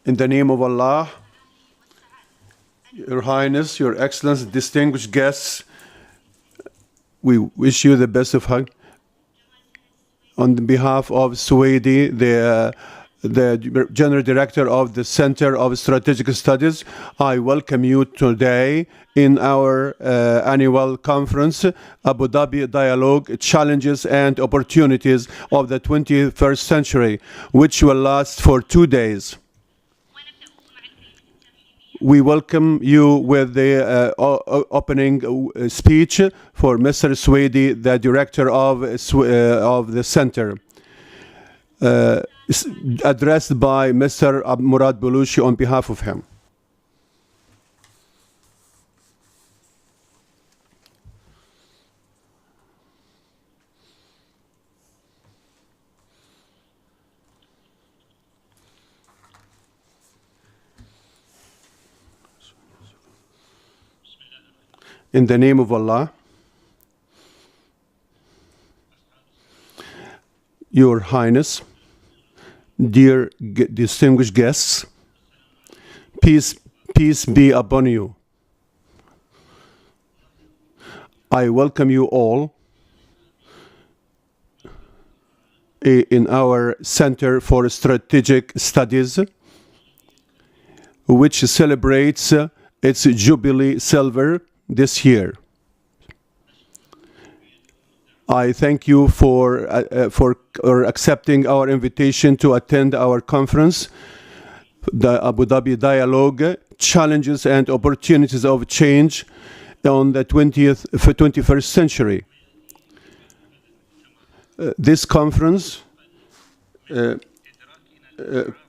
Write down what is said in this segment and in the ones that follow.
In the name of Allah, Your Highness, Your Excellency, distinguished guests, we wish you the best of luck. On behalf of Suwaidi, the General Director of the Center of Strategic Studies, I welcome you today in our annual conference, Abu Dhabi Dialogue, Challenges and Opportunities of the 21st Century, which will last for 2 days. We welcome you with the opening speech for Mr. Suwaidi, the Director of the Center, addressed by Mr. Murad Bulushi on behalf of him. In the name of Allah, Your Highness, dear distinguished guests, peace be upon you. I welcome you all in our Center for Strategic Studies, which celebrates its Jubilee Silver this year. I thank you for accepting our invitation to attend our conference, the Abu Dhabi Dialogue, Challenges and Opportunities of Change on the 21st Century. This conference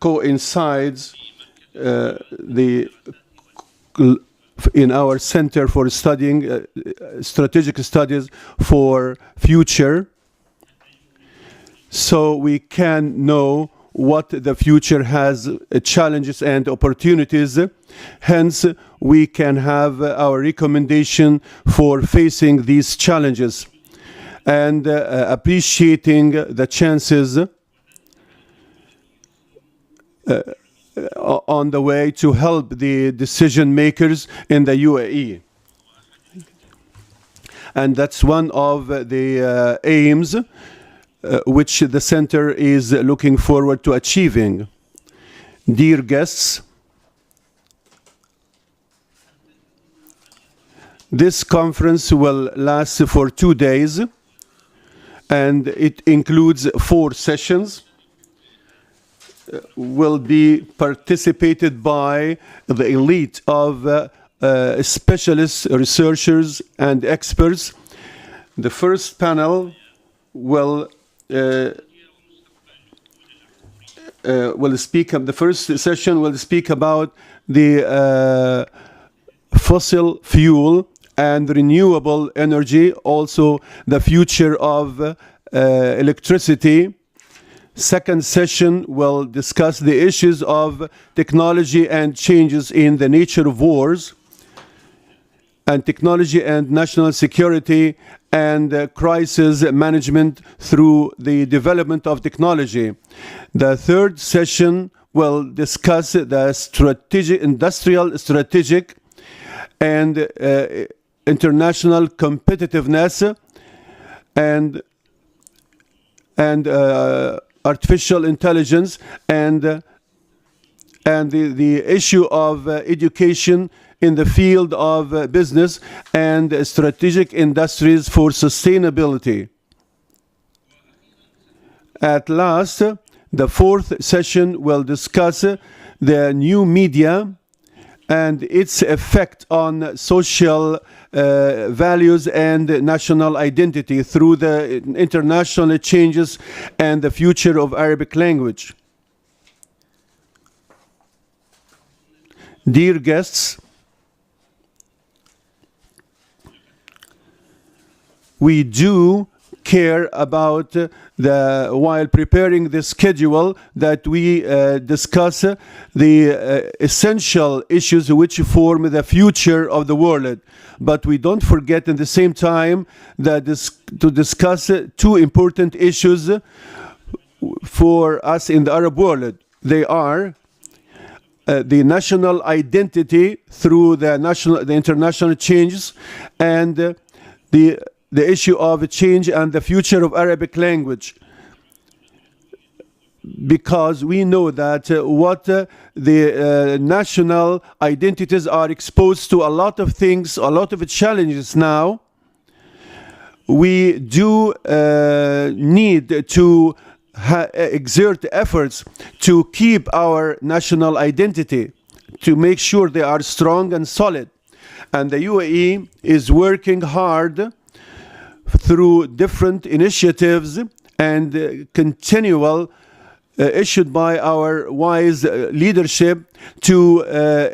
coincides in our Center for Studying Strategic Studies for Future, so we can know what the future has challenges and opportunities. Hence, we can have our recommendation for facing these challenges and appreciating the chances on the way to help the decision makers in the UAE. And that's one of the aims which the Center is looking forward to achieving. Dear guests, this conference will last for 2 days, and it includes 4 sessions. Will be participated by the elite of specialists, researchers, and experts. The first panel will speak. The first session will speak about the fossil fuel and renewable energy, also the future of electricity. Second session will discuss the issues of technology and changes in the nature of wars, and technology and national security and crisis management through the development of technology. The third session will discuss the industrial strategic and international competitiveness and artificial intelligence and the issue of education in the field of business and strategic industries for sustainability. At last, the fourth session will discuss the new media and its effect on social values and national identity through the international changes and the future of Arabic language. Dear guests, we do care about while preparing the schedule that we discuss the essential issues which form the future of the world. But we don't forget at the same time that to discuss 2 important issues for us in the Arab world. They are the national identity through the international changes, and the issue of change and the future of Arabic language. Because we know that what the national identities are exposed to a lot of things, a lot of challenges now. We do need to exert efforts to keep our national identity, to make sure they are strong and solid. And the UAE is working hard through different initiatives and continual issued by our wise leadership to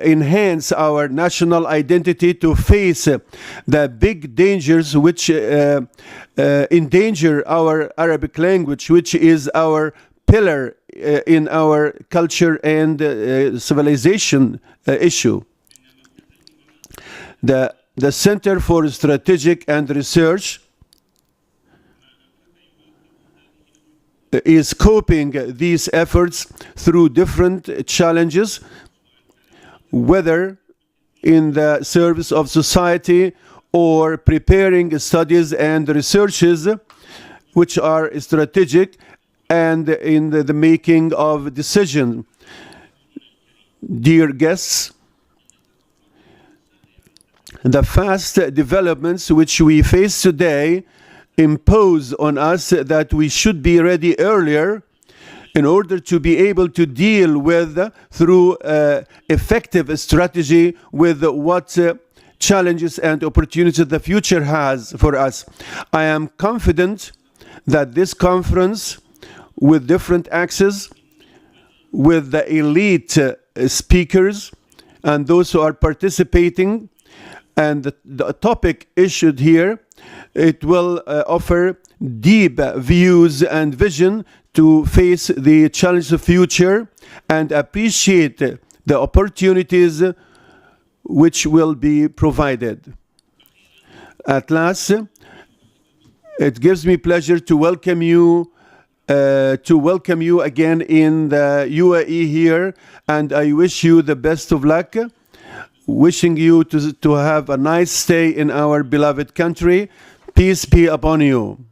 enhance our national identity, to face the big dangers which endanger our Arabic language, which is our pillar in our culture and civilization issue. The Center for Strategic and Research is coping these efforts through different challenges, whether in the service of society or preparing studies and researches which are strategic and in the making of decisions. Dear guests, the fast developments which we face today impose on us that we should be ready earlier in order to be able to deal with, through effective strategy, with what challenges and opportunities the future has for us. I am confident that this conference, with different axes, with the elite speakers and those who are participating, and the topic issued here, it will offer deep views and vision to face the challenge of the future and appreciate the opportunities which will be provided. At last, it gives me pleasure to welcome you again in the UAE here, and I wish you the best of luck. Wishing you to have a nice stay in our beloved country. Peace be upon you.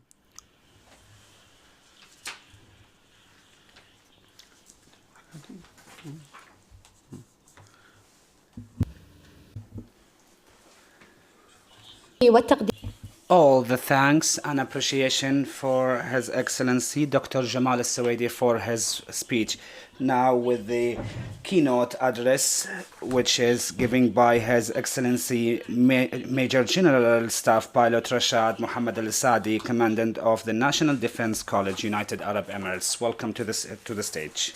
All the thanks and appreciation for His Excellency Dr. Jamal Al-Suwaidi for his speech. Now with the keynote address, which is given by His Excellency Major General Staff Pilot Rashad Mohammed Al-Sadi, Commandant of the National Defense College, United Arab Emirates. Welcome to the stage.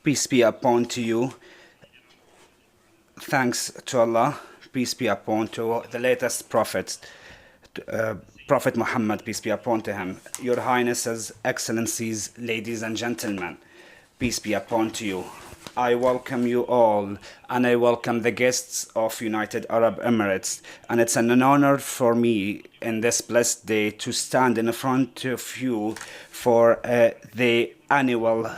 Peace be upon to you. Thanks to Allah. Peace be upon to the latest prophet, Prophet Muhammad, peace be upon to him. Your Highnesses, Excellencies, ladies and gentlemen, peace be upon to you. I welcome you all, and I welcome the guests of United Arab Emirates. And it's an honor for me in this blessed day to stand in front of you for the annual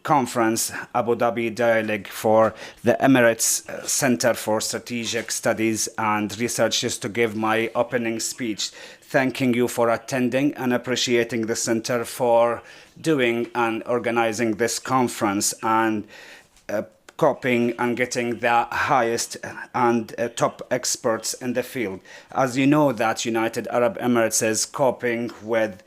conference, Abu Dhabi Dialogue for the Emirates Center for Strategic Studies and Research, just to give my opening speech, thanking you for attending and appreciating the center for doing and organizing this conference and coping and getting the highest and top experts in the field. As you know, that United Arab Emirates is coping with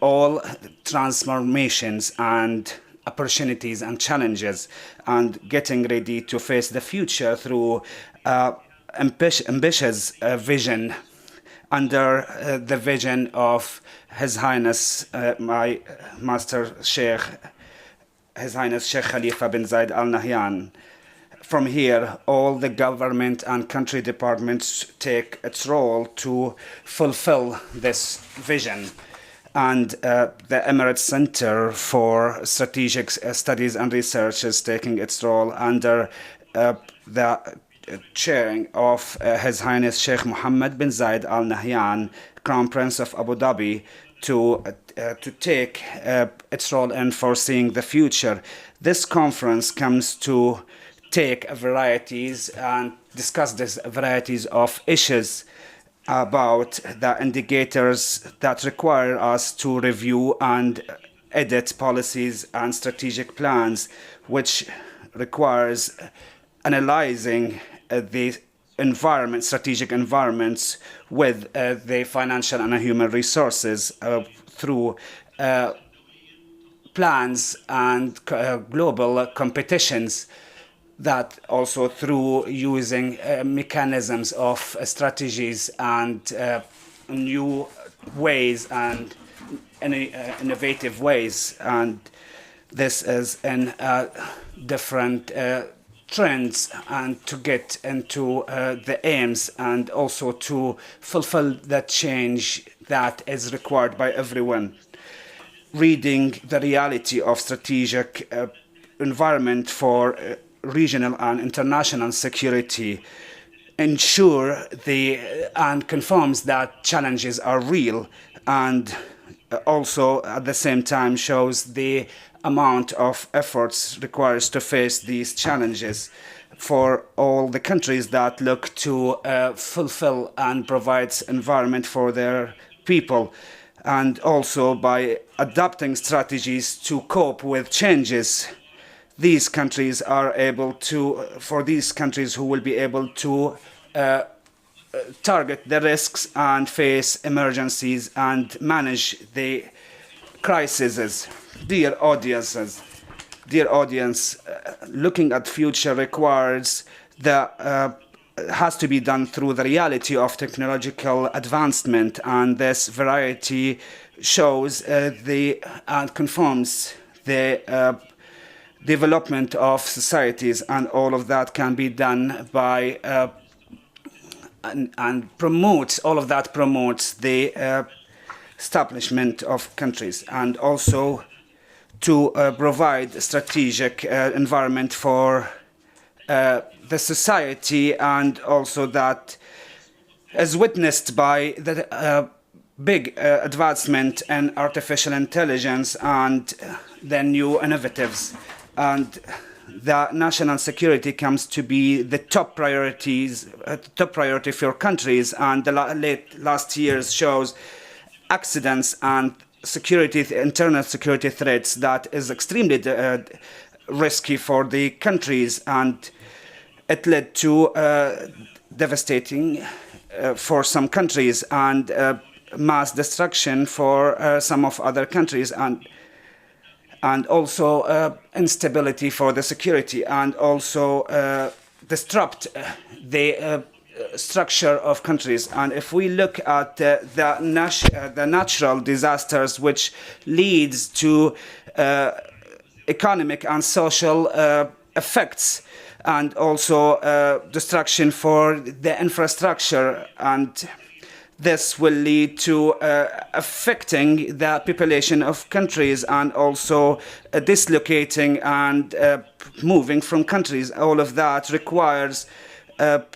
all transformations and opportunities and challenges, and getting ready to face the future through ambitious vision under the vision of His Highness, my Master Sheikh, His Highness Sheikh Khalifa bin Zayed Al Nahyan. From here, all the government and country departments take its role to fulfill this vision. and the Emirates Center for Strategic Studies and Research is taking its role under the chairing of His Highness Sheikh Mohammed bin Zayed Al Nahyan, Crown Prince of Abu Dhabi, to take its role in foreseeing the future. This conference comes to take varieties and discuss these varieties of issues about the indicators that require us to review and edit policies and strategic plans, which requires analyzing the environment, strategic environments with the financial and human resources through plans and global competitions, that also through using mechanisms of strategies and new ways and innovative ways. And this is in different trends, and to get into the aims and also to fulfill the change that is required by everyone. Reading the reality of strategic environment for regional and international security ensure and confirms that challenges are real, and also at the same time shows the amount of efforts required to face these challenges for all the countries that look to fulfill and provide environment for their people, and also by adopting strategies to cope with changes. These countries are able to, for these countries who will be able to target the risks and face emergencies and manage the crises. Dear audience, looking at future requires has to be done through the reality of technological advancement, and this variety shows and confirms the development of societies, and all of that can be done by and promotes the establishment of countries, and also to provide a strategic environment for the society, and also that is witnessed by the big advancement in artificial intelligence and the new innovatives. And the national security comes to be the top priority for countries, and the last years shows accidents and internal security threats that is extremely risky for the countries, and it led to devastating for some countries, and mass destruction for some of other countries, and also instability for the security, and also disrupt the structure of countries. And if we look at the natural disasters which leads to economic and social effects, and also destruction for the infrastructure, and this will lead to affecting the population of countries, and also dislocating and moving from countries. All of that requires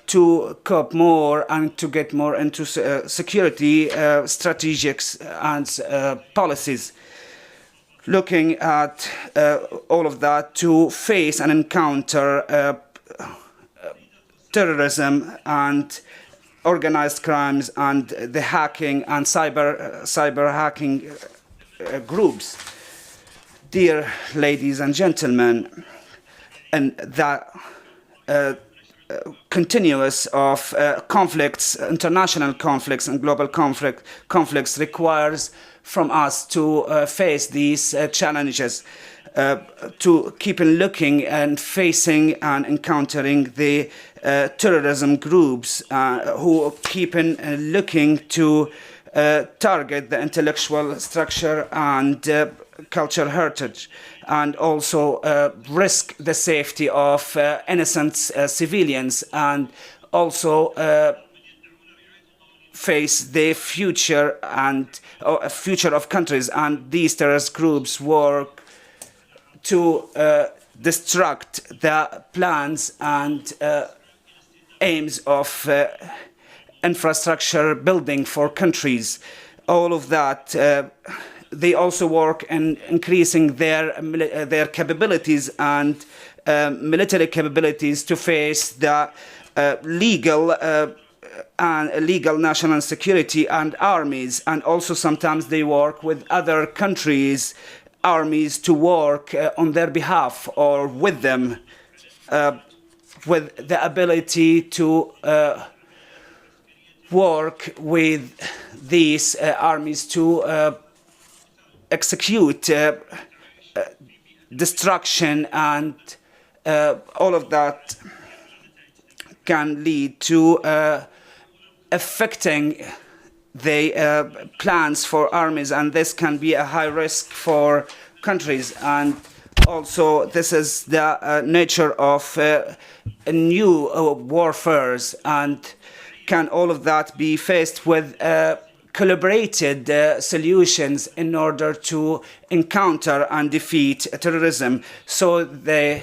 to cope more and to get more into security strategics and policies. Looking at all of that to face and encounter terrorism and organized crimes and the hacking and cyber hacking groups. Dear ladies and gentlemen, and that continuous of conflicts, international conflicts and global conflicts requires from us to face these challenges, to keep on looking and facing and encountering the terrorism groups who keep on looking to target the intellectual structure and cultural heritage, and also risk the safety of innocent civilians, and also face the future and future of countries, and these terrorist groups work to destruct the plans and aims of infrastructure building for countries. All of that. They also work in increasing their capabilities and military capabilities to face the legal national security and armies, and also sometimes they work with other countries' armies to work on their behalf or with them, with the ability to work with these armies to execute destruction, and all of that can lead to affecting the plans for armies, and this can be a high risk for countries. And also this is the nature of new warfares, and can all of that be faced with collaborated solutions in order to encounter and defeat terrorism, so the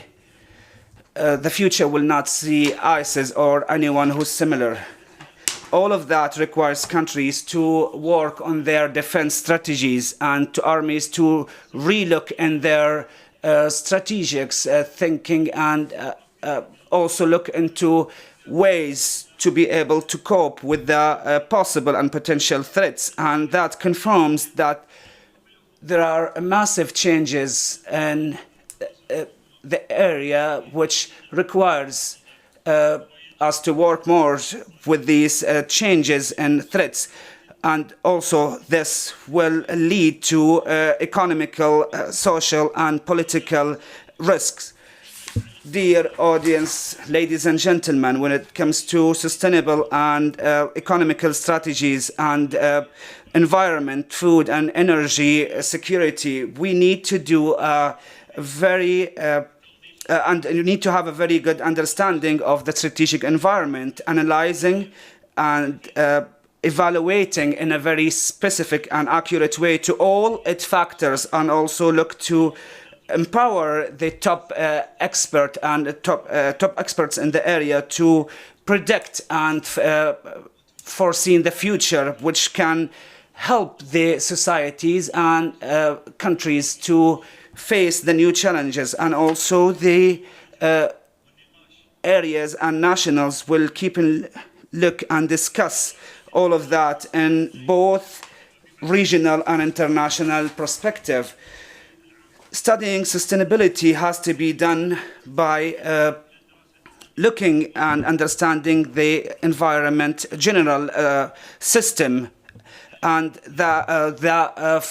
future will not see ISIS or anyone who's similar. All of that requires countries to work on their defense strategies, and to armies to relook in their strategic thinking, and also look into ways to be able to cope with the possible and potential threats. And that confirms that there are massive changes in the area, which requires us to work more with these changes and threats. And also this will lead to economical, social and political risks. Dear audience, ladies and gentlemen, when it comes to sustainable and economical strategies and environment, food and energy security, we need to do a very and you need to have a very good understanding of the strategic environment, analyzing and evaluating in a very specific and accurate way to all its factors, and also look to empower the top expert and top experts in the area to predict and foresee the future, which can help the societies and countries to face the new challenges. And also the areas and nationals will keep in look and discuss all of that in both regional and international perspective. Studying sustainability has to be done by looking and understanding the environment general system and the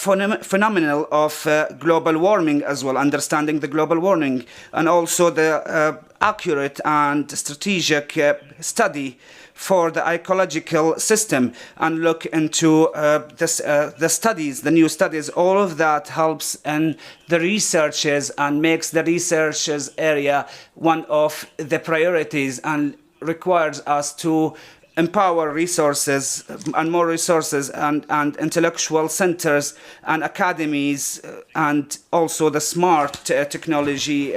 phenomenon of global warming as well, understanding the global warming, and also the accurate and strategic study for the ecological system, and look into the studies, the new studies. All of that helps in the researches and makes the researches area one of the priorities, and requires us to empower resources and more resources and intellectual centers and academies, and also the smart technology.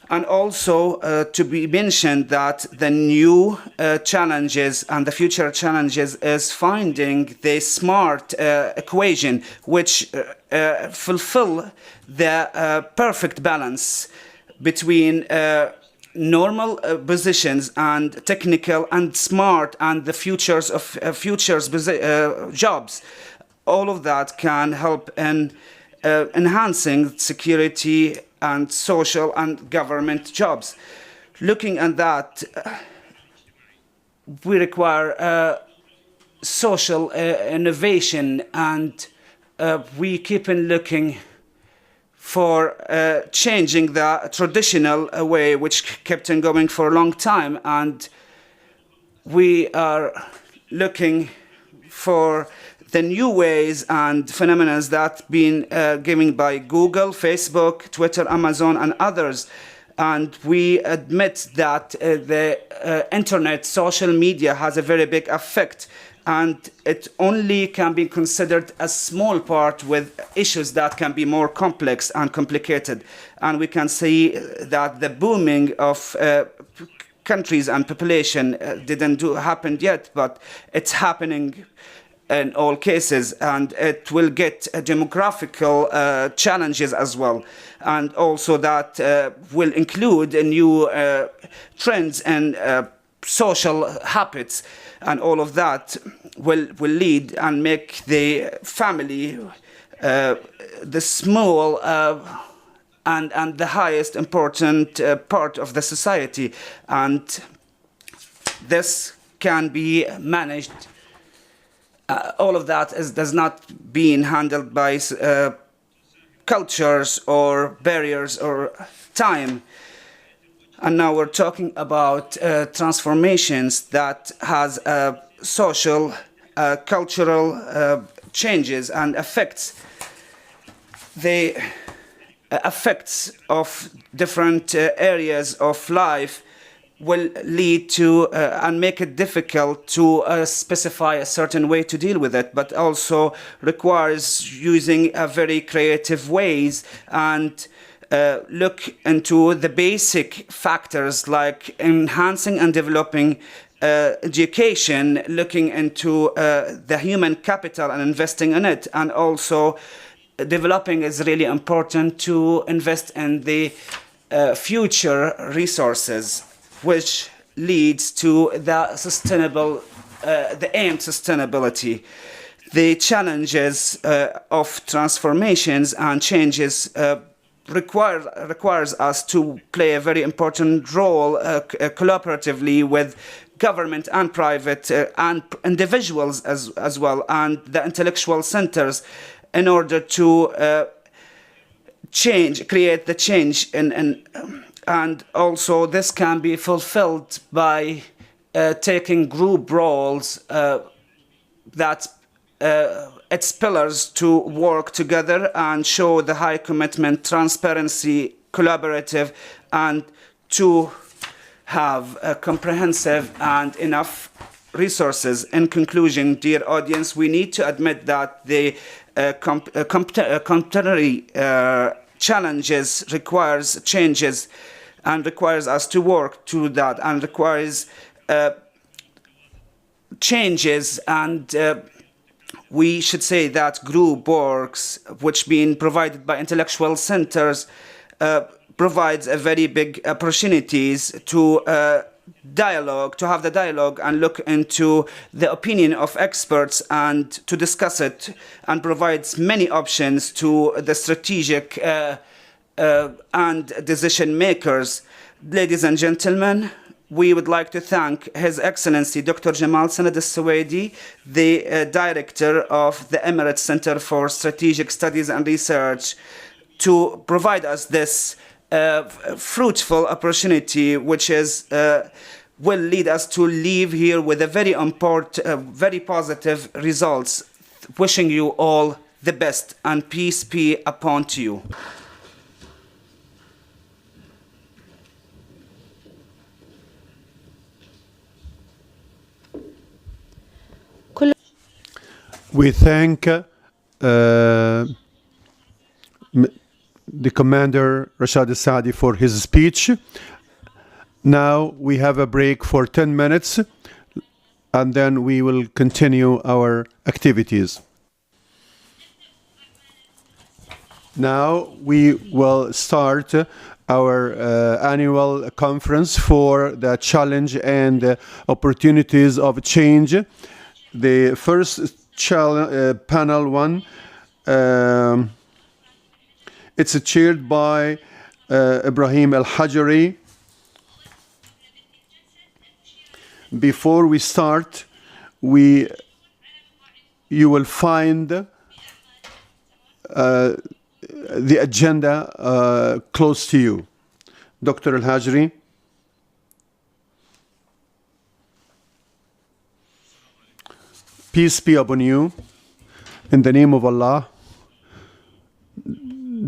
And also to be mentioned that the new challenges and the future challenges is finding the smart equation which fulfill the perfect balance between normal positions and technical and smart and the futures of futures jobs. All of that can help in enhancing security and social and government jobs. Looking at that, we require social innovation, and we keep on looking for changing the traditional way which kept on going for a long time, and we are looking for the new ways and phenomena that been given by Google, Facebook, Twitter, Amazon and others. And we admit that the internet, social media has a very big effect, and it only can be considered a small part with issues that can be more complex and complicated. And we can see that the booming of countries and population didn't happen yet, but it's happening in all cases, and it will get demographical challenges as well, and also that will include new trends and social habits, and all of that will lead and make the family the small and the highest important part of the society, and this can be managed. All of that does not being handled by cultures or barriers or time. And now we're talking about transformations that has social, cultural changes and affects the effects of different areas of life will lead to and make it difficult to specify a certain way to deal with it, but also requires using very creative ways and look into the basic factors like enhancing and developing education, looking into the human capital and investing in it, and also developing is really important to invest in the future resources, which leads to the sustainable, the aimed sustainability. The challenges of transformations and changes requires us to play a very important role collaboratively with government and private and individuals as well, and the intellectual centers, in order to create the change and also this can be fulfilled by taking group roles that its pillars to work together and show the high commitment, transparency, collaborative, and to have a comprehensive and enough resources. In conclusion, dear audience, we need to admit that the contemporary challenges requires changes and requires us to work to that, and requires changes, and we should say that group works, which being provided by intellectual centers, provides a very big opportunities to dialogue, to have the dialogue and look into the opinion of experts and to discuss it, and provides many options to the strategic and decision makers. Ladies and gentlemen, we would like to thank His Excellency Dr. Jamal Sanad al-Suwaidi, the Director of the Emirates Center for Strategic Studies and Research, to provide us this fruitful opportunity, which is will lead us to leave here with a very important, very positive results. Wishing you all the best, and peace be upon to you. We thank the Commander Rashad Al-Saadi for his speech. Now we have a break for 10 minutes and then we will continue our activities. Now we will start our annual conference for the challenge and opportunities of change. The first panel one, it's chaired by Ibrahim Al-Hajari. Before we start, you will find the agenda close to you. Dr. Al-Hajri. Peace be upon you. In the name of Allah,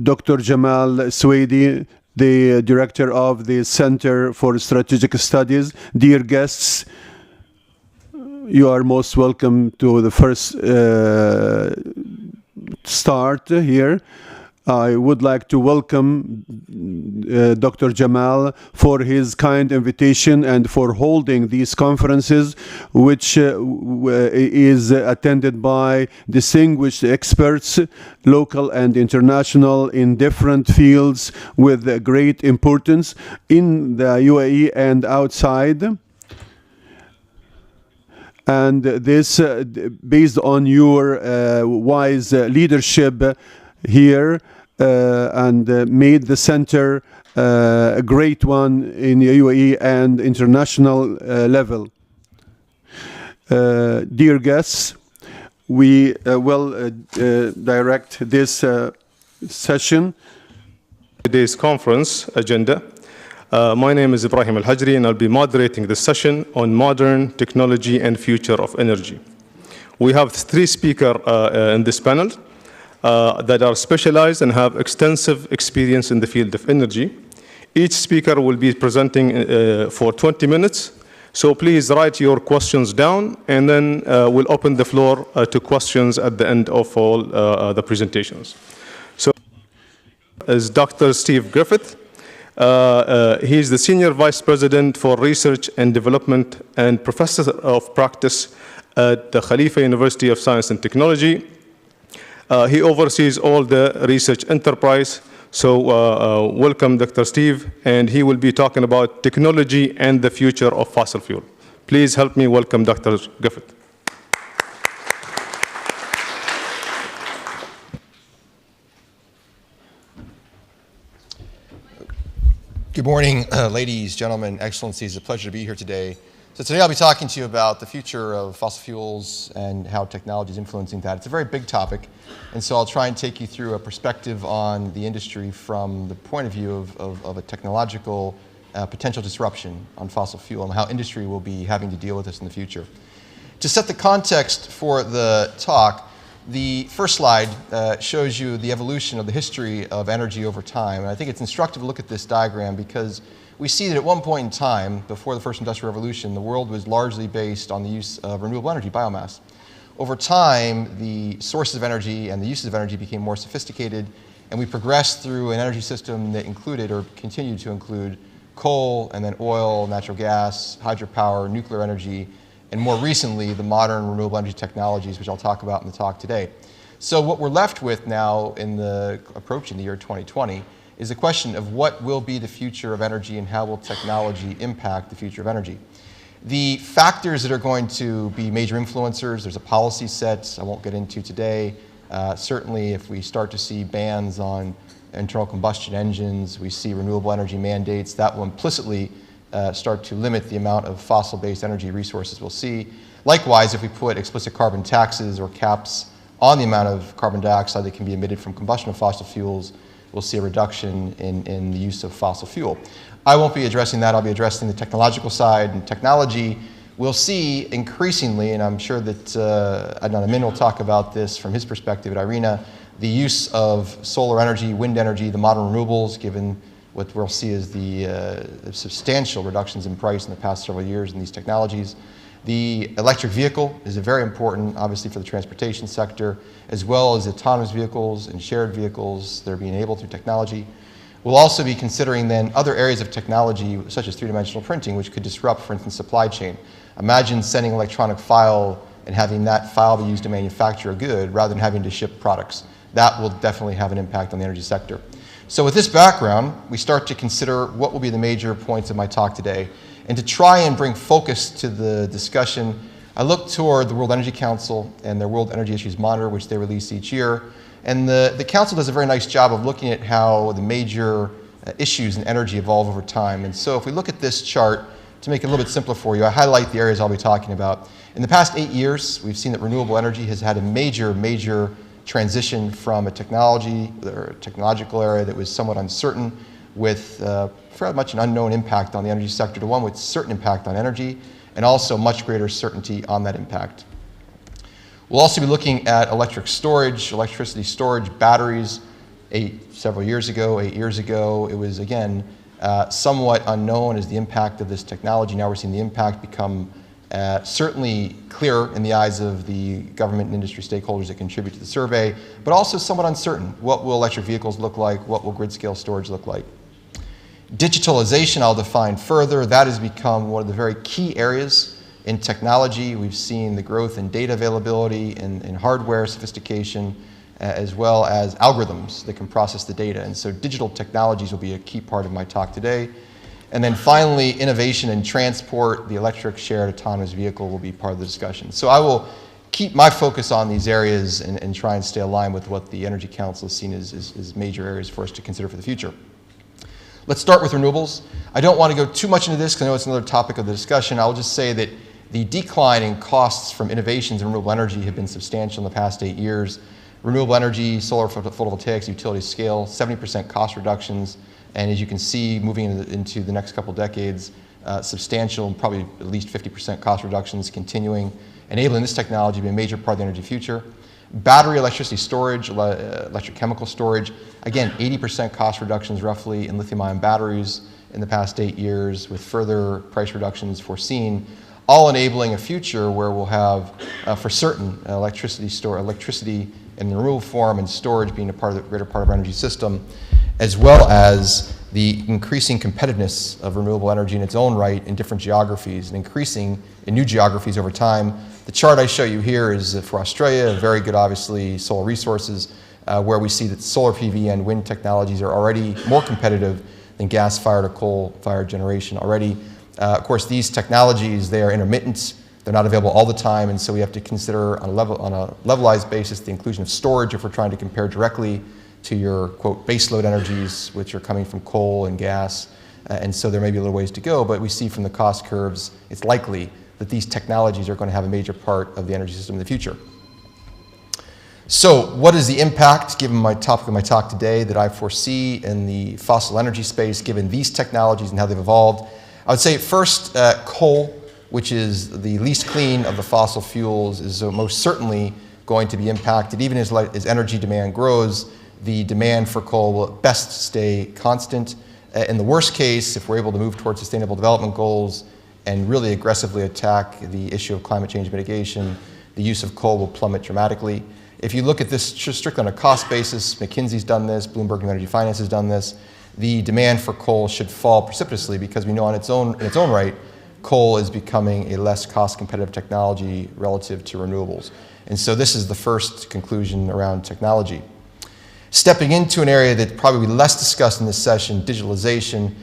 Dr. Jamal Suwaidi, the director of the Center for Strategic Studies. Dear guests, you are most welcome to the first start here. I would like to welcome Dr. Jamal for his kind invitation and for holding these conferences, which is attended by distinguished experts, local and international, in different fields with great importance in the UAE and outside. And this, based on your wise leadership here, and made the center a great one in the UAE and international level. Dear guests, we will direct this session. Today's conference agenda. My name is Ibrahim Al-Hajri, and I'll be moderating this session on modern technology and future of energy. We have 3 speakers in this panel that are specialized and have extensive experience in the field of energy. Each speaker will be presenting for 20 minutes. So please write your questions down, and then we'll open the floor to questions at the end of all the presentations. So is Dr. Steve Griffith. He's the Senior Vice President for Research and Development and Professor of Practice at the Khalifa University of Science and Technology. He oversees all the research enterprise. So welcome, Dr. Steve, and he will be talking about technology and the future of fossil fuel. Please help me welcome Dr. Griffith. Good morning, ladies, gentlemen, excellencies. It's a pleasure to be here today. So today I'll be talking to you about the future of fossil fuels and how technology is influencing that. It's a very big topic, and so I'll try and take you through a perspective on the industry from the point of view of a technological potential disruption on fossil fuel and how industry will be having to deal with this in the future. To set the context for the talk, the first slide shows you the evolution of the history of energy over time. And I think it's instructive to look at this diagram because we see that at one point in time, before the first industrial revolution, the world was largely based on the use of renewable energy, biomass. Over time, the sources of energy and the uses of energy became more sophisticated, and we progressed through an energy system that included or continued to include coal and then oil, natural gas, hydropower, nuclear energy, and more recently, the modern renewable energy technologies, which I'll talk about in the talk today. So what we're left with now approaching the year 2020 is the question of what will be the future of energy and how will technology impact the future of energy. The factors that are going to be major influencers, there's a policy set I won't get into today. Certainly if we start to see bans on internal combustion engines, we see renewable energy mandates, that will implicitly start to limit the amount of fossil-based energy resources we'll see. Likewise, if we put explicit carbon taxes or caps on the amount of carbon dioxide that can be emitted from combustion of fossil fuels, we'll see a reduction in the use of fossil fuel. I won't be addressing that. I'll be addressing the technological side and technology. We'll see increasingly, and I'm sure that Adnan Amin will talk about this from his perspective at IRENA, the use of solar energy, wind energy, the modern renewables, given what we'll see is the substantial reductions in price in the past several years in these technologies. The electric vehicle is very important, obviously, for the transportation sector, as well as autonomous vehicles and shared vehicles that are being enabled through technology. We'll also be considering then other areas of technology, such as three-dimensional printing, which could disrupt, for instance, supply chain. Imagine sending an electronic file and having that file be used to manufacture a good rather than having to ship products. That will definitely have an impact on the energy sector. So with this background, we start to consider what will be the major points of my talk today. And to try and bring focus to the discussion, I look toward the World Energy Council and their World Energy Issues Monitor, which they release each year. And the Council does a very nice job of looking at how the major issues in energy evolve over time. And so if we look at this chart, to make it a little bit simpler for you, I highlight the areas I'll be talking about. In the past 8 years, we've seen that renewable energy has had a major transition from a technology or a technological area that was somewhat uncertain with very much an unknown impact on the energy sector to one with certain impact on energy and also much greater certainty on that impact. We'll also be looking at electric storage, electricity storage, batteries, several years ago, 8 years ago. It was, again, somewhat unknown as the impact of this technology. Now we're seeing the impact become certainly clearer in the eyes of the government and industry stakeholders that contribute to the survey, but also somewhat uncertain. What will electric vehicles look like? What will grid-scale storage look like? Digitalization, I'll define further. That has become one of the very key areas in technology. We've seen the growth in data availability, in hardware sophistication, as well as algorithms that can process the data. And so digital technologies will be a key part of my talk today. And then finally, innovation in transport, the electric shared autonomous vehicle will be part of the discussion. So I will keep my focus on these areas and try and stay aligned with what the Energy Council has seen as major areas for us to consider for the future. Let's start with renewables. I don't want to go too much into this because I know it's another topic of the discussion. I'll just say that the decline in costs from innovations in renewable energy have been substantial in the past 8 years. Renewable energy, solar photovoltaics, utility scale, 70% cost reductions. And as you can see, moving into the next couple decades, substantial, probably at least 50% cost reductions continuing, enabling this technology to be a major part of the energy future. Battery electricity storage, electrochemical storage, again, 80% cost reductions roughly in lithium-ion batteries in the past 8 years, with further price reductions foreseen, all enabling a future where we'll have, for certain, electricity in the renewable form and storage being a greater part of our energy system, as well as the increasing competitiveness of renewable energy in its own right in different geographies and increasing in new geographies over time. The chart I show you here is for Australia, very good, obviously, solar resources, where we see that solar PV and wind technologies are already more competitive than gas-fired or coal-fired generation already. Of course, these technologies, they are intermittent. They're not available all the time, and so we have to consider on a levelized basis the inclusion of storage if we're trying to compare directly to your, quote, baseload energies, which are coming from coal and gas. And so there may be a little ways to go, but we see from the cost curves, it's likely that these technologies are going to have a major part of the energy system in the future. So what is the impact, given my topic of my talk today, that I foresee in the fossil energy space, given these technologies and how they've evolved? I would say first, coal, which is the least clean of the fossil fuels, is most certainly going to be impacted. Even as energy demand grows, the demand for coal will at best stay constant. In the worst case, if we're able to move towards sustainable development goals and really aggressively attack the issue of climate change mitigation, the use of coal will plummet dramatically. If you look at this strictly on a cost basis, McKinsey's done this, Bloomberg New Energy Finance has done this, the demand for coal should fall precipitously because we know in its own right, coal is becoming a less cost competitive technology relative to renewables. And so this is the first conclusion around technology. Stepping into an area that probably will be less discussed in this session, digitalization,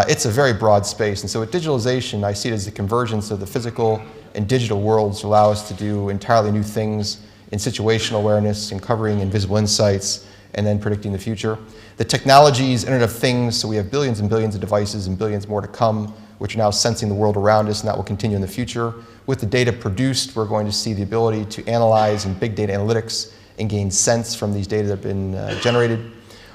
it's a very broad space. And so with digitalization, I see it as the convergence of the physical and digital worlds to allow us to do entirely new things in situational awareness, in covering invisible insights, and then predicting the future. The technologies, Internet of Things, so we have billions and billions of devices and billions more to come, which are now sensing the world around us, and that will continue in the future. With the data produced, we're going to see the ability to analyze in big data analytics and gain sense from these data that have been generated.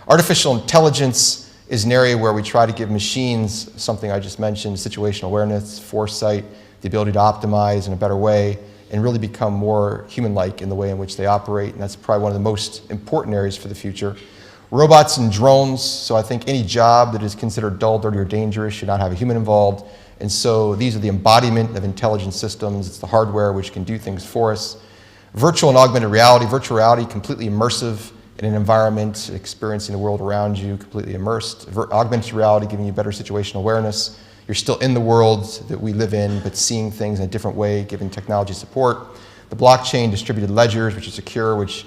Artificial intelligence is an area where we try to give machines something I just mentioned, situational awareness, foresight, the ability to optimize in a better way, and really become more human-like in the way in which they operate, and that's probably one of the most important areas for the future. Robots and drones, so I think any job that is considered dull, dirty, or dangerous should not have a human involved, and so these are the embodiment of intelligent systems. It's the hardware which can do things for us. Virtual and augmented reality, virtual reality, completely immersive in an environment, experiencing the world around you, completely immersed. Augmented reality, giving you better situational awareness. You're still in the world that we live in, but seeing things in a different way, given technology support. The blockchain, distributed ledgers, which is secure, which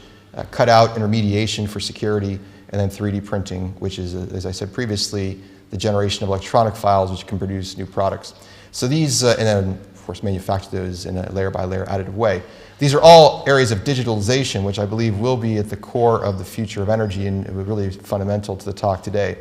cut out intermediation for security, and then 3D printing, which is, as I said previously, the generation of electronic files which can produce new products. So these, and then of course manufacture those in a layer by layer additive way. These are all areas of digitalization, which I believe will be at the core of the future of energy and really fundamental to the talk today.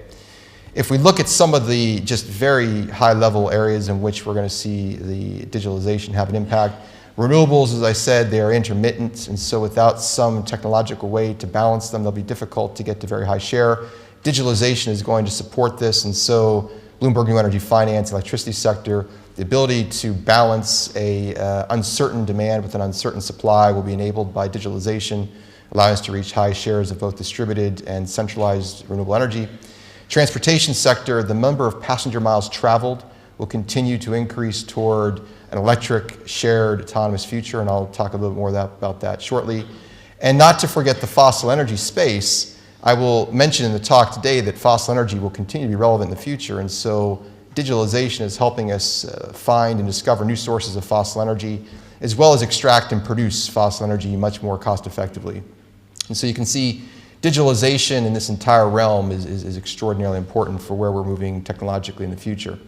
If we look at some of the just very high level areas in which we're going to see the digitalization have an impact, renewables, as I said, they are intermittent, and so without some technological way to balance them, they'll be difficult to get to very high share. Digitalization is going to support this, and so Bloomberg New Energy Finance, electricity sector, the ability to balance a uncertain demand with an uncertain supply will be enabled by digitalization. allowing us to reach high shares of both distributed and centralized renewable energy. Transportation sector, the number of passenger miles traveled will continue to increase toward an electric, shared, autonomous future, and I'll talk a little bit more about that shortly. And not to forget the fossil energy space, I will mention in the talk today that fossil energy will continue to be relevant in the future, and so digitalization is helping us find and discover new sources of fossil energy, as well as extract and produce fossil energy much more cost effectively. And so you can see digitalization in this entire realm is extraordinarily important for where we're moving technologically in the future.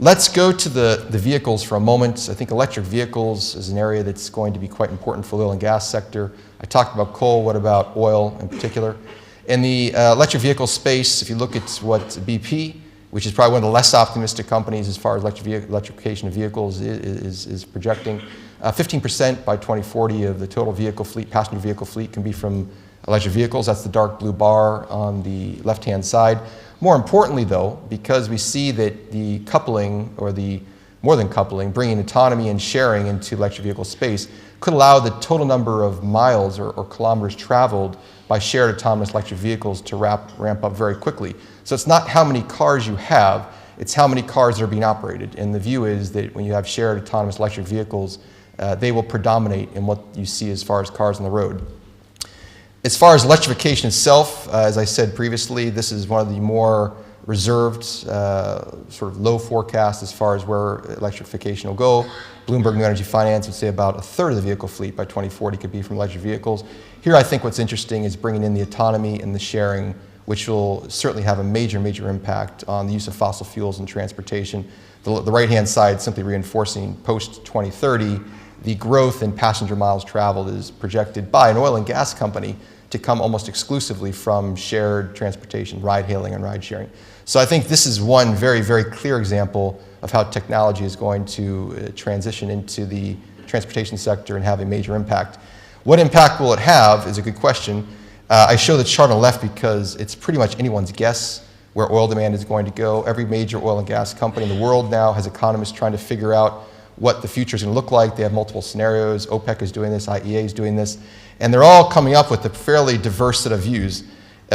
Let's go to the vehicles for a moment. I think electric vehicles is an area that's going to be quite important for the oil and gas sector. I talked about coal, what about oil in particular? In the electric vehicle space, if you look at what BP, which is probably one of the less optimistic companies as far as electrification of vehicles is projecting, 15% by 2040 of the total vehicle fleet, passenger vehicle fleet, can be from electric vehicles. That's the dark blue bar on the left-hand side. More importantly, though, because we see that the coupling, or the more than coupling, bringing autonomy and sharing into electric vehicle space could allow the total number of miles or kilometers traveled by shared autonomous electric vehicles to ramp up very quickly. So it's not how many cars you have, it's how many cars are being operated. And the view is that when you have shared autonomous electric vehicles, they will predominate in what you see as far as cars on the road. As far as electrification itself, as I said previously, this is one of the more reserved, sort of low forecasts as far as where electrification will go. Bloomberg New Energy Finance would say about a third of the vehicle fleet by 2040 could be from electric vehicles. Here I think what's interesting is bringing in the autonomy and the sharing, which will certainly have a major, major impact on the use of fossil fuels in transportation. The right-hand side simply reinforcing post-2030, the growth in passenger miles traveled is projected by an oil and gas company to come almost exclusively from shared transportation, ride-hailing and ride-sharing. So I think this is one very, very clear example of how technology is going to transition into the transportation sector and have a major impact. What impact will it have is a good question. I show the chart on the left because it's pretty much anyone's guess where oil demand is going to go. Every major oil and gas company in the world now has economists trying to figure out what the future is going to look like. They have multiple scenarios. OPEC is doing this, IEA is doing this, and they're all coming up with a fairly diverse set of views.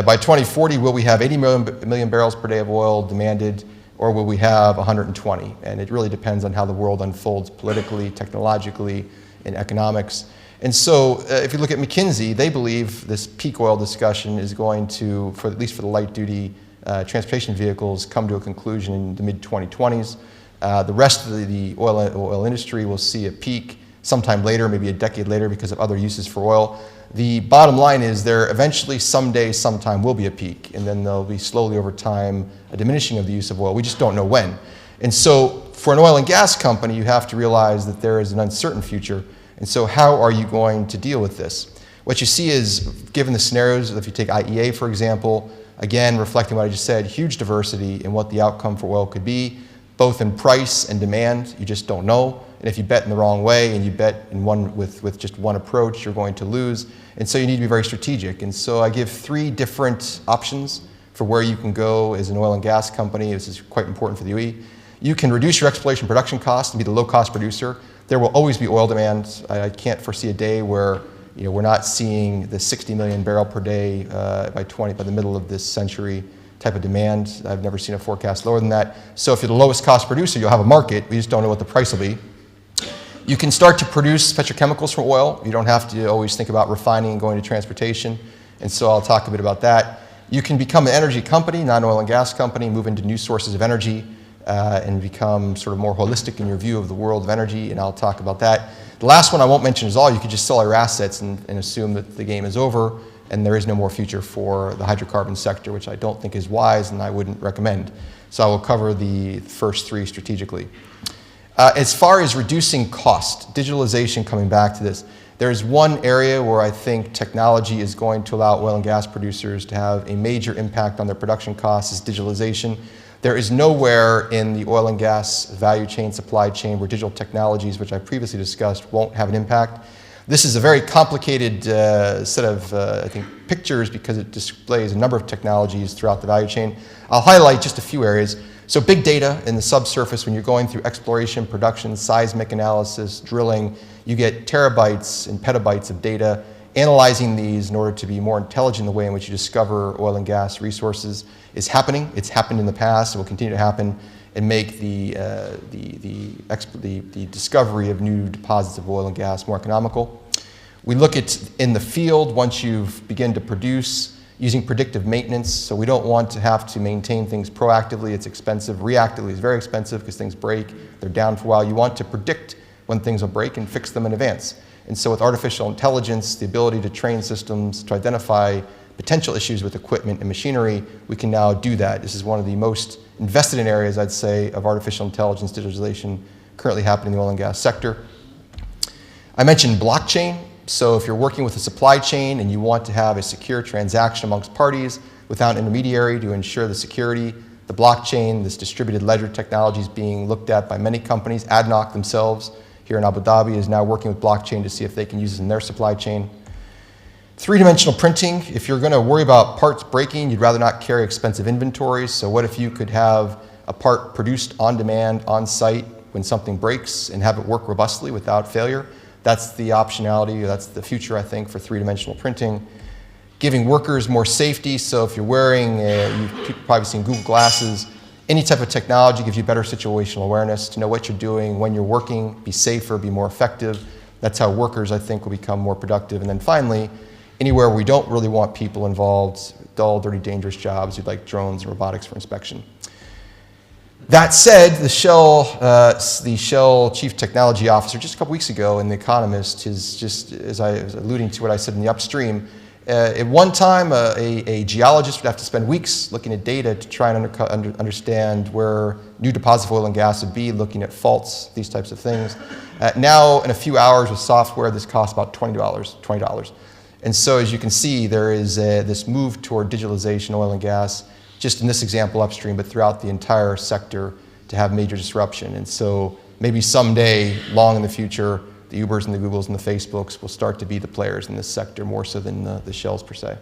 By 2040, will we have 80 million barrels per day of oil demanded, or will we have 120? And it really depends on how the world unfolds politically, technologically, in economics. And so if you look at McKinsey, they believe this peak oil discussion is going to, at least for the light duty transportation vehicles, come to a conclusion in the mid-2020s. The rest of the oil industry will see a peak sometime later, maybe a decade later, because of other uses for oil. The bottom line is there eventually, someday, sometime will be a peak, and then there'll be slowly over time a diminishing of the use of oil. We just don't know when. And so for an oil and gas company, you have to realize that there is an uncertain future. And so how are you going to deal with this? What you see is, given the scenarios, if you take IEA, for example, again, reflecting what I just said, huge diversity in what the outcome for oil could be, both in price and demand. You just don't know. And if you bet in the wrong way and you bet in with just one approach, you're going to lose. And so you need to be very strategic. And so I give 3 different options for where you can go as an oil and gas company. This is quite important for the UE. You can reduce your exploration production costs and be the low-cost producer. There will always be oil demand. I can't foresee a day where we're not seeing the 60 million barrel per day by the middle of this century type of demand. I've never seen a forecast lower than that. So if you're the lowest cost producer, you'll have a market. We just don't know what the price will be. You can start to produce petrochemicals from oil. You don't have to always think about refining and going to transportation. And so I'll talk a bit about that. You can become an energy company, not an oil and gas company, move into new sources of energy, and become sort of more holistic in your view of the world of energy, and I'll talk about that. The last one I won't mention is all. You could just sell your assets and assume that the game is over and there is no more future for the hydrocarbon sector, which I don't think is wise and I wouldn't recommend. So I will cover the first 3 strategically. As far as reducing cost, digitalization, coming back to this, there's one area where I think technology is going to allow oil and gas producers to have a major impact on their production costs is digitalization. There is nowhere in the oil and gas value chain, supply chain, where digital technologies, which I previously discussed, won't have an impact. This is a very complicated set of, I think, pictures because it displays a number of technologies throughout the value chain. I'll highlight just a few areas. So big data in the subsurface, when you're going through exploration, production, seismic analysis, drilling, you get terabytes and petabytes of data. analyzing these in order to be more intelligent in the way in which you discover oil and gas resources is happening. It's happened in the past, it will continue to happen, and make the discovery of new deposits of oil and gas more economical. We look at in the field, once you've begun to produce, using predictive maintenance. So we don't want to have to maintain things proactively. It's expensive. Reactively is very expensive because things break. They're down for a while. You want to predict when things will break and fix them in advance. And so with artificial intelligence, the ability to train systems to identify potential issues with equipment and machinery, we can now do that. This is one of the most invested in areas, I'd say, of artificial intelligence digitalization currently happening in the oil and gas sector. I mentioned blockchain. So if you're working with a supply chain and you want to have a secure transaction amongst parties without an intermediary to ensure the security, the blockchain, this distributed ledger technology is being looked at by many companies. ADNOC themselves here in Abu Dhabi is now working with blockchain to see if they can use it in their supply chain. Three-dimensional printing. If you're going to worry about parts breaking, you'd rather not carry expensive inventories. So what if you could have a part produced on demand, on site, when something breaks and have it work robustly without failure? That's the optionality, that's the future, I think, for three-dimensional printing. Giving workers more safety, so if you're wearing, you've probably seen Google Glasses, any type of technology gives you better situational awareness to know what you're doing, when you're working, be safer, be more effective. That's how workers, I think, will become more productive. And then finally, anywhere where we don't really want people involved, dull, dirty, dangerous jobs, you'd like drones and robotics for inspection. That said, the Shell Chief Technology Officer, just a couple weeks ago in The Economist, is just, as I was alluding to what I said in the upstream, at one time a geologist would have to spend weeks looking at data to try and understand where new deposits of oil and gas would be, looking at faults, these types of things. Now, in a few hours with software, this costs about $20. And so, as you can see, there is this move toward digitalization, oil and gas, just in this example upstream, but throughout the entire sector to have major disruption. And so maybe someday, long in the future, the Ubers and the Googles and the Facebooks will start to be the players in this sector more so than the Shells per se.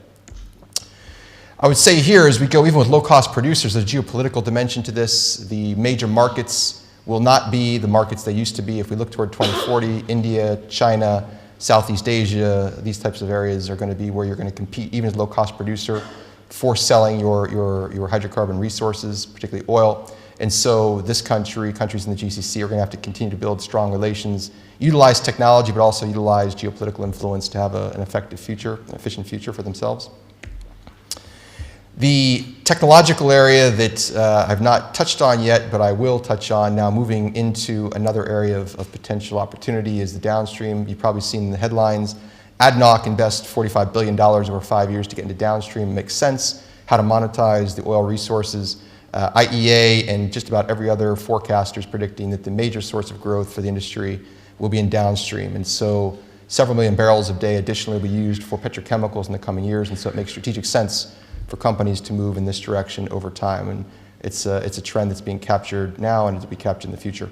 I would say here, as we go, even with low-cost producers, there's a geopolitical dimension to this. The major markets will not be the markets they used to be. If we look toward 2040, India, China, Southeast Asia, these types of areas are going to be where you're going to compete, even as a low-cost producer, for selling your hydrocarbon resources, particularly oil. And so this country, countries in the GCC are going to have to continue to build strong relations, utilize technology, but also utilize geopolitical influence to have an effective future, an efficient future for themselves. The technological area that I've not touched on yet, but I will touch on now, moving into another area of potential opportunity, is the downstream. You've probably seen the headlines. ADNOC invests $45 billion over 5 years to get into downstream. It makes sense. How to monetize the oil resources. IEA and just about every other forecaster is predicting that the major source of growth for the industry will be in downstream. And so several million barrels a day additionally will be used for petrochemicals in the coming years. And so it makes strategic sense for companies to move in this direction over time. And it's a trend that's being captured now and it'll be captured in the future.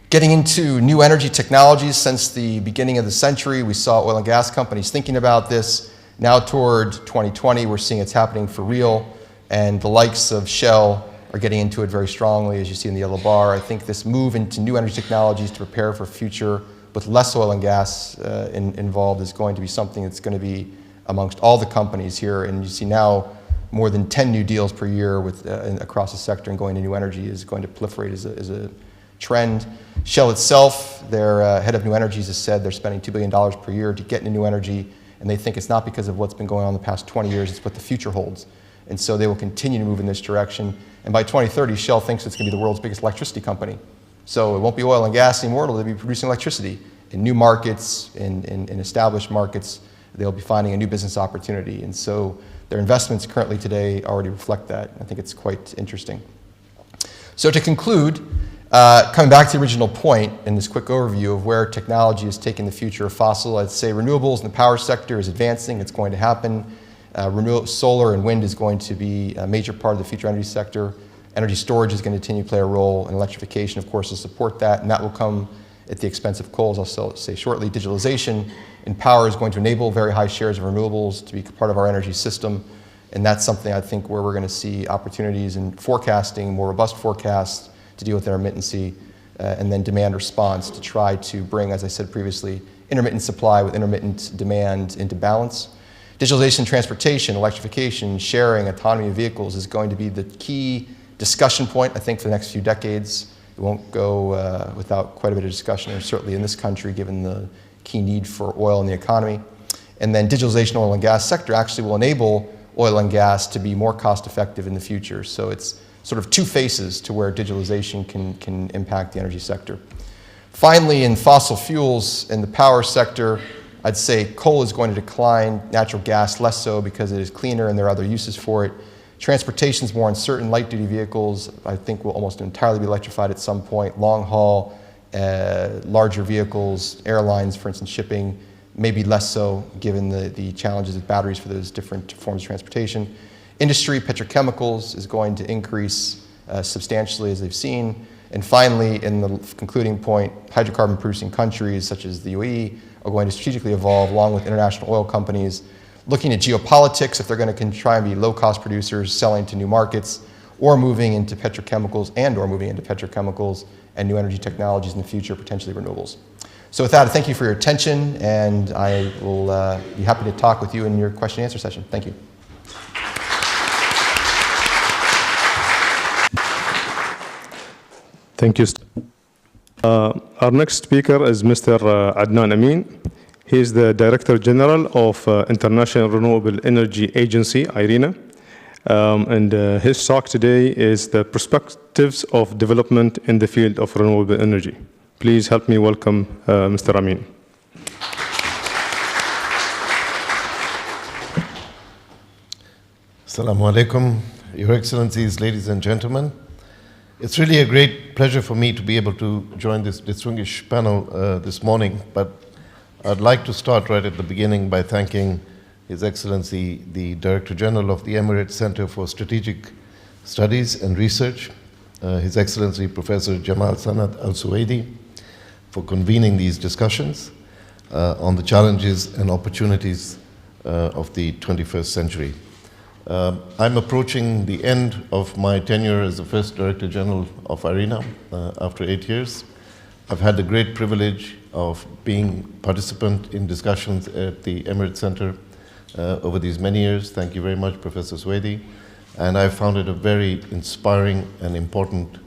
Getting into new energy technologies. Since the beginning of the century, we saw oil and gas companies thinking about this. Now toward 2020, we're seeing it's happening for real, and the likes of Shell are getting into it very strongly, as you see in the yellow bar. I think this move into new energy technologies to prepare for a future with less oil and gas involved is going to be something that's going to be amongst all the companies here. And you see now more than 10 new deals per year across the sector, and going to new energy is going to proliferate as a trend. Shell itself, their head of new energies, has said they're spending $2 billion per year to get into new energy, and they think it's not because of what's been going on the past 20 years, it's what the future holds. And so they will continue to move in this direction. And by 2030, Shell thinks it's going to be the world's biggest electricity company. So it won't be oil and gas anymore, it'll be producing electricity. In new markets, in established markets, they'll be finding a new business opportunity. And so their investments currently today already reflect that. I think it's quite interesting. So to conclude, coming back to the original point in this quick overview of where technology is taking the future of fossil, I'd say renewables in the power sector is advancing, it's going to happen. Solar and wind is going to be a major part of the future energy sector. Energy storage is going to continue to play a role, and electrification, of course, will support that, and that will come at the expense of coal, as I'll say shortly. Digitalization in power is going to enable very high shares of renewables to be part of our energy system, and that's something I think where we're going to see opportunities in forecasting, more robust forecasts to deal with intermittency and then demand response to try to bring, as I said previously, intermittent supply with intermittent demand into balance. Digitalization, transportation, electrification, sharing, autonomy of vehicles is going to be the key discussion point, I think, for the next few decades. It won't go without quite a bit of discussion, and certainly in this country, given the key need for oil in the economy. And then digitalization oil and gas sector actually will enable oil and gas to be more cost effective in the future. So it's sort of two faces to where digitalization can impact the energy sector. Finally, in fossil fuels in the power sector, I'd say coal is going to decline, natural gas less so because it is cleaner and there are other uses for it. Transportation is more uncertain. Light-duty vehicles, I think, will almost entirely be electrified at some point. Long-haul, larger vehicles, airlines, for instance, shipping, maybe less so given the challenges of batteries for those different forms of transportation. Industry, petrochemicals is going to increase substantially, as they've seen. And finally, in the concluding point, hydrocarbon-producing countries such as the UAE are going to strategically evolve along with international oil companies, looking at geopolitics if they're going to try and be low-cost producers selling to new markets, or moving into petrochemicals and new energy technologies in the future, potentially renewables. So with that, thank you for your attention, and I will be happy to talk with you in your question and answer session. Thank you. Thank you. Our next speaker is Mr. Adnan Amin. He is the Director General of International Renewable Energy Agency, IRENA. His talk today is the perspectives of development in the field of renewable energy. Please help me welcome Mr. Amin. Assalamu alaikum, Your Excellencies, ladies and gentlemen. It's really a great pleasure for me to be able to join this distinguished panel this morning, but I'd like to start right at the beginning by thanking His Excellency, the Director General of the Emirates Center for Strategic Studies and Research, His Excellency Professor Jamal Sanad Al-Suwaidi, for convening these discussions on the challenges and opportunities of the 21st century. I'm approaching the end of my tenure as the first Director General of IRENA after 8 years. I've had the great privilege of being participant in discussions at the Emirates Center over these many years. Thank you very much, Professor Suwaidi. And I found it a very inspiring and important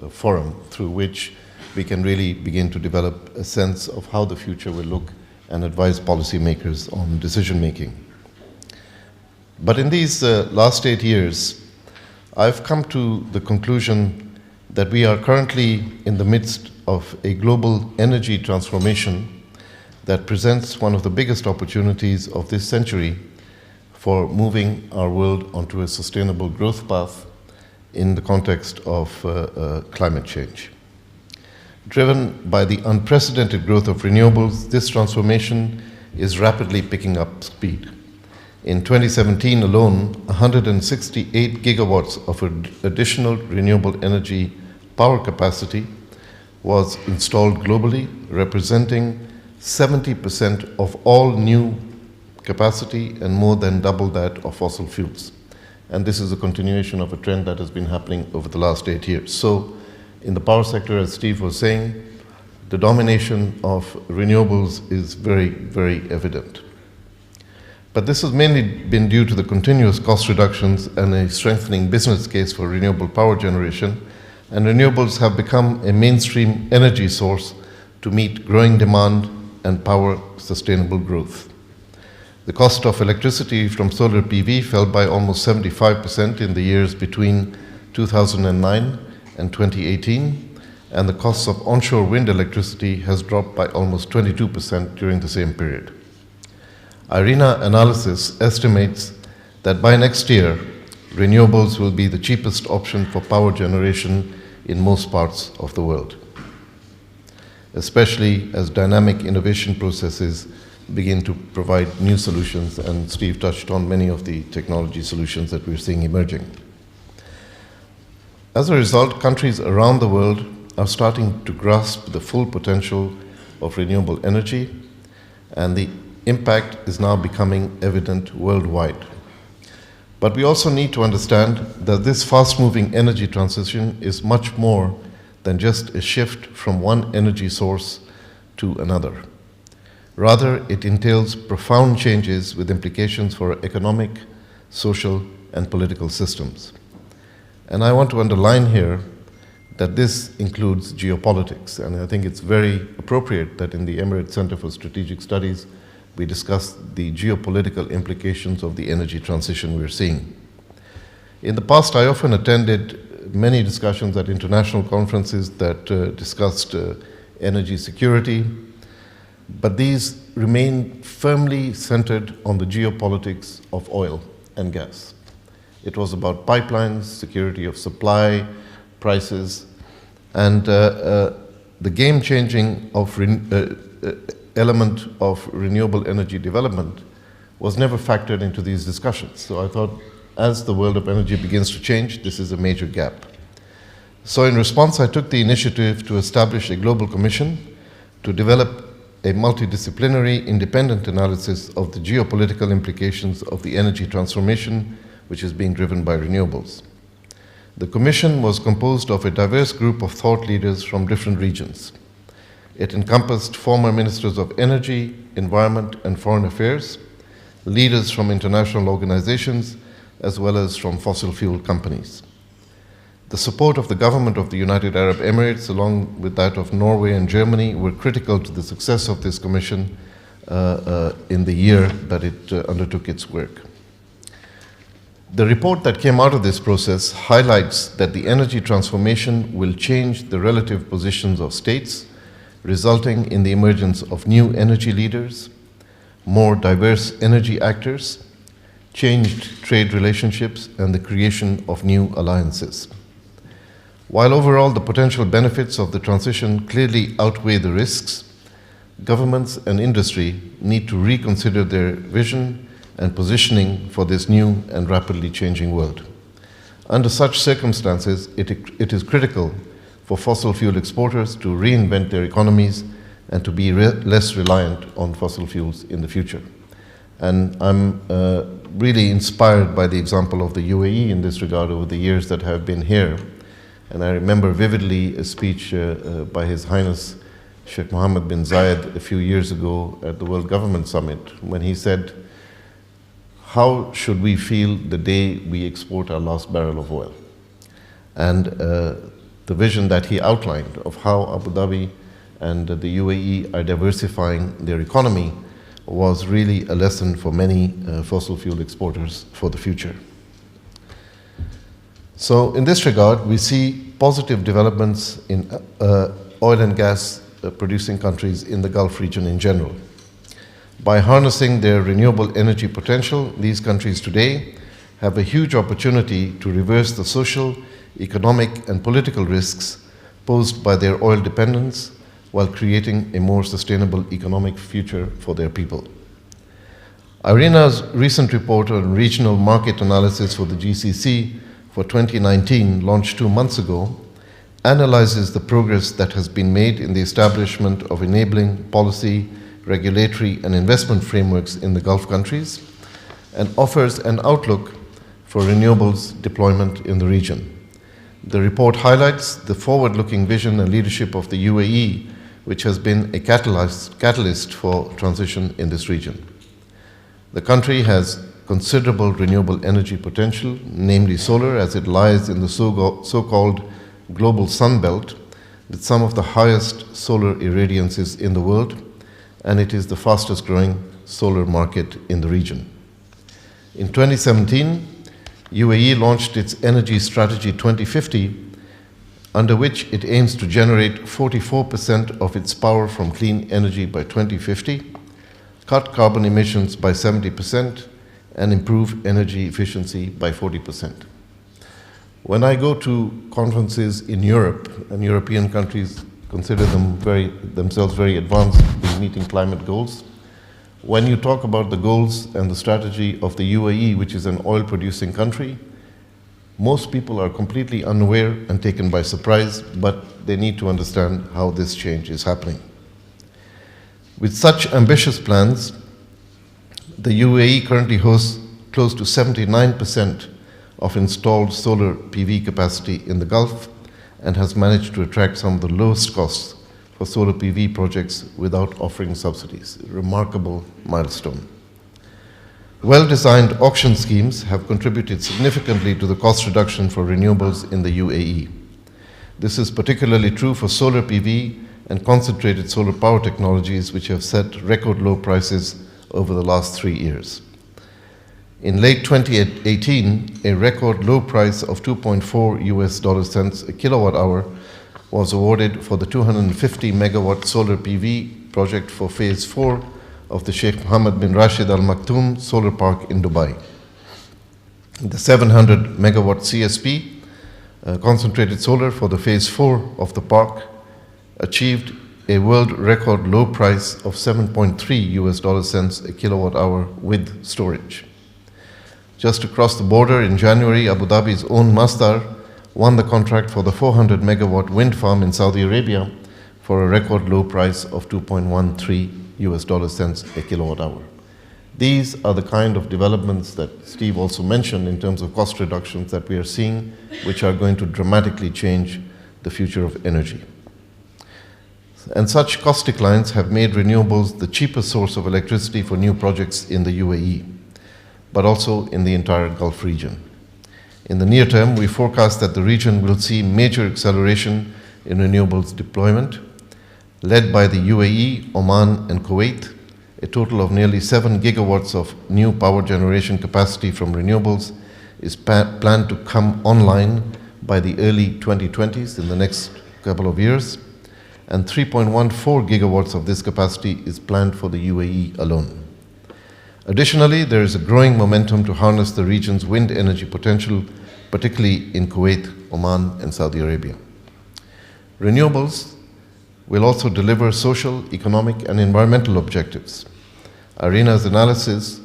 forum through which we can really begin to develop a sense of how the future will look and advise policymakers on decision making. But in these last 8 years, I've come to the conclusion that we are currently in the midst of a global energy transformation that presents one of the biggest opportunities of this century for moving our world onto a sustainable growth path in the context of climate change. Driven by the unprecedented growth of renewables, this transformation is rapidly picking up speed. In 2017 alone, 168 gigawatts of additional renewable energy power capacity was installed globally, representing 70% of all new capacity and more than double that of fossil fuels. And this is a continuation of a trend that has been happening over the last 8 years. So in the power sector, as Steve was saying, the domination of renewables is very, very evident. But this has mainly been due to the continuous cost reductions and a strengthening business case for renewable power generation, and renewables have become a mainstream energy source to meet growing demand and power sustainable growth. The cost of electricity from solar PV fell by almost 75% in the years between 2009 and 2018, and the cost of onshore wind electricity has dropped by almost 22% during the same period. IRENA analysis estimates that by next year, renewables will be the cheapest option for power generation in most parts of the world, especially as dynamic innovation processes begin to provide new solutions, and Steve touched on many of the technology solutions that we're seeing emerging. As a result, countries around the world are starting to grasp the full potential of renewable energy, and the impact is now becoming evident worldwide. But we also need to understand that this fast-moving energy transition is much more than just a shift from one energy source to another. Rather, it entails profound changes with implications for economic, social, and political systems. And I want to underline here that this includes geopolitics, and I think it's very appropriate that in the Emirates Center for Strategic Studies we discuss the geopolitical implications of the energy transition we're seeing. In the past, I often attended many discussions at international conferences that discussed energy security, but these remain firmly centered on the geopolitics of oil and gas. It was about pipelines, security of supply, prices, and the game-changing element of renewable energy development was never factored into these discussions. So I thought, as the world of energy begins to change, this is a major gap. So in response, I took the initiative to establish a global commission to develop a multidisciplinary independent analysis of the geopolitical implications of the energy transformation which is being driven by renewables. The commission was composed of a diverse group of thought leaders from different regions. It encompassed former ministers of energy, environment, and foreign affairs, leaders from international organizations, as well as from fossil fuel companies. The support of the government of the United Arab Emirates, along with that of Norway and Germany, were critical to the success of this commission in the year that it undertook its work. The report that came out of this process highlights that the energy transformation will change the relative positions of states, resulting in the emergence of new energy leaders, more diverse energy actors, changed trade relationships, and the creation of new alliances. While overall the potential benefits of the transition clearly outweigh the risks, governments and industry need to reconsider their vision and positioning for this new and rapidly changing world. Under such circumstances, it is critical for fossil fuel exporters to reinvent their economies and to be less reliant on fossil fuels in the future. And I'm really inspired by the example of the UAE in this regard over the years that have been here. And I remember vividly a speech by His Highness Sheikh Mohammed bin Zayed a few years ago at the World Government Summit, when he said, "How should we feel the day we export our last barrel of oil?" And the vision that he outlined of how Abu Dhabi and the UAE are diversifying their economy was really a lesson for many fossil fuel exporters for the future. So in this regard, we see positive developments in oil and gas producing countries in the Gulf region in general. By harnessing their renewable energy potential, these countries today have a huge opportunity to reverse the social, economic, and political risks posed by their oil dependence while creating a more sustainable economic future for their people. IRENA's recent report on regional market analysis for the GCC for 2019, launched 2 months ago, analyzes the progress that has been made in the establishment of enabling policy, regulatory, and investment frameworks in the Gulf countries, and offers an outlook for renewables deployment in the region. The report highlights the forward-looking vision and leadership of the UAE, which has been a catalyst for transition in this region. The country has considerable renewable energy potential, namely solar, as it lies in the so-called global sun belt, with some of the highest solar irradiances in the world, and it is the fastest growing solar market in the region. In 2017, UAE launched its Energy Strategy 2050, under which it aims to generate 44% of its power from clean energy by 2050, cut carbon emissions by 70%, and improve energy efficiency by 40%. When I go to conferences in Europe, and European countries consider themselves very advanced in meeting climate goals, when you talk about the goals and the strategy of the UAE, which is an oil-producing country, most people are completely unaware and taken by surprise, but they need to understand how this change is happening. With such ambitious plans, the UAE currently hosts close to 79% of installed solar PV capacity in the Gulf and has managed to attract some of the lowest costs for solar PV projects without offering subsidies. A remarkable milestone. Well-designed auction schemes have contributed significantly to the cost reduction for renewables in the UAE. This is particularly true for solar PV and concentrated solar power technologies, which have set record low prices over the last 3 years. In late 2018, a record low price of $2.4 a kilowatt hour was awarded for the 250 megawatt solar PV project for phase 4 of the Sheikh Mohammed bin Rashid Al Maktoum solar park in Dubai. The 700 megawatt CSP, concentrated solar for the phase 4 of the park, achieved a world record low price of $7.3 a kilowatt hour with storage. Just across the border in January, Abu Dhabi's own Masdar won the contract for the 400 megawatt wind farm in Saudi Arabia for a record low price of $2.13 a kilowatt hour. These are the kind of developments that Steve also mentioned in terms of cost reductions that we are seeing, which are going to dramatically change the future of energy. And such cost declines have made renewables the cheapest source of electricity for new projects in the UAE, but also in the entire Gulf region. In the near term, we forecast that the region will see major acceleration in renewables deployment, led by the UAE, Oman, and Kuwait. A total of nearly 7 gigawatts of new power generation capacity from renewables is planned to come online by the early 2020s in the next couple of years, and 3.14 gigawatts of this capacity is planned for the UAE alone. Additionally, there is a growing momentum to harness the region's wind energy potential, particularly in Kuwait, Oman, and Saudi Arabia. Renewables will also deliver social, economic, and environmental objectives. IRENA's analysis,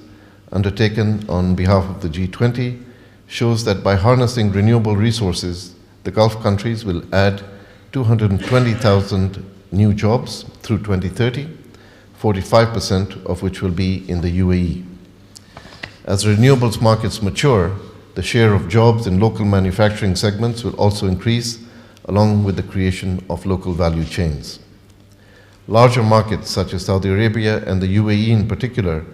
undertaken on behalf of the G20, shows that by harnessing renewable resources, the Gulf countries will add 220,000 new jobs through 2030, 45% of which will be in the UAE. As renewables markets mature, the share of jobs in local manufacturing segments will also increase, along with the creation of local value chains. Larger markets such as Saudi Arabia and the UAE in particular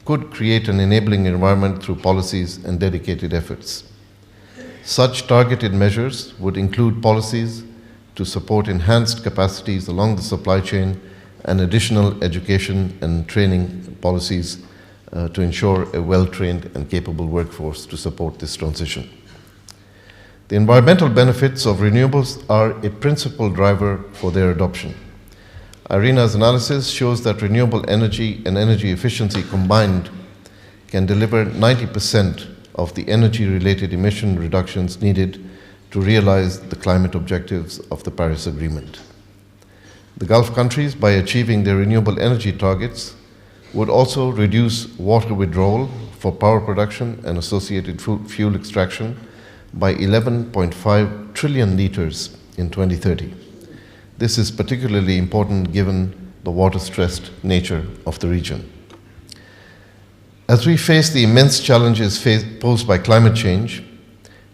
could create an enabling environment through policies and dedicated efforts. Such targeted measures would include policies to support enhanced capacities along the supply chain and additional education and training policies to ensure a well-trained and capable workforce to support this transition. The environmental benefits of renewables are a principal driver for their adoption. IRENA's analysis shows that renewable energy and energy efficiency combined can deliver 90% of the energy-related emission reductions needed to realize the climate objectives of the Paris Agreement. The Gulf countries, by achieving their renewable energy targets, would also reduce water withdrawal for power production and associated fuel extraction by 11.5 trillion liters in 2030. This is particularly important given the water-stressed nature of the region. As we face the immense challenges posed by climate change,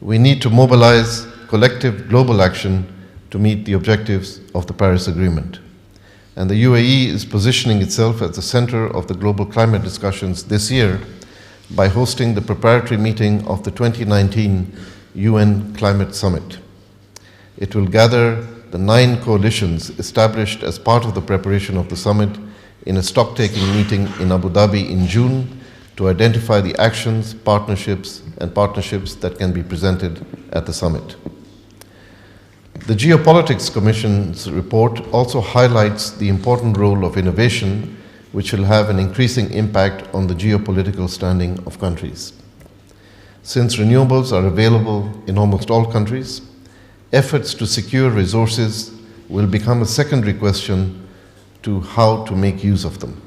we need to mobilize collective global action to meet the objectives of the Paris Agreement. And the UAE is positioning itself at the center of the global climate discussions this year by hosting the preparatory meeting of the 2019 UN Climate Summit. It will gather the 9 coalitions established as part of the preparation of the summit in a stock-taking meeting in Abu Dhabi in June to identify the actions, partnerships that can be presented at the summit. The Geopolitics Commission's report also highlights the important role of innovation, which will have an increasing impact on the geopolitical standing of countries. Since renewables are available in almost all countries, efforts to secure resources will become a secondary question to how to make use of them.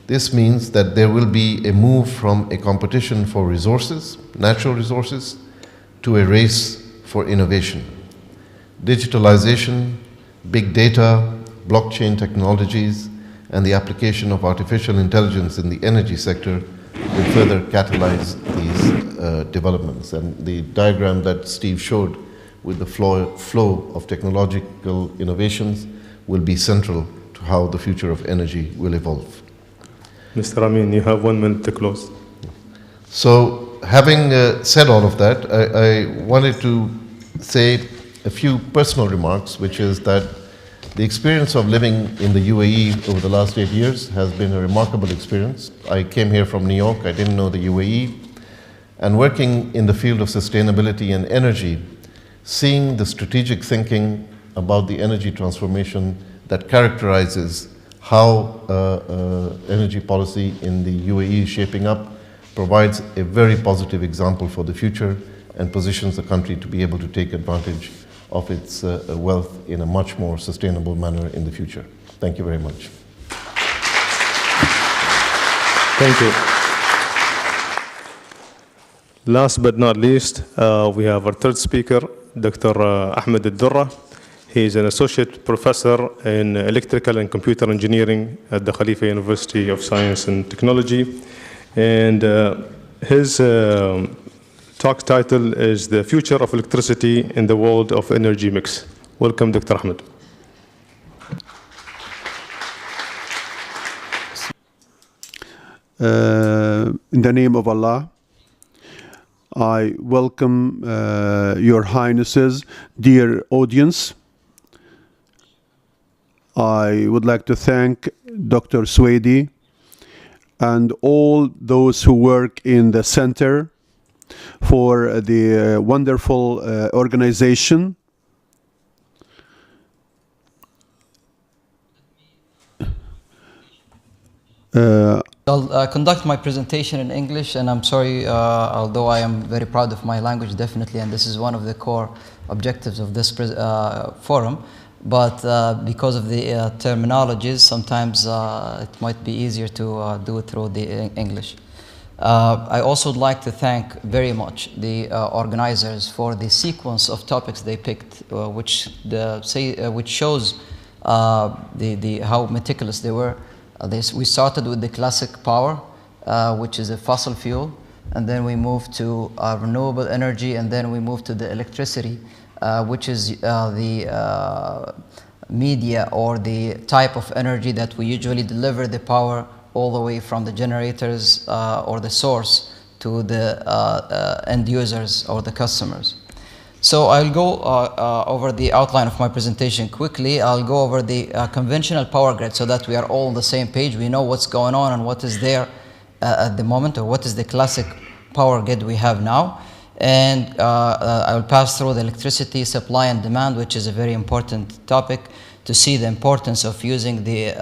This means that there will be a move from a competition for resources, natural resources, to a race for innovation. Digitalization, big data, blockchain technologies, and the application of artificial intelligence in the energy sector will further catalyze these developments. And the diagram that Steve showed with the flow of technological innovations will be central to how the future of energy will evolve. Mr. Amin, you have 1 minute to close. So, having said all of that, I wanted to say a few personal remarks, which is that the experience of living in the UAE over the last 8 years has been a remarkable experience. I came here from New York, I didn't know the UAE, and working in the field of sustainability and energy, seeing the strategic thinking about the energy transformation that characterizes how energy policy in the UAE is shaping up provides a very positive example for the future and positions the country to be able to take advantage of its wealth in a much more sustainable manner in the future. Thank you very much. Thank you. Last but not least, we have our third speaker, Dr. Ahmed Al-Durra. He is an associate professor in electrical and computer engineering at the Khalifa University of Science and Technology. And his talk title is The Future of Electricity in the World of Energy Mix. Welcome, Dr. Ahmed. In the name of Allah, I welcome Your Highnesses, dear audience. I would like to thank Dr. Swady and all those who work in the center for the wonderful organization. I'll conduct my presentation in English, and I'm sorry, although I am very proud of my language, definitely, and this is one of the core objectives of this forum, but because of the terminologies, sometimes it might be easier to do it through the English. I also would like to thank very much the organizers for the sequence of topics they picked, which shows how meticulous they were. We started with the classic power, which is a fossil fuel, and then we moved to renewable energy, and then we moved to the electricity, which is the media or the type of energy that we usually deliver the power all the way from the generators or the source to the end users or the customers. So I'll go over the outline of my presentation quickly. I'll go over the conventional power grid so that we are all on the same page. We know what's going on and what is there at the moment, or what is the classic power grid we have now. And I will pass through the electricity supply and demand, which is a very important topic, to see the importance of using the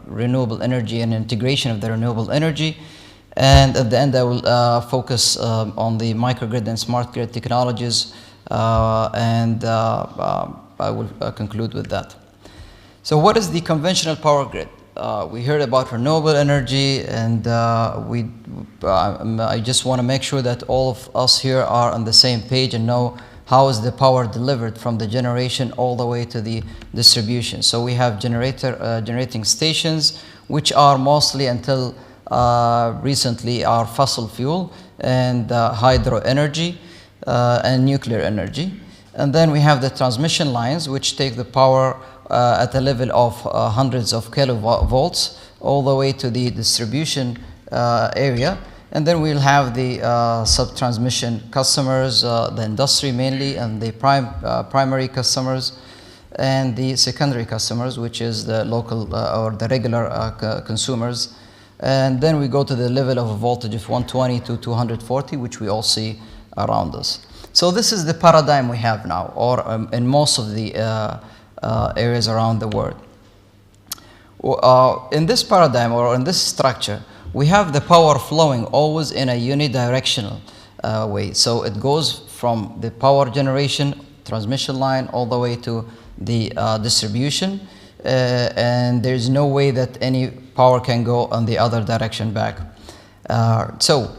renewable energy and integration of the renewable energy. And at the end, I will focus on the microgrid and smart grid technologies, and I will conclude with that. So what is the conventional power grid? We heard about renewable energy, and I just want to make sure that all of us here are on the same page and know how is the power delivered from the generation all the way to the distribution. So we have generating stations, which are mostly until recently are fossil fuel and hydro energy and nuclear energy. And then we have the transmission lines, which take the power at a level of hundreds of kilovolts all the way to the distribution area. And then we'll have the sub-transmission customers, the industry mainly, and the primary customers, and the secondary customers, which is the local or the regular consumers. And then we go to the level of a voltage of 120 to 240, which we all see around us. So this is the paradigm we have now, or in most of the areas around the world. In this paradigm, or in this structure, we have the power flowing always in a unidirectional way. So it goes from the power generation transmission line all the way to the distribution, and there's no way that any power can go on the other direction back. To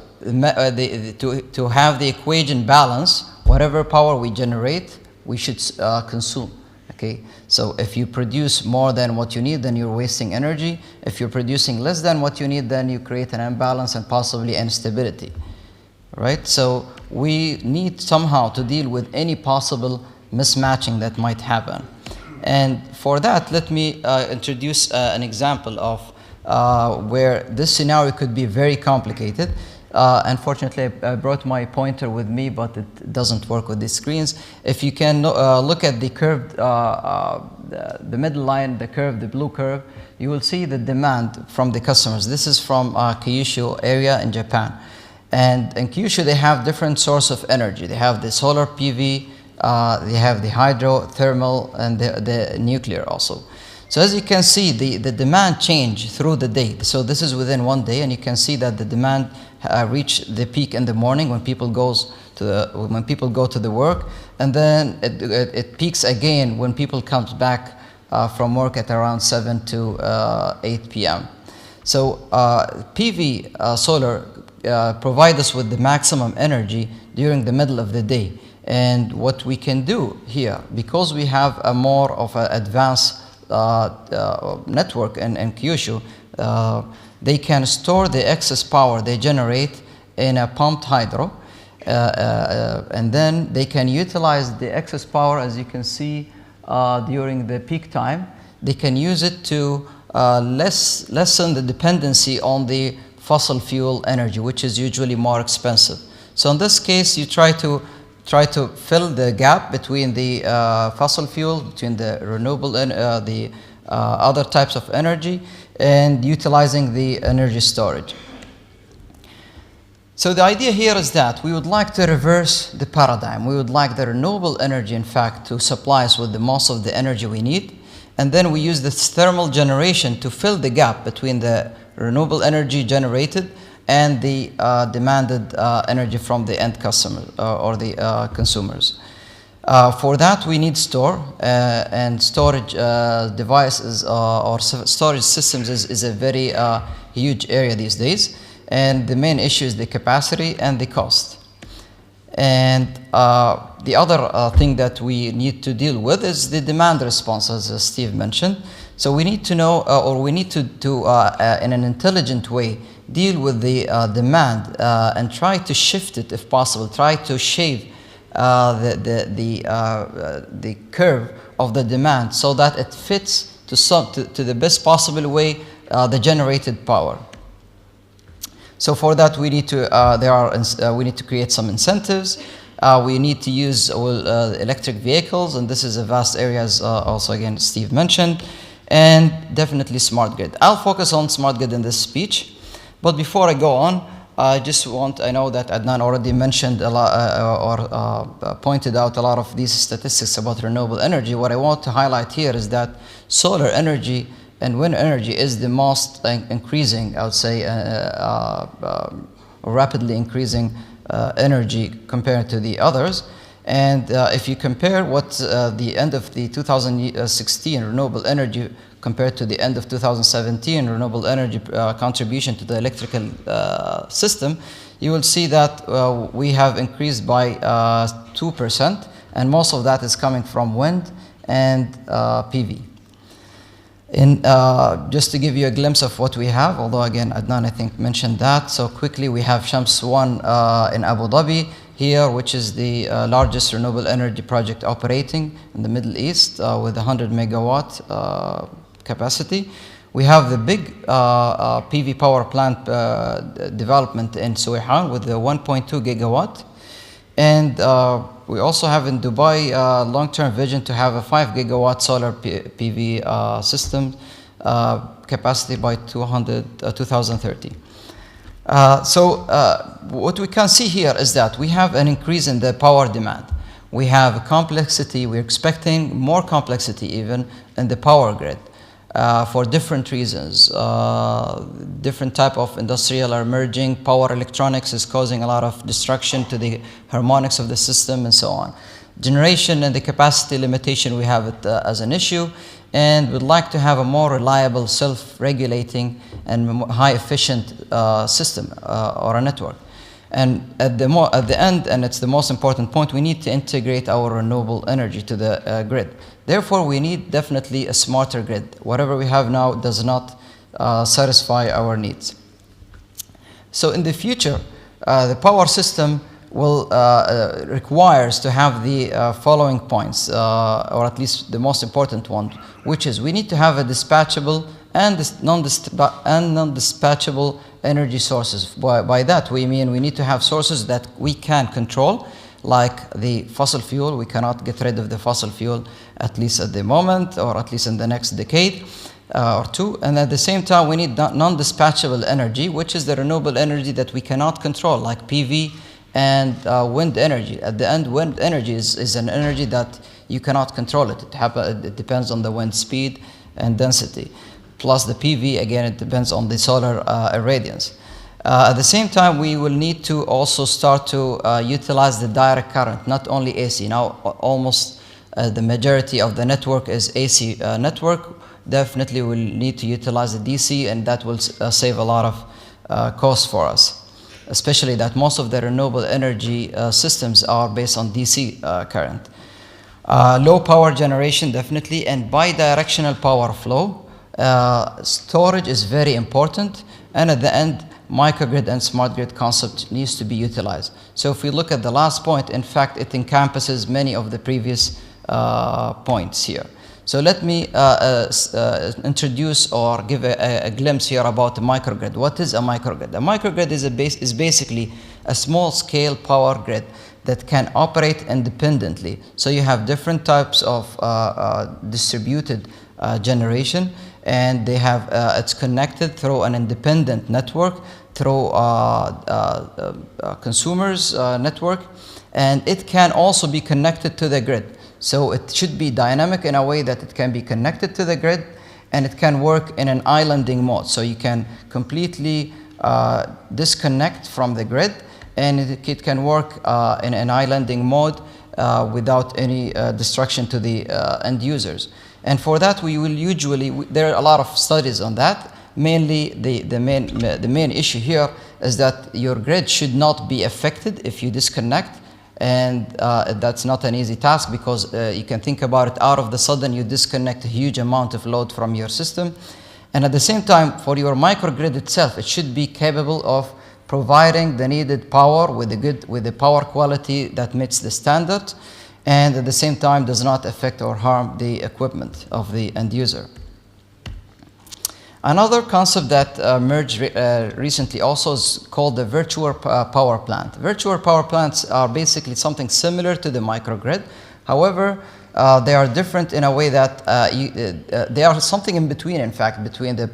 have the equation balance, whatever power we generate, we should consume. Okay, so if you produce more than what you need, then you're wasting energy. If you're producing less than what you need, then you create an imbalance and possibly instability, right? So we need somehow to deal with any possible mismatching that might happen. And for that, let me introduce an example of where this scenario could be very complicated. Unfortunately, I brought my pointer with me, but it doesn't work with these screens. If you can look at the curved, the middle line, the curve, the blue curve, you will see the demand from the customers. This is from Kyushu area in Japan. And in Kyushu, they have different source of energy. They have the solar PV, they have the hydro, thermal, and the nuclear also. So as you can see, the demand change through the day. So this is within one day, and you can see that the demand reach the peak in the morning when people go to the work, and then it peaks again when people comes back from work at around 7 to 8 p.m. So PV solar provide us with the maximum energy during the middle of the day. And what we can do here, because we have a more of an advanced network in Kyushu, they can store the excess power they generate in a pumped hydro, and then they can utilize the excess power, as you can see, during the peak time. They can use it to lessen the dependency on the fossil fuel energy, which is usually more expensive. So in this case, you try to fill the gap between the fossil fuel, between the renewable and the other types of energy, and utilizing the energy storage. So the idea here is that we would like to reverse the paradigm. We would like the renewable energy, in fact, to supply us with the most of the energy we need, and then we use this thermal generation to fill the gap between the renewable energy generated and the demanded energy from the end customer or the consumers. For that, we need and storage devices or storage systems is a very huge area these days. And the main issue is the capacity and the cost. And the other thing that we need to deal with is the demand response, as Steve mentioned. So we need to know, or we need to in an intelligent way, deal with the demand and try to shift it if possible. Try to shave the curve of the demand so that it fits to the best possible way the generated power. So for that, we need to we need to create some incentives. We need to use electric vehicles, and this is a vast area, as also again Steve mentioned, and definitely smart grid. I'll focus on smart grid in this speech. But before I go on, I know that Adnan already mentioned a lot, pointed out a lot of these statistics about renewable energy. What I want to highlight here is that solar energy and wind energy is the most increasing, I would say, rapidly increasing energy compared to the others. And if you compare what the end of the 2016 renewable energy compared to the end of 2017 renewable energy contribution to the electrical system, you will see that we have increased by 2%, and most of that is coming from wind and PV. Just to give you a glimpse of what we have, although again Adnan I think mentioned that, so quickly we have Shams 1 in Abu Dhabi here, which is the largest renewable energy project operating in the Middle East with 100 megawatt capacity. We have the big PV power plant development in Suwayhan with the 1.2 gigawatt. And we also have in Dubai long-term vision to have a 5 gigawatt solar PV system capacity by 2030. What we can see here is that we have an increase in the power demand. We have complexity, we're expecting more complexity even in the power grid. For different reasons. Different type of industrial are emerging. Power electronics is causing a lot of destruction to the harmonics of the system and so on. Generation and the capacity limitation, we have it as an issue, and we'd like to have a more reliable, self-regulating and high efficient system or a network. And at the end, and it's the most important point, we need to integrate our renewable energy to the grid. Therefore, we need definitely a smarter grid. Whatever we have now does not satisfy our needs. So in the future, The power system will requires to have the following points, or at least the most important one, which is we need to have a dispatchable and non-dispatchable energy sources. By that we mean we need to have sources that we can control, like the fossil fuel. We cannot get rid of the fossil fuel, at least at the moment, or at least in the next decade or two. And at the same time, we need non-dispatchable energy, which is the renewable energy that we cannot control, like PV and wind energy. At the end, wind energy is an energy that you cannot control it. It depends on the wind speed and density. Plus the PV, again, it depends on the solar irradiance. At the same time, we will need to also start to utilize the direct current, not only AC. Now, almost the majority of the network is AC network. Definitely we'll need to utilize the DC, and that will save a lot of cost for us, especially that most of the renewable energy systems are based on DC current. Low power generation, definitely, and bidirectional power flow. Storage is very important, and at the end, microgrid and smart grid concept needs to be utilized. So if we look at the last point, in fact, it encompasses many of the previous points here. So let me introduce or give a glimpse here about the microgrid. What is a microgrid? A microgrid is basically a small-scale power grid that can operate independently. So you have different types of distributed generation, and they have it's connected through an independent network, through consumers network, and it can also be connected to the grid. So it should be dynamic in a way that it can be connected to the grid, and it can work in an islanding mode. So you can completely disconnect from the grid, and it can work in an islanding mode without any destruction to the end users. And for that, we will usually, there are a lot of studies on that. Mainly, the main issue here is that your grid should not be affected if you disconnect. And that's not an easy task, because you can think about it, out of the sudden you disconnect a huge amount of load from your system. And at the same time, for your microgrid itself, it should be capable of providing the needed power with the power quality that meets the standard, and at the same time does not affect or harm the equipment of the end user. Another concept that emerged recently also is called the virtual power plant. Virtual power plants are basically something similar to the microgrid. However, they are different in a way that they are something in between, in fact, between the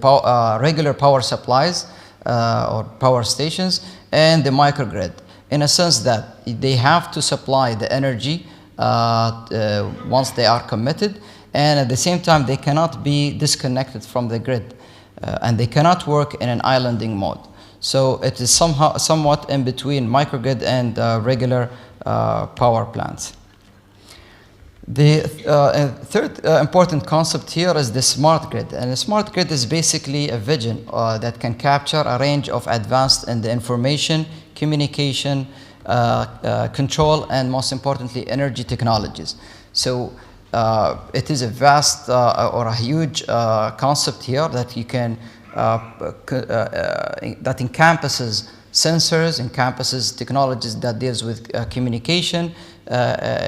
regular power supplies or power stations and the microgrid, in a sense that they have to supply the energy once they are committed, and at the same time they cannot be disconnected from the grid. And they cannot work in an islanding mode. So it is somewhat in between microgrid and regular power plants. The third important concept here is the smart grid. And the smart grid is basically a vision that can capture a range of advanced in the information, communication, control, and most importantly, energy technologies. So it is a vast or a huge concept here that you can that encompasses sensors, encompasses technologies that deals with communication,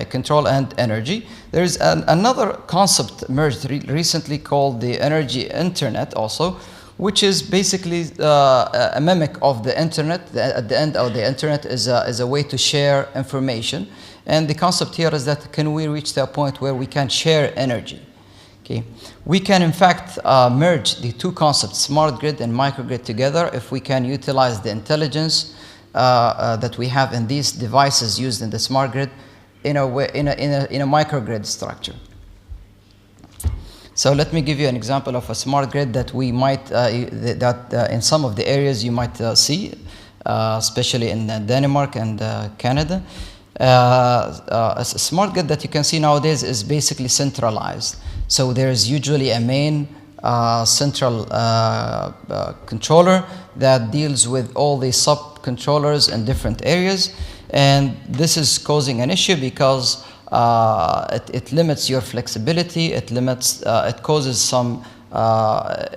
control, and energy. There is another concept emerged recently called the energy internet also, which is basically a mimic of the internet. At the end of the internet is a way to share information. And the concept here is that can we reach to a point where we can share energy? Okay. We can in fact merge the two concepts, smart grid and microgrid, together if we can utilize the intelligence that we have in these devices used in the smart grid in a microgrid structure. So let me give you an example of a smart grid that we might in some of the areas you might see, especially in Denmark and Canada. A smart grid that you can see nowadays is basically centralized. So there is usually a main central controller that deals with all the sub-controllers in different areas. And this is causing an issue because it limits your flexibility, it causes some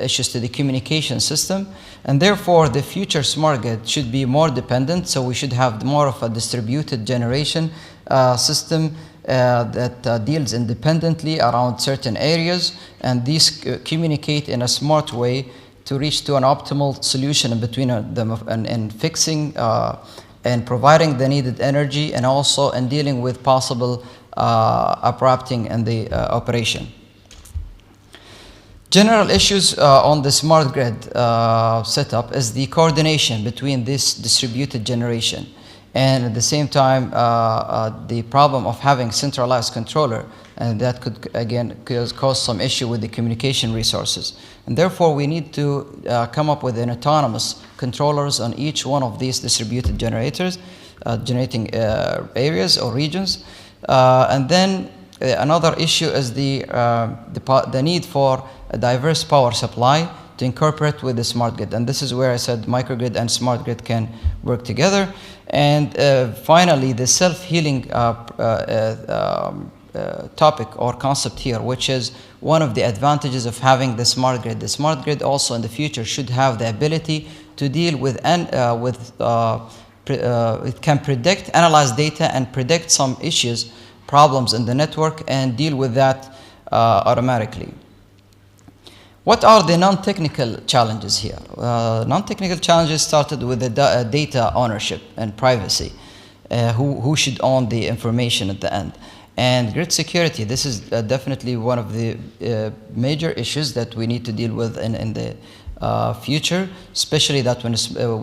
issues to the communication system. And therefore, the future smart grid should be more dependent, so we should have more of a distributed generation system that deals independently around certain areas, and these communicate in a smart way to reach to an optimal solution in between them and fixing and providing the needed energy, and also in dealing with possible abrupting in the operation. General issues on the smart grid setup is the coordination between this distributed generation, and at the same time the problem of having centralized controller, and that could again cause some issue with the communication resources. And therefore we need to come up with an autonomous controllers on each one of these distributed generators, generating areas or regions. And then another issue is the need for a diverse power supply to incorporate with the smart grid. And this is where I said microgrid and smart grid can work together. And finally, the self-healing topic or concept here, which is one of the advantages of having the smart grid. The smart grid also in the future should have the ability to deal with it can predict, analyze data and predict some issues, problems in the network, and deal with that automatically. What are the non-technical challenges here? Non-technical challenges started with the data ownership and privacy. Who should own the information at the end? And grid security, this is definitely one of the major issues that we need to deal with in the future, especially that when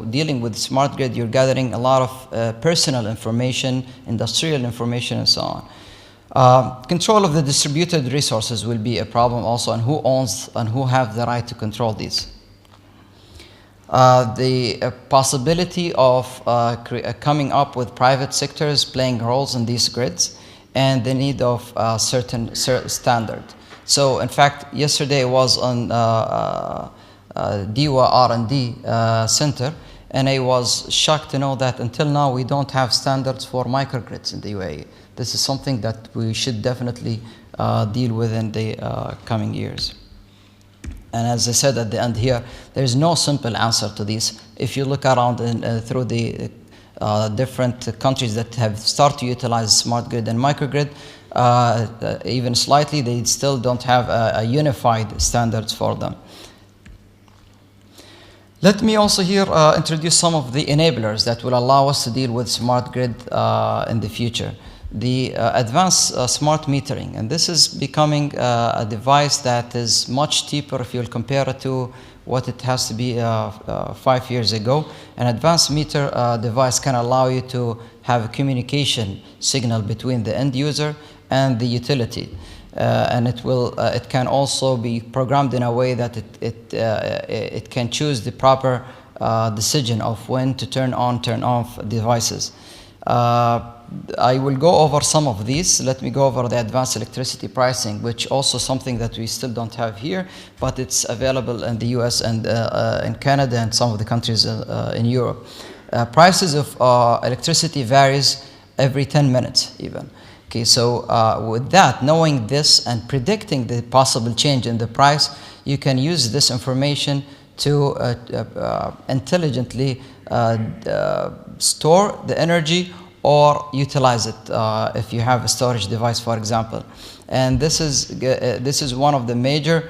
dealing with smart grid, you're gathering a lot of personal information, industrial information, and so on. Control of the distributed resources will be a problem also, and who owns and who have the right to control these. The possibility of coming up with private sectors playing roles in these grids, and the need of certain standard. So in fact, yesterday was on DIWA R&D Center, and I was shocked to know that until now we don't have standards for microgrids in the UAE. This is something that we should definitely deal with in the coming years. And as I said at the end here, there is no simple answer to this. If you look around through the different countries that have started to utilize smart grid and microgrid, even slightly, they still don't have a unified standards for them. Let me also here introduce some of the enablers that will allow us to deal with smart grid in the future. The advanced smart metering, and this is becoming a device that is much cheaper if you'll compare it to what it has to be 5 years ago. An advanced meter device can allow you to have a communication signal between the end user and the utility. And it can also be programmed in a way that it can choose the proper decision of when to turn on, turn off devices. I will go over some of these. Let me go over the advanced electricity pricing, which also something that we still don't have here, but it's available in the US and in Canada and some of the countries in Europe. Prices of electricity varies every 10 minutes even. Okay, so with that, knowing this and predicting the possible change in the price, you can use this information to intelligently store the energy or utilize it if you have a storage device, for example. And this is one of the major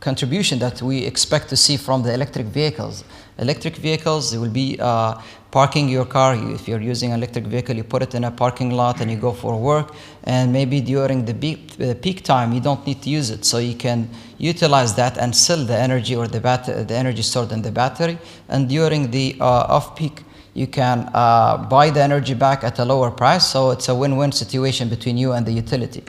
contribution that we expect to see from the electric vehicles. Electric vehicles, they will be parking your car. If you're using an electric vehicle, you put it in a parking lot and you go for work, and maybe during the peak time you don't need to use it, so you can utilize that and sell the energy or the energy stored in the battery, and during the off-peak you can buy the energy back at a lower price, so it's a win-win situation between you and the utility.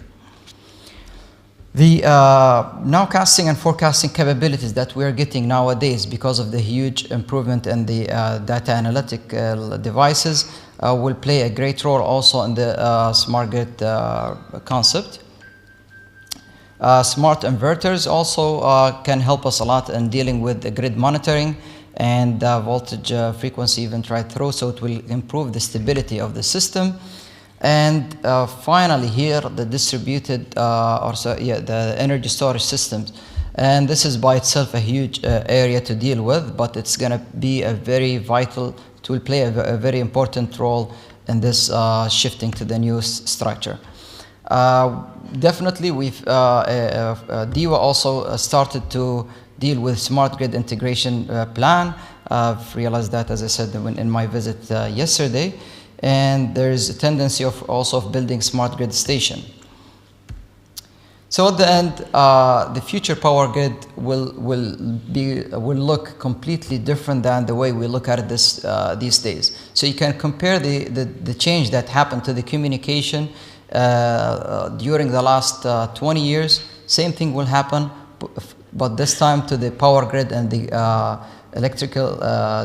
The nowcasting and forecasting capabilities that we're getting nowadays because of the huge improvement in the data analytic devices will play a great role also in the smart grid concept. Smart inverters also can help us a lot in dealing with the grid monitoring and voltage frequency event right through, so it will improve the stability of the system. And finally here, the distributed, the energy storage systems. And this is by itself a huge area to deal with, but it's going to be a very vital, it will play a very important role in this shifting to the new structure. Definitely, DEWA also started to deal with smart grid integration plan. I've realized that, as I said, in my visit yesterday. And there is a tendency of also of building smart grid station. So at the end, the future power grid will look completely different than the way we look at it these days. So you can compare the change that happened to the communication during the last 20 years. Same thing will happen, but this time to the power grid and the electrical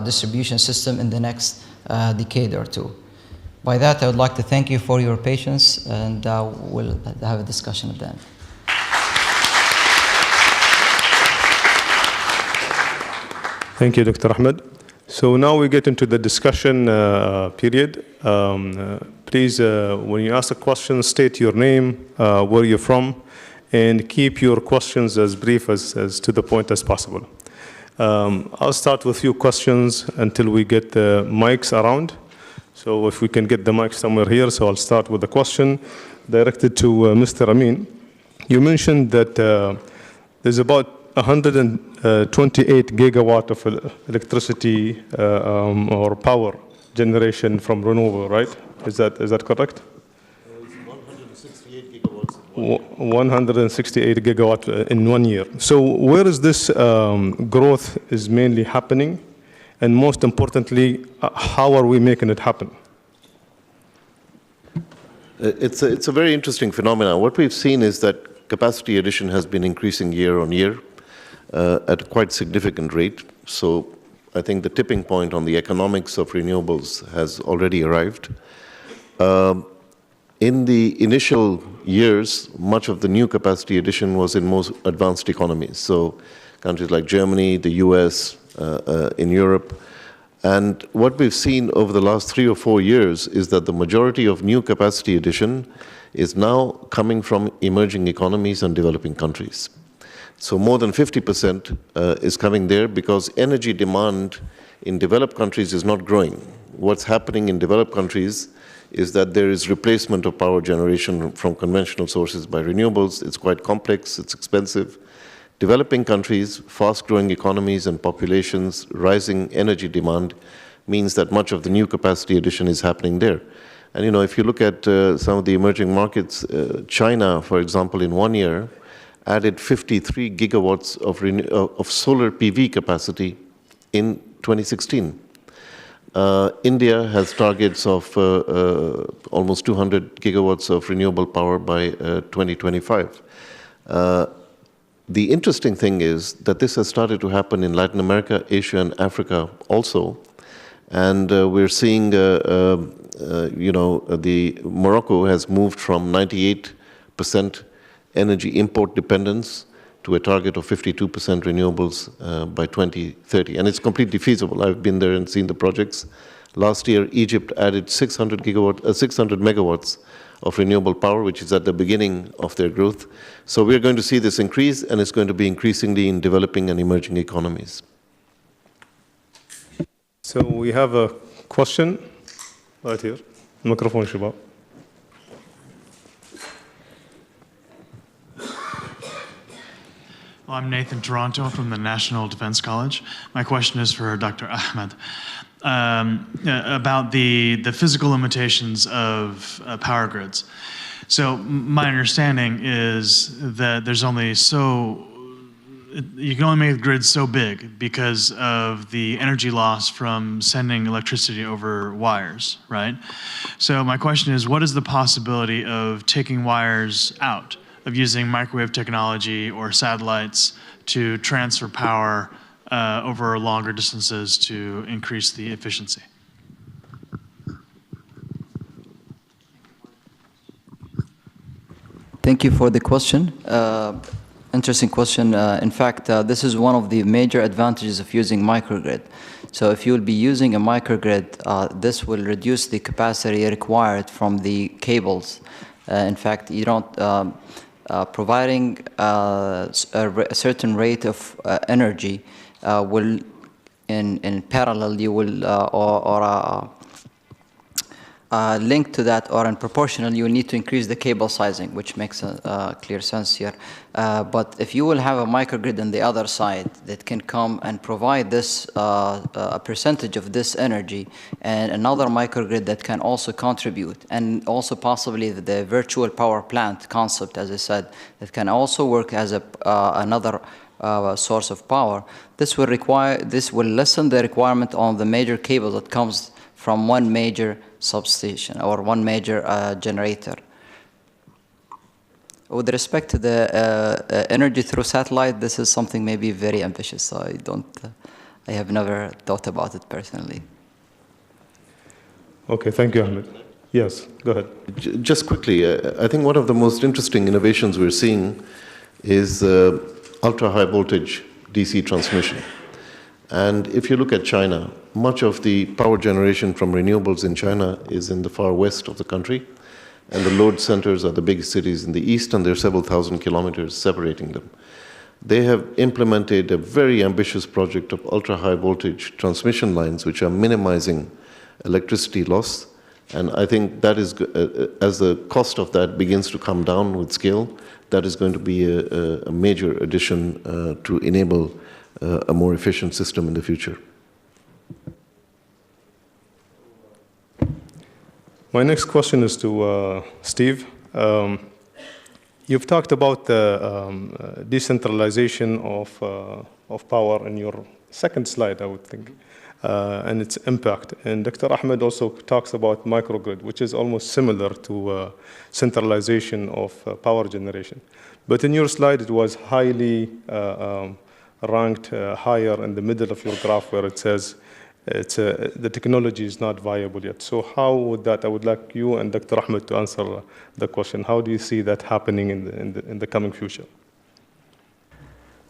distribution system in the next decade or two. By that, I would like to thank you for your patience, and we'll have a discussion at the end. Thank you, Dr. Ahmed. So now we get into the discussion period. Please, when you ask a question, state your name, where you're from, and keep your questions as brief as to the point as possible. I'll start with a few questions until we get the mics around. So if we can get the mic somewhere here, so I'll start with a question directed to Mr. Amin. You mentioned that there's about 128 gigawatt of electricity or power generation from renewable, right? Is that correct? 168 gigawatts. 168 gigawatt in 1 year. So where is this growth is mainly happening? And most importantly, how are we making it happen? It's a very interesting phenomenon. What we've seen is that capacity addition has been increasing year on year at a quite significant rate. So I think the tipping point on the economics of renewables has already arrived. In the initial years, much of the new capacity addition was in most advanced economies. So countries like Germany, the US, in Europe. And what we've seen over the last 3 or 4 years is that the majority of new capacity addition is now coming from emerging economies and developing countries. So more than 50% is coming there because energy demand in developed countries is not growing. What's happening in developed countries is that there is replacement of power generation from conventional sources by renewables. It's quite complex, it's expensive. Developing countries, fast-growing economies and populations, rising energy demand means that much of the new capacity addition is happening there. And you know, if you look at some of the emerging markets, China, for example, in 1 year, added 53 gigawatts of solar PV capacity in 2016. India has targets of almost 200 gigawatts of renewable power by 2025. The interesting thing is that this has started to happen in Latin America, Asia, and Africa also. And we're seeing, Morocco has moved from 98% energy import dependence to a target of 52% renewables by 2030. And it's completely feasible. I've been there and seen the projects. Last year, Egypt added 600 megawatts of renewable power, which is at the beginning of their growth. So we're going to see this increase, and it's going to be increasingly in developing and emerging economies. So we have a question right here. Microphone, Shabab. Well, I'm Nathan Toronto from the National Defense College. My question is for Dr. Ahmed. About the physical limitations of power grids. So my understanding is that there's only you can only make the grid so big because of the energy loss from sending electricity over wires, right? So my question is, what is the possibility of taking wires out, of using microwave technology or satellites to transfer power over longer distances to increase the efficiency? Thank you for the question. Interesting question. In fact, this is one of the major advantages of using microgrid. So if you'll be using a microgrid, this will reduce the capacity required from the cables. In fact, you don't providing a certain rate of energy will, in parallel, you will linked to that, or in proportional, you need to increase the cable sizing, which makes a clear sense here. But if you will have a microgrid on the other side that can come and provide this a percentage of this energy, and another microgrid that can also contribute, and also possibly the virtual power plant concept, as I said, that can also work as another source of power, this will lessen the requirement on the major cable that comes from one major substation or one major generator. With respect to the energy through satellite, this is something maybe very ambitious, so I have never thought about it personally. Okay, thank you, Ahmed. Yes, go ahead. Just quickly, I think one of the most interesting innovations we're seeing is ultra-high voltage DC transmission. And if you look at China, much of the power generation from renewables in China is in the far west of the country, and the load centers are the big cities in the east, and there are several thousand kilometers separating them. They have implemented a very ambitious project of ultra-high voltage transmission lines, which are minimizing electricity loss. And I think that is, as the cost of that begins to come down with scale, that is going to be a major addition to enable a more efficient system in the future. My next question is to Steve. You've talked about the decentralization of power in your second slide, I would think, and its impact. And Dr. Ahmed also talks about microgrid, which is almost similar to centralization of power generation. But in your slide, it was highly ranked higher in the middle of your graph, where it says the technology is not viable yet. So how would that, I would like you and Dr. Ahmed to answer the question. How do you see that happening in the coming future?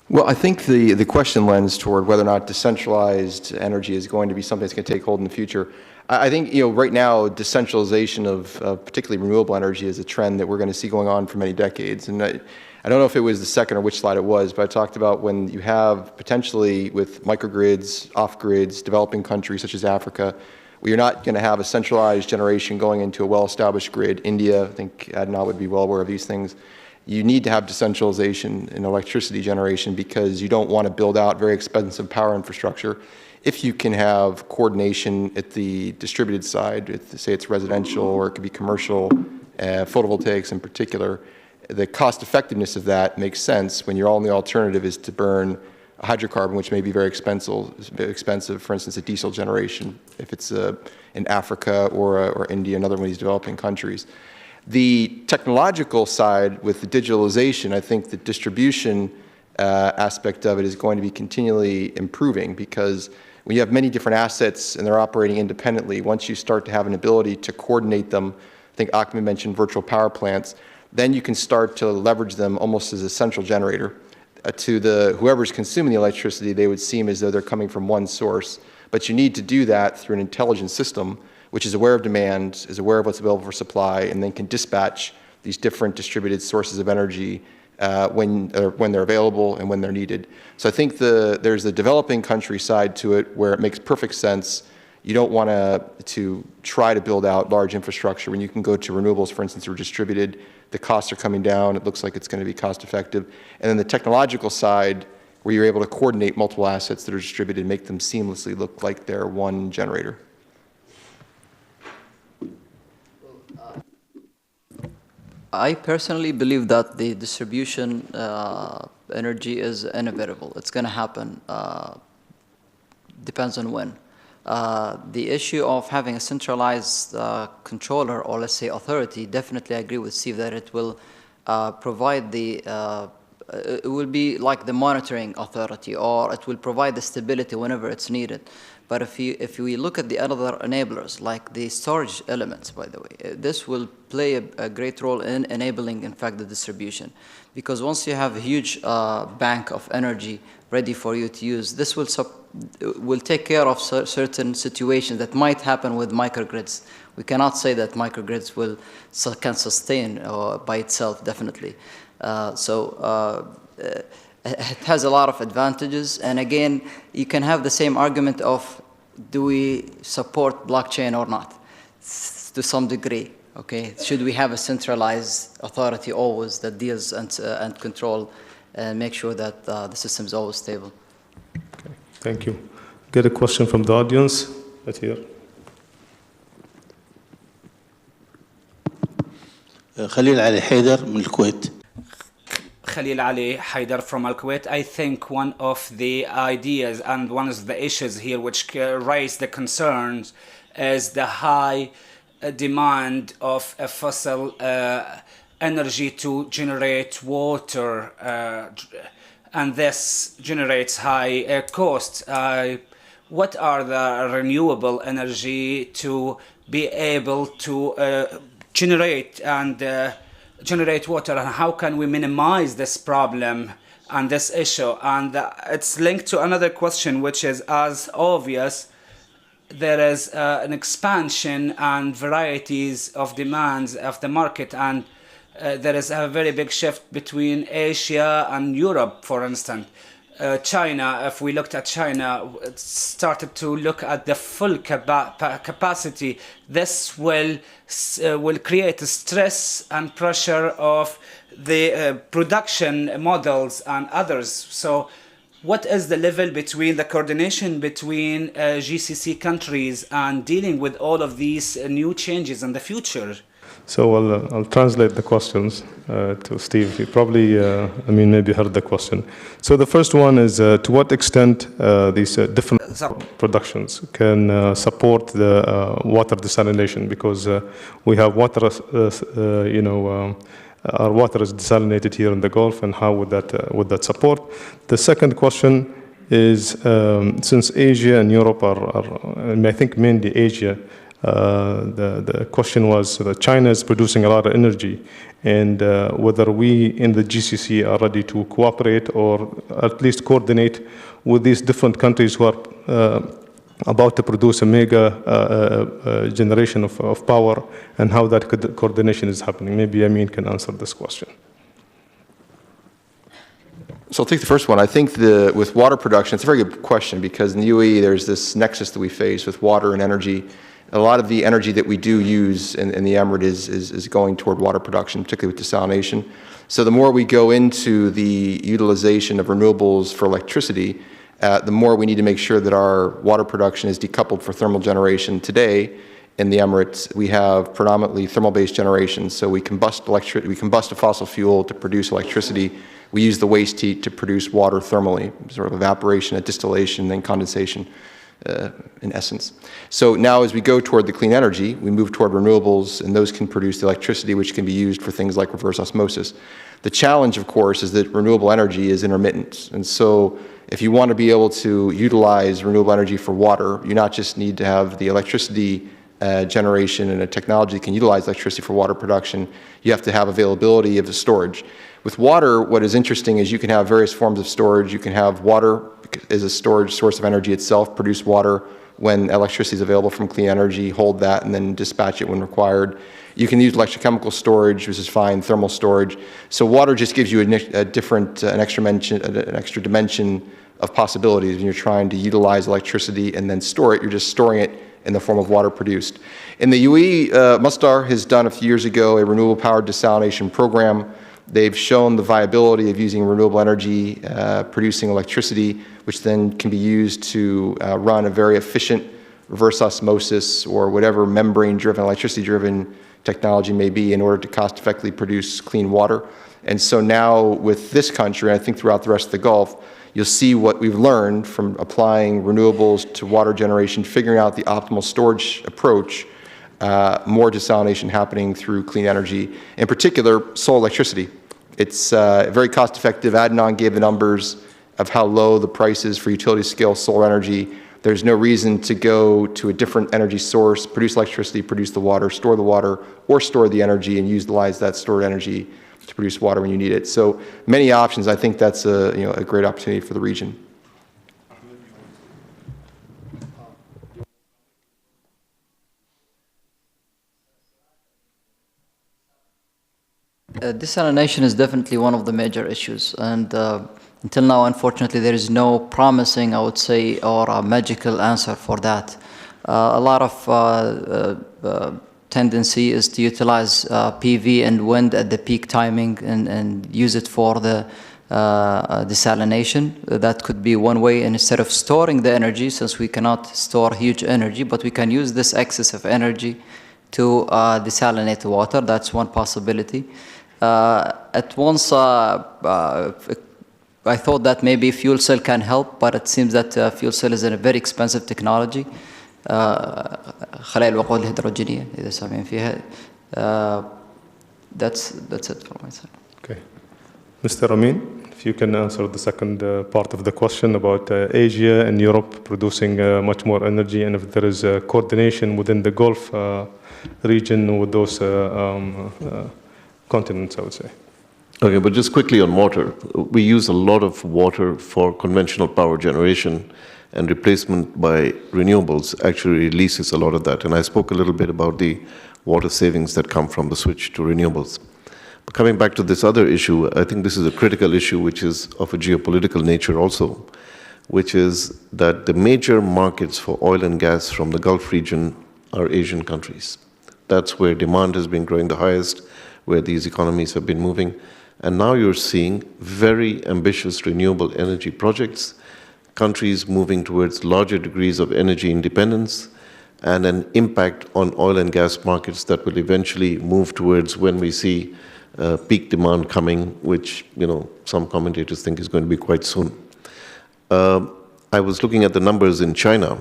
Well, I think the question lends toward whether or not decentralized energy is going to be something that's going to take hold in the future. I think, right now, decentralization of particularly renewable energy is a trend that we're going to see going on for many decades. And I don't know if it was the second or which slide it was, but I talked about when you have potentially with microgrids, off-grids, developing countries such as Africa, where you're not going to have a centralized generation going into a well-established grid. India, I think Adnan would be well aware of these things. You need to have decentralization in electricity generation because you don't want to build out very expensive power infrastructure. If you can have coordination at the distributed side, say it's residential or it could be commercial, photovoltaics in particular, the cost effectiveness of that makes sense when your only alternative is to burn a hydrocarbon, which may be very expensive, for instance, a diesel generation, if it's in Africa or India, another one of these developing countries. The technological side with the digitalization, I think the distribution aspect of it is going to be continually improving, because when you have many different assets and they're operating independently, once you start to have an ability to coordinate them, I think Ahmed mentioned virtual power plants, then you can start to leverage them almost as a central generator. To whoever's consuming the electricity, they would seem as though they're coming from one source. But you need to do that through an intelligent system, which is aware of demand, is aware of what's available for supply, and then can dispatch these different distributed sources of energy when they're available and when they're needed. So I think there's the developing country side to it where it makes perfect sense. You don't want to try to build out large infrastructure when you can go to renewables, for instance, or distributed. The costs are coming down. It looks like it's going to be cost effective. And then the technological side, where you're able to coordinate multiple assets that are distributed and make them seamlessly look like they're one generator. I personally believe that the distribution energy is inevitable. It's going to happen. Depends on when. The issue of having a centralized controller, or let's say authority, definitely I agree with Steve that it will provide the it will be like the monitoring authority, or it will provide the stability whenever it's needed. But if we look at the other enablers, like the storage elements, by the way, this will play a great role in enabling, in fact, the distribution. Because once you have a huge bank of energy ready for you to use, this will take care of certain situations that might happen with microgrids. We cannot say that microgrids can sustain by itself, definitely. It has a lot of advantages, and again, you can have the same argument of, do we support blockchain or not, to some degree, okay? Should we have a centralized authority always that deals and control and make sure that the system is always stable? Okay, thank you. Get a question from the audience, right here. خليل علي حيدر من الكويت. Khalil Ali Haider from Al-Kuwait. I think one of the ideas and one of the issues here which raise the concerns is the high demand of fossil energy to generate water, and this generates high costs. What are the renewable energy to be able to generate water, and how can we minimize this problem and this issue? And it's linked to another question, which is as obvious. There is an expansion and varieties of demands of the market, and there is a very big shift between Asia and Europe, for instance. China, if we looked at China, it started to look at the full capacity. This will create a stress and pressure of the production models and others. So what is the level between the coordination between GCC countries and dealing with all of these new changes in the future? So I'll translate the questions to Steve. He probably, maybe heard the question. So the first one is, to what extent these different productions can support the water desalination? Because we have water, our water is desalinated here in the Gulf, and how would that support? The second question is, since Asia and Europe and I think mainly Asia, the question was that China is producing a lot of energy, and whether we in the GCC are ready to cooperate or at least coordinate with these different countries who are about to produce a mega generation of power, and how that coordination is happening. Maybe Amin can answer this question. So I'll take the first one. I think with water production, it's a very good question, because in the UAE there's this nexus that we face with water and energy. A lot of the energy that we do use in the Emirate is going toward water production, particularly with desalination. So the more we go into the utilization of renewables for electricity, the more we need to make sure that our water production is decoupled for thermal generation. Today, in the Emirates, we have predominantly thermal-based generation. So we combust a fossil fuel to produce electricity. We use the waste heat to produce water thermally, sort of evaporation, distillation, then condensation. In essence. So now as we go toward the clean energy, we move toward renewables, and those can produce the electricity which can be used for things like reverse osmosis. The challenge, of course, is that renewable energy is intermittent. And so if you want to be able to utilize renewable energy for water, you not just need to have the electricity generation and a technology that can utilize electricity for water production, you have to have availability of the storage. With water, what is interesting is you can have various forms of storage. You can have water as a storage source of energy itself, produce water when electricity is available from clean energy, hold that, and then dispatch it when required. You can use electrochemical storage, which is fine, thermal storage. So water just gives you an extra dimension of possibilities when you're trying to utilize electricity and then store it. You're just storing it in the form of water produced. In the UAE, Masdar has done a few years ago a renewable power desalination program. They've shown the viability of using renewable energy, producing electricity, which then can be used to run a very efficient reverse osmosis or whatever membrane-driven, electricity-driven technology may be in order to cost-effectively produce clean water. And so now with this country, and I think throughout the rest of the Gulf, you'll see what we've learned from applying renewables to water generation, figuring out the optimal storage approach, more desalination happening through clean energy, in particular solar electricity. It's very cost-effective. Adnan gave the numbers of how low the price is for utility-scale solar energy. There's no reason to go to a different energy source, produce electricity, produce the water, or store the energy and utilize that stored energy to produce water when you need it. So many options. I think that's a great opportunity for the region. Desalination is definitely one of the major issues, and until now, unfortunately, there is no promising, I would say, or a magical answer for that. A lot of tendency is to utilize PV and wind at the peak timing and use it for the desalination. That could be one way, and instead of storing the energy, since we cannot store huge energy, but we can use this excess of energy to desalinate the water. That's one possibility. At once, I thought that maybe fuel cell can help, but it seems that fuel cell is a very expensive technology. خلايا الوقود الهيدروجينية إذا سامعين فيها. That's it for my side. Okay. Mr. Amin, if you can answer the second part of the question about Asia and Europe producing much more energy, and if there is coordination within the Gulf region with those continents, I would say. Okay, but just quickly on water. We use a lot of water for conventional power generation, and replacement by renewables actually releases a lot of that. And I spoke a little bit about the water savings that come from the switch to renewables. But coming back to this other issue, I think this is a critical issue which is of a geopolitical nature also, which is that the major markets for oil and gas from the Gulf region are Asian countries. That's where demand has been growing the highest, where these economies have been moving. And now you're seeing very ambitious renewable energy projects, countries moving towards larger degrees of energy independence, and an impact on oil and gas markets that will eventually move towards when we see peak demand coming, which some commentators think is going to be quite soon. I was looking at the numbers in China.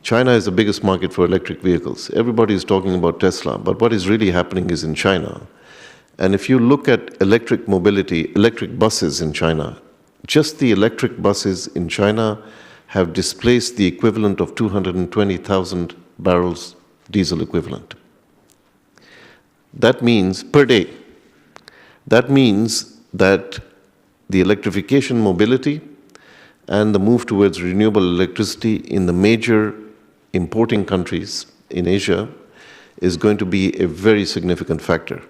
China is the biggest market for electric vehicles. Everybody is talking about Tesla, but what is really happening is in China. And if you look at electric mobility, electric buses in China, just the electric buses in China have displaced the equivalent of 220,000 barrels diesel equivalent. That means per day. That means that the electrification mobility and the move towards renewable electricity in the major importing countries in Asia is going to be a very significant factor.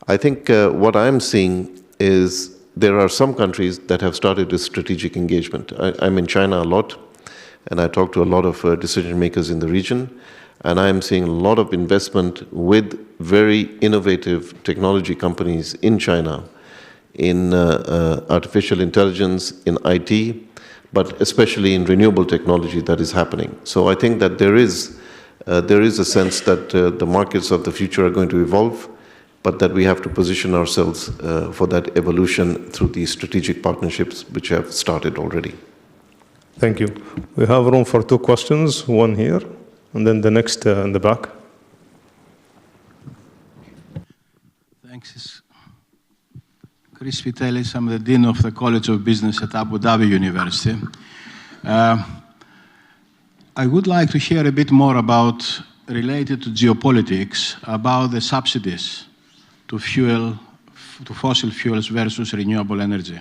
I think what I'm seeing is there are some countries that have started this strategic engagement. I'm in China a lot, and I talk to a lot of decision makers in the region, and I'm seeing a lot of investment with very innovative technology companies in China, in artificial intelligence, in IT, but especially in renewable technology that is happening. So I think that there is a sense that the markets of the future are going to evolve, but that we have to position ourselves for that evolution through these strategic partnerships which have started already. Thank you. We have room for two questions, one here, and then the next in the back. Thanks. Chris Vitelis, I'm the Dean of the College of Business at Abu Dhabi University. I would like to hear a bit more about, related to geopolitics, about the subsidies to fossil fuels versus renewable energy.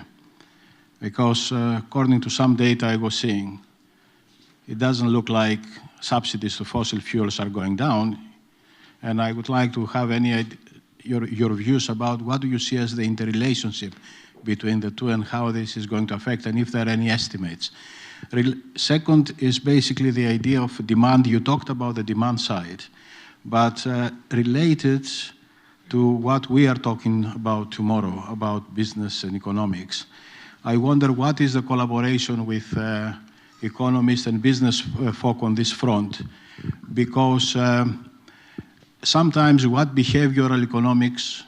Because according to some data I was seeing, it doesn't look like subsidies to fossil fuels are going down. And I would like to have your views about what do you see as the interrelationship between the two and how this is going to affect, and if there are any estimates. Second is basically the idea of demand. You talked about the demand side, but related to what we are talking about tomorrow, about business and economics, I wonder what is the collaboration with economists and business folk on this front, because sometimes what behavioral economics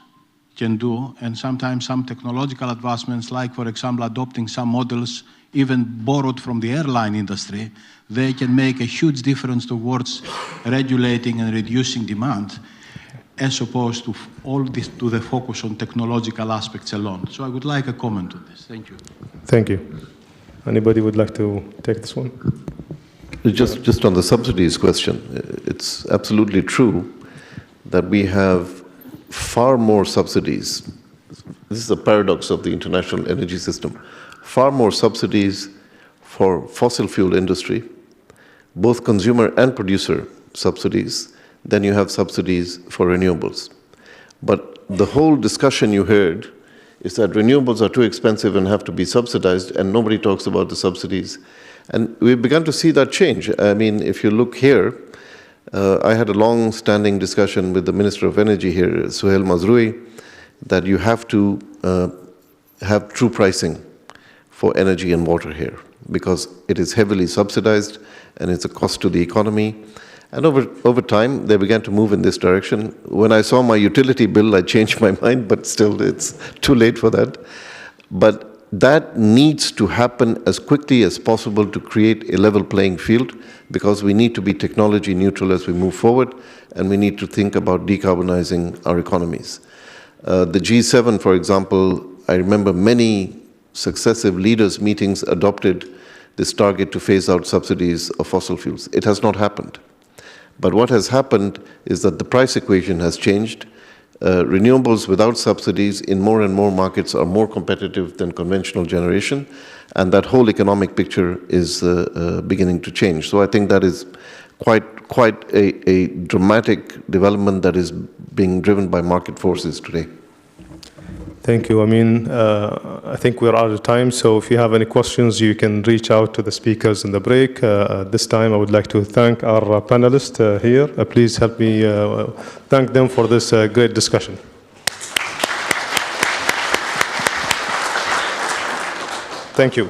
can do, and sometimes some technological advancements, like, for example, adopting some models even borrowed from the airline industry, they can make a huge difference towards regulating and reducing demand. as opposed to all this to the focus on technological aspects alone. So I would like a comment on this. Thank you. Thank you. Anybody would like to take this one? Just on the subsidies question, it's absolutely true that we have far more subsidies. This is a paradox of the international energy system. Far more subsidies for fossil fuel industry, both consumer and producer subsidies, than you have subsidies for renewables. But the whole discussion you heard is that renewables are too expensive and have to be subsidized, and nobody talks about the subsidies. And we've begun to see that change. I mean, if you look here, I had a long-standing discussion with the Minister of Energy here, Suhail Mazrui, that you have to have true pricing for energy and water here, because it is heavily subsidized and it's a cost to the economy. And over time, they began to move in this direction. When I saw my utility bill, I changed my mind, but still it's too late for that. But that needs to happen as quickly as possible to create a level playing field, because we need to be technology neutral as we move forward, and we need to think about decarbonizing our economies. The G7, for example, I remember many successive leaders' meetings adopted this target to phase out subsidies of fossil fuels. It has not happened. But what has happened is that the price equation has changed. Renewables without subsidies in more and more markets are more competitive than conventional generation, and that whole economic picture is beginning to change. So I think that is quite a dramatic development that is being driven by market forces today. Thank you. I mean, I think we're out of time, so if you have any questions, you can reach out to the speakers in the break. This time, I would like to thank our panelists here. Please help me thank them for this great discussion. Thank you.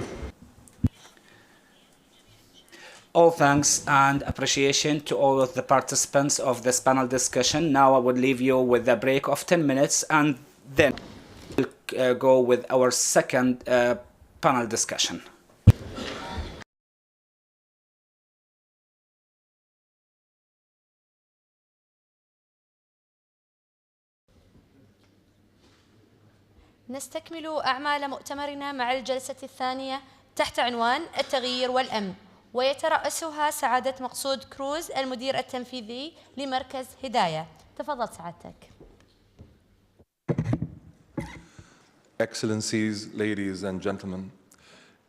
All thanks and appreciation to all of the participants of this panel discussion. Now I would leave you with a break of 10 minutes, and then we'll go with our second panel discussion. نستكمل أعمال مؤتمرنا مع الجلسة الثانية تحت عنوان التغيير والأمن، ويترأسها سعادة مقصود كروز المدير التنفيذي لمركز هداية. تفضل سعادتك. Excellencies, ladies and gentlemen,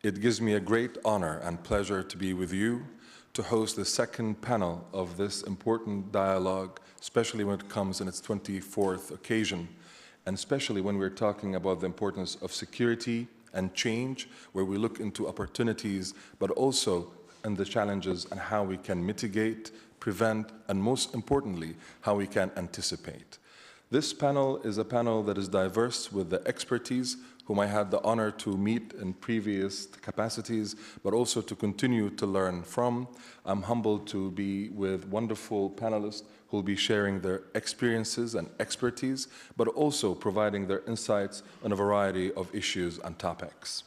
it gives me a great honor and pleasure to be with you to host the second panel of this important dialogue, especially when it comes in its 24th occasion, and especially when we're talking about the importance of security and change, where we look into opportunities, but also in the challenges and how we can mitigate, prevent, and most importantly, how we can anticipate. This panel is a panel that is diverse with the expertise whom I had the honor to meet in previous capacities, but also to continue to learn from. I'm humbled to be with wonderful panelists who will be sharing their experiences and expertise, but also providing their insights on a variety of issues and topics.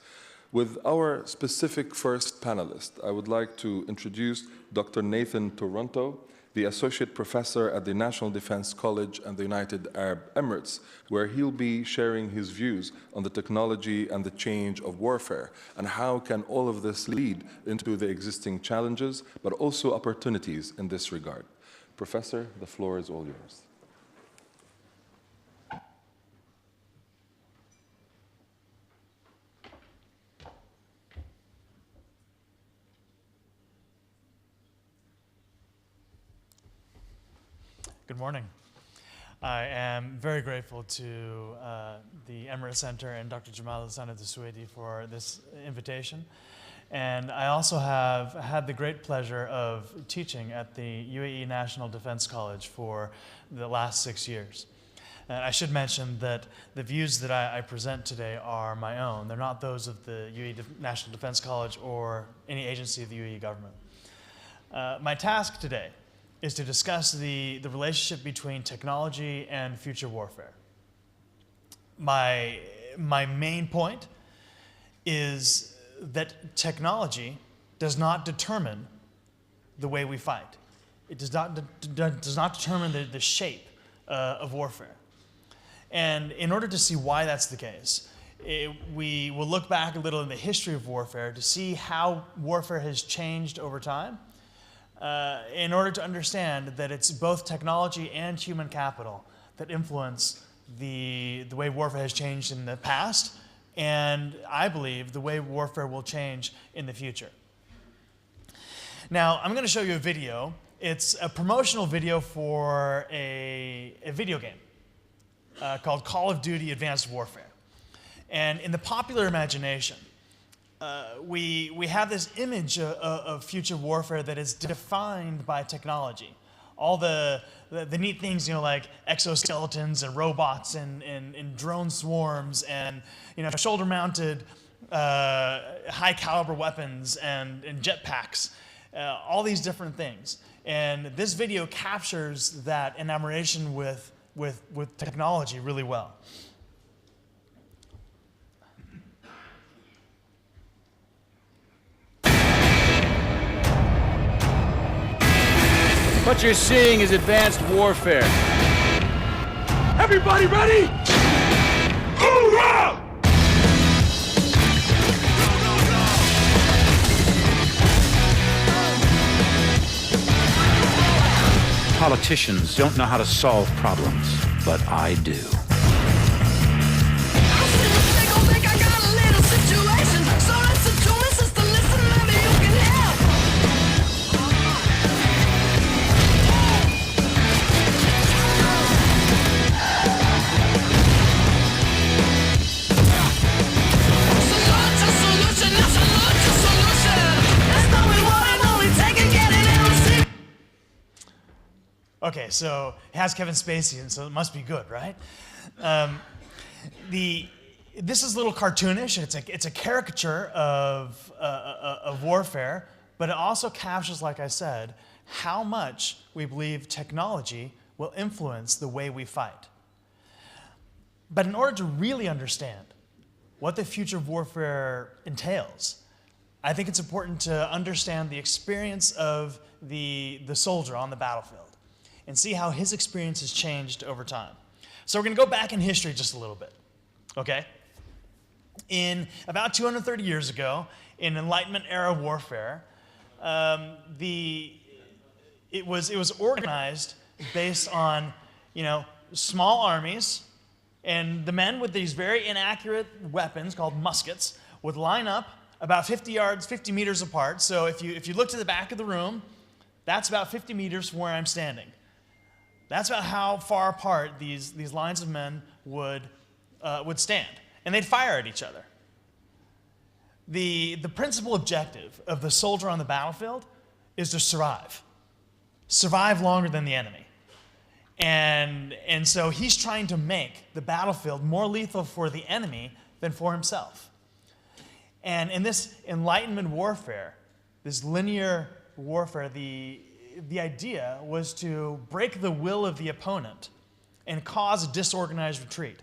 With our specific first panelist, I would like to introduce Dr. Nathan Toronto, the Associate Professor at the National Defense College and the United Arab Emirates, where he'll be sharing his views on the technology and the change of warfare, and how can all of this lead into the existing challenges, but also opportunities in this regard. Professor, the floor is all yours. Good morning. I am very grateful to the Emirates Center and Dr. Jamal Al-Sanad Al-Suwaidi for this invitation. And I also have had the great pleasure of teaching at the UAE National Defense College for the last 6 years. And I should mention that the views that I present today are my own. They're not those of the UAE National Defense College or any agency of the UAE government. My task today is to discuss the relationship between technology and future warfare. My main point is that technology does not determine the way we fight. It does not determine the shape of warfare. And in order to see why that's the case, we will look back a little in the history of warfare to see how warfare has changed over time, in order to understand that it's both technology and human capital that influence the way warfare has changed in the past, and I believe the way warfare will change in the future. Now, I'm going to show you a video. It's a promotional video for a video game called Call of Duty Advanced Warfare. And in the popular imagination, we have this image of future warfare that is defined by technology. All the neat things, you know, like exoskeletons and robots and drone swarms and, you know, shoulder-mounted high-caliber weapons and jetpacks, all these different things. And this video captures that enamoration with technology really well. What you're seeing is advanced warfare. Everybody ready? Hoorah! Politicians don't know how to solve problems, but I do. Okay, so it has Kevin Spacey, and so it must be good, right? This is a little cartoonish. It's a caricature of warfare, but it also captures, like I said, how much we believe technology will influence the way we fight. But in order to really understand what the future of warfare entails, I think it's important to understand the experience of the soldier on the battlefield and see how his experience has changed over time. So we're going to go back in history just a little bit, okay? In about 230 years ago, in Enlightenment era warfare, it was organized based on, you know, small armies, and the men with these very inaccurate weapons called muskets would line up about 50 meters apart. So if you look to the back of the room, that's about 50 meters from where I'm standing. That's about how far apart these lines of men would stand. And they'd fire at each other. The principal objective of the soldier on the battlefield is to survive. Survive longer than the enemy. And so he's trying to make the battlefield more lethal for the enemy than for himself. And in this Enlightenment warfare, this linear warfare, the idea was to break the will of the opponent and cause a disorganized retreat,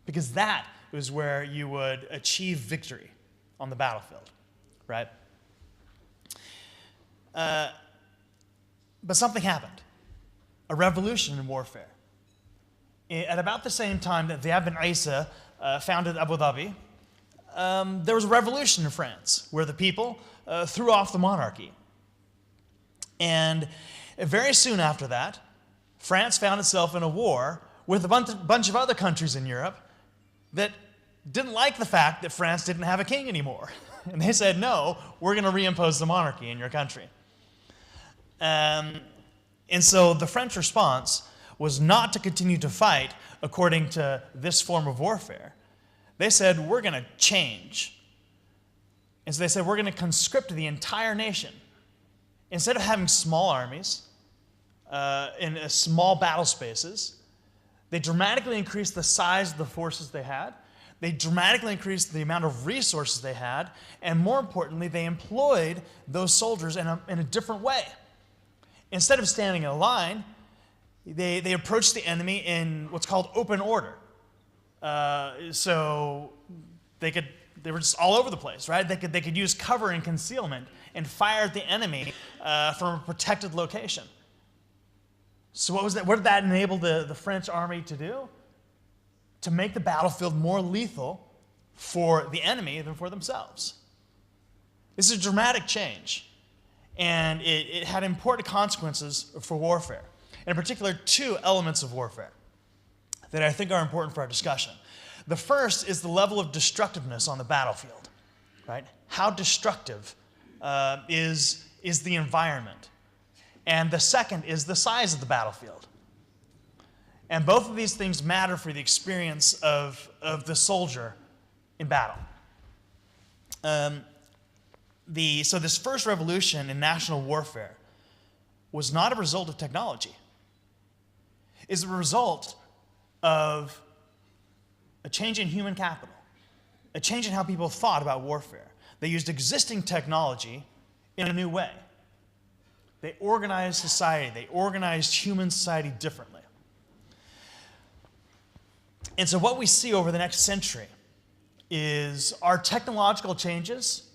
because that was where you would achieve victory on the battlefield, right? But something happened, a revolution in warfare. At about the same time that Ziad bin Isa founded Abu Dhabi, there was a revolution in France where the people threw off the monarchy. And very soon after that, France found itself in a war with a bunch of other countries in Europe that didn't like the fact that France didn't have a king anymore. And they said, no, we're going to reimpose the monarchy in your country. And so the French response was not to continue to fight according to this form of warfare. They said, we're going to change. And so they said, we're going to conscript the entire nation. Instead of having small armies in small battle spaces, they dramatically increased the size of the forces they had. They dramatically increased the amount of resources they had. And more importantly, they employed those soldiers in a different way. Instead of standing in a line, they approached the enemy in what's called open order. So they were just all over the place, right? They could use cover and concealment and fire at the enemy from a protected location. So what was that? What did that enable the French army to do? To make the battlefield more lethal for the enemy than for themselves. This is a dramatic change, and it had important consequences for warfare. In particular, two elements of warfare that I think are important for our discussion. The first is the level of destructiveness on the battlefield, right? How destructive is the environment? And the second is the size of the battlefield. And both of these things matter for the experience of the soldier in battle. So this first revolution in national warfare was not a result of technology. It's a result of a change in human capital, a change in how people thought about warfare. They used existing technology in a new way. They organized society. They organized human society differently. And so what we see over the next century is our technological changes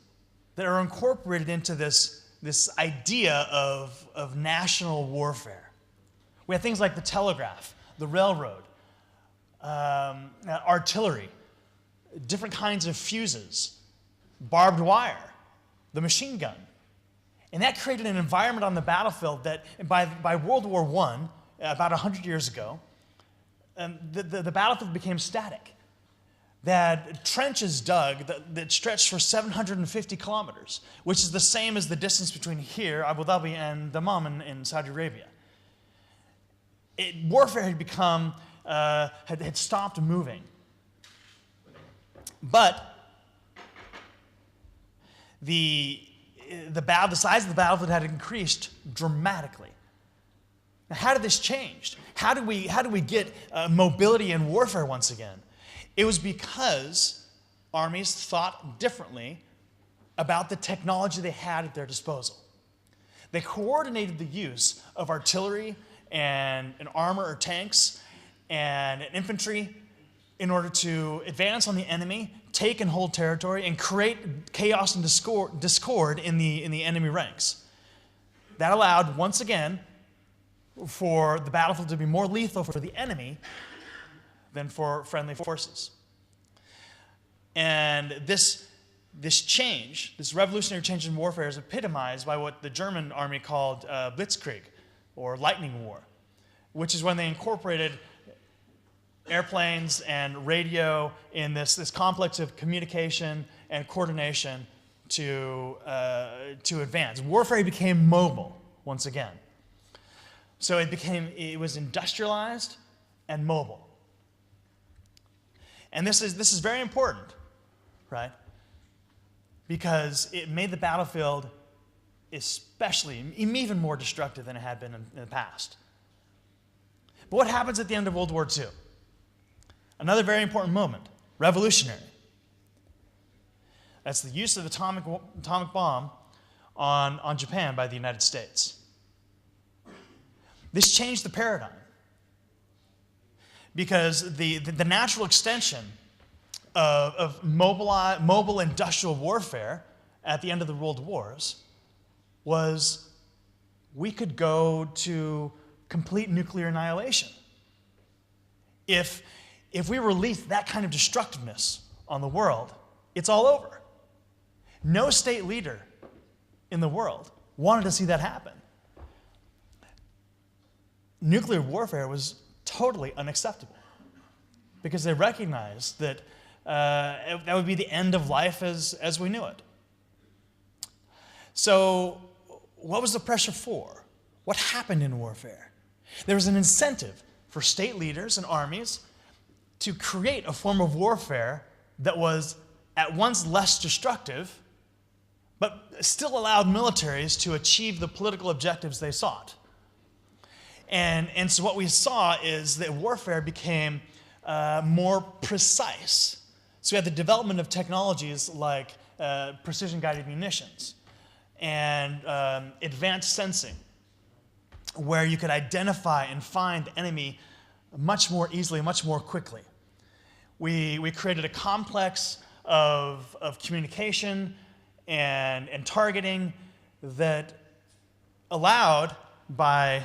that are incorporated into this idea of national warfare. We have things like the telegraph, the railroad, artillery, different kinds of fuses, barbed wire, the machine gun. And that created an environment on the battlefield that by World War I, about 100 years ago, the battlefield became static. They had trenches dug that stretched for 750 kilometers, which is the same as the distance between here, Abu Dhabi, and Dammam in Saudi Arabia. Warfare had become, had stopped moving. But the size of the battlefield had increased dramatically. Now, how did this change? How do we get mobility in warfare once again? It was because armies thought differently about the technology they had at their disposal. They coordinated the use of artillery and armor or tanks and infantry in order to advance on the enemy, take and hold territory, and create chaos and discord in the enemy ranks. That allowed, once again, for the battlefield to be more lethal for the enemy than for friendly forces. And this change, this revolutionary change in warfare, is epitomized by what the German army called Blitzkrieg, or lightning war, which is when they incorporated airplanes and radio in this complex of communication and coordination to advance. Warfare became mobile once again. So it was industrialized and mobile. And this is very important, right? Because it made the battlefield especially, even more destructive than it had been in the past. But what happens at the end of World War II? Another very important moment, revolutionary. That's the use of the atomic bomb on Japan by the United States. This changed the paradigm, because the natural extension of mobile industrial warfare at the end of the World Wars was we could go to complete nuclear annihilation. If we release that kind of destructiveness on the world, it's all over. No state leader in the world wanted to see that happen. Nuclear warfare was totally unacceptable because they recognized that that would be the end of life as we knew it. So what was the pressure for? What happened in warfare? There was an incentive for state leaders and armies to create a form of warfare that was at once less destructive, but still allowed militaries to achieve the political objectives they sought. And so what we saw is that warfare became more precise. So we had the development of technologies like precision-guided munitions and advanced sensing, where you could identify and find the enemy much more easily, much more quickly. We created a complex of communication and targeting that allowed, by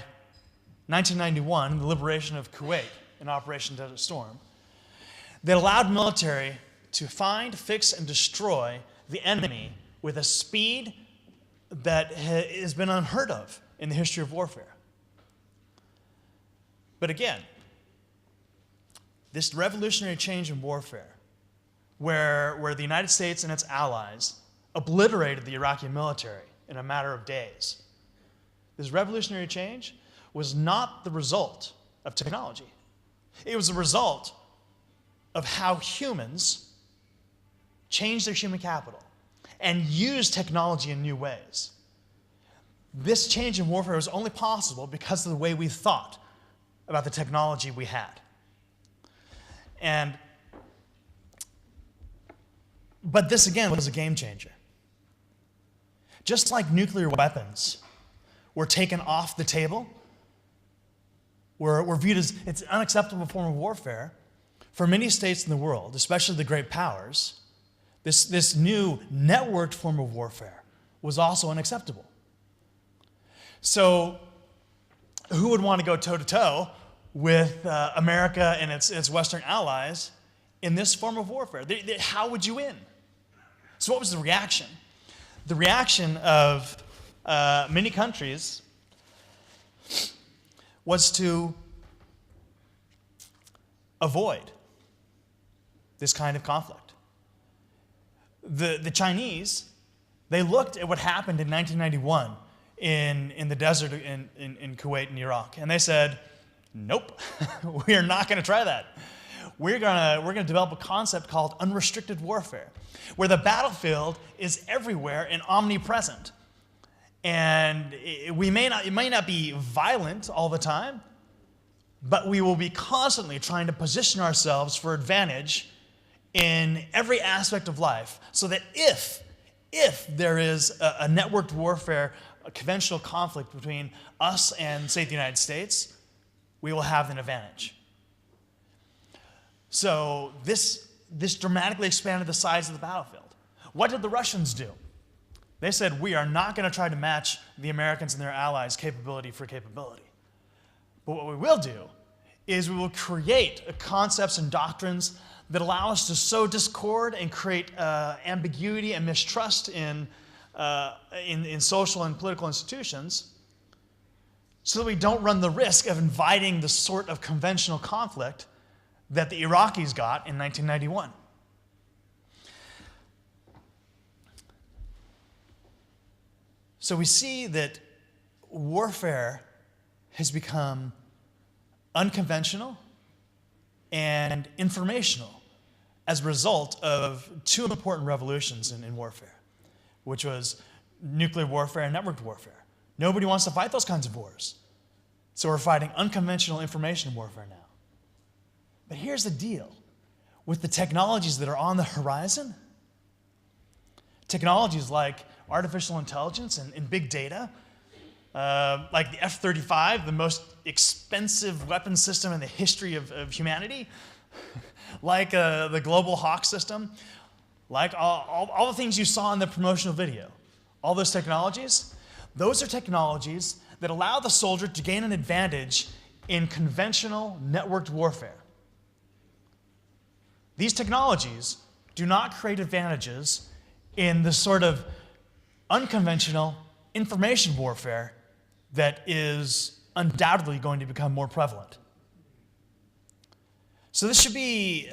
1991, the liberation of Kuwait in Operation Desert Storm, that allowed military to find, fix, and destroy the enemy with a speed that has been unheard of in the history of warfare. But again, this revolutionary change in warfare, where the United States and its allies obliterated the Iraqi military in a matter of days, this revolutionary change was not the result of technology. It was the result of how humans changed their human capital and used technology in new ways. This change in warfare was only possible because of the way we thought about the technology we had. But this again was a game changer. Just like nuclear weapons were taken off the table, were viewed as it's an unacceptable form of warfare, for many states in the world, especially the great powers, this new networked form of warfare was also unacceptable. So who would want to go toe-to-toe with America and its Western allies in this form of warfare? How would you win? So what was the reaction? The reaction of many countries was to avoid this kind of conflict. The Chinese, they looked at what happened in 1991 in the desert in Kuwait and Iraq, and they said, nope, we are not going to try that. We're gonna develop a concept called unrestricted warfare, where the battlefield is everywhere and omnipresent. And it may not be violent all the time, but we will be constantly trying to position ourselves for advantage in every aspect of life, so that if there is a networked warfare, a conventional conflict between us and, say, the United States, we will have an advantage. So this dramatically expanded the size of the battlefield. What did the Russians do? They said, we are not going to try to match the Americans and their allies capability for capability. But what we will do is we will create concepts and doctrines that allow us to sow discord and create ambiguity and mistrust in social and political institutions, so that we don't run the risk of inviting the sort of conventional conflict that the Iraqis got in 1991. So we see that warfare has become unconventional and informational as a result of two important revolutions in warfare, which was nuclear warfare and networked warfare. Nobody wants to fight those kinds of wars. So we're fighting unconventional information warfare now. But here's the deal. With the technologies that are on the horizon, technologies like artificial intelligence and big data, like the F-35, the most expensive weapon system in the history of humanity, like the Global Hawk system, like all the things you saw in the promotional video, all those technologies, those are technologies that allow the soldier to gain an advantage in conventional networked warfare. These technologies do not create advantages in the sort of unconventional information warfare that is undoubtedly going to become more prevalent. So this should be,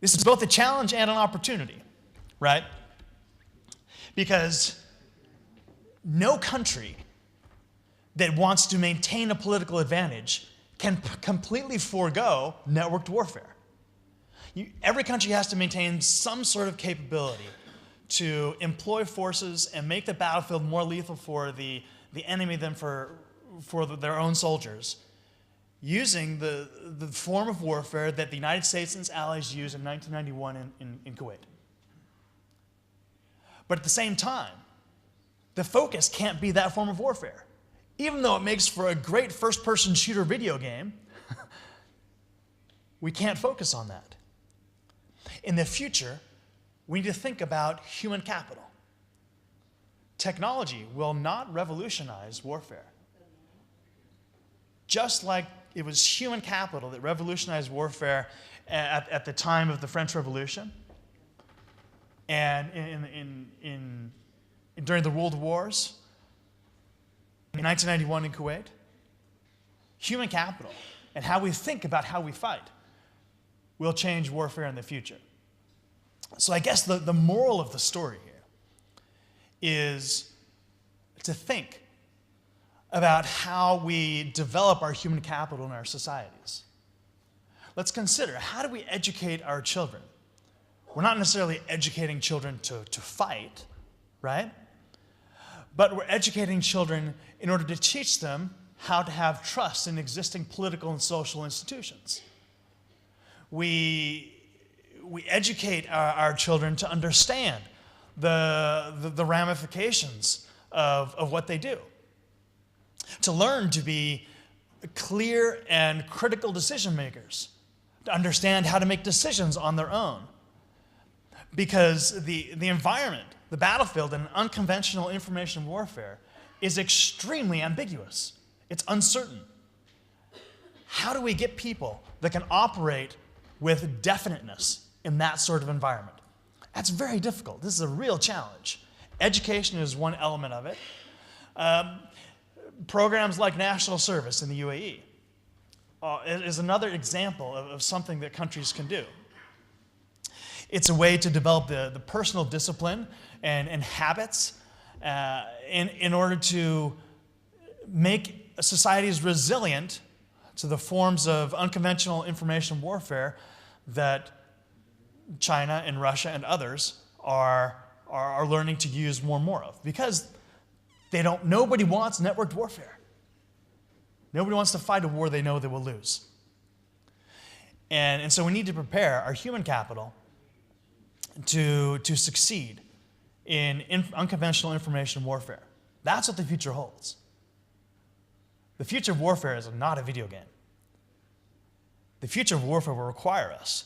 this is both a challenge and an opportunity, right? Because no country that wants to maintain a political advantage can completely forego networked warfare. Every country has to maintain some sort of capability to employ forces and make the battlefield more lethal for the enemy than for their own soldiers, using the form of warfare that the United States and its allies used in 1991 in Kuwait. But at the same time, the focus can't be that form of warfare. Even though it makes for a great first-person shooter video game, we can't focus on that. In the future, we need to think about human capital. Technology will not revolutionize warfare. just like it was human capital that revolutionized warfare at the time of the French Revolution and during the World Wars, in 1991 in Kuwait, human capital and how we think about how we fight will change warfare in the future. So I guess the moral of the story here is to think about how we develop our human capital in our societies. Let's consider, how do we educate our children? We're not necessarily educating children to fight, right? But we're educating children in order to teach them how to have trust in existing political and social institutions. We educate our children to understand the ramifications of what they do, to learn to be clear and critical decision makers, to understand how to make decisions on their own. Because the environment, the battlefield in unconventional information warfare is extremely ambiguous. It's uncertain. How do we get people that can operate with definiteness in that sort of environment? That's very difficult. This is a real challenge. Education is one element of it. Programs like national service in the UAE is another example of something that countries can do. It's a way to develop the personal discipline and habits in order to make societies resilient to the forms of unconventional information warfare that China and Russia and others are learning to use more and more of, because nobody wants networked warfare. Nobody wants to fight a war they know they will lose. And so we need to prepare our human capital to succeed in unconventional information warfare. That's what the future holds. The future of warfare is not a video game. The future of warfare will require us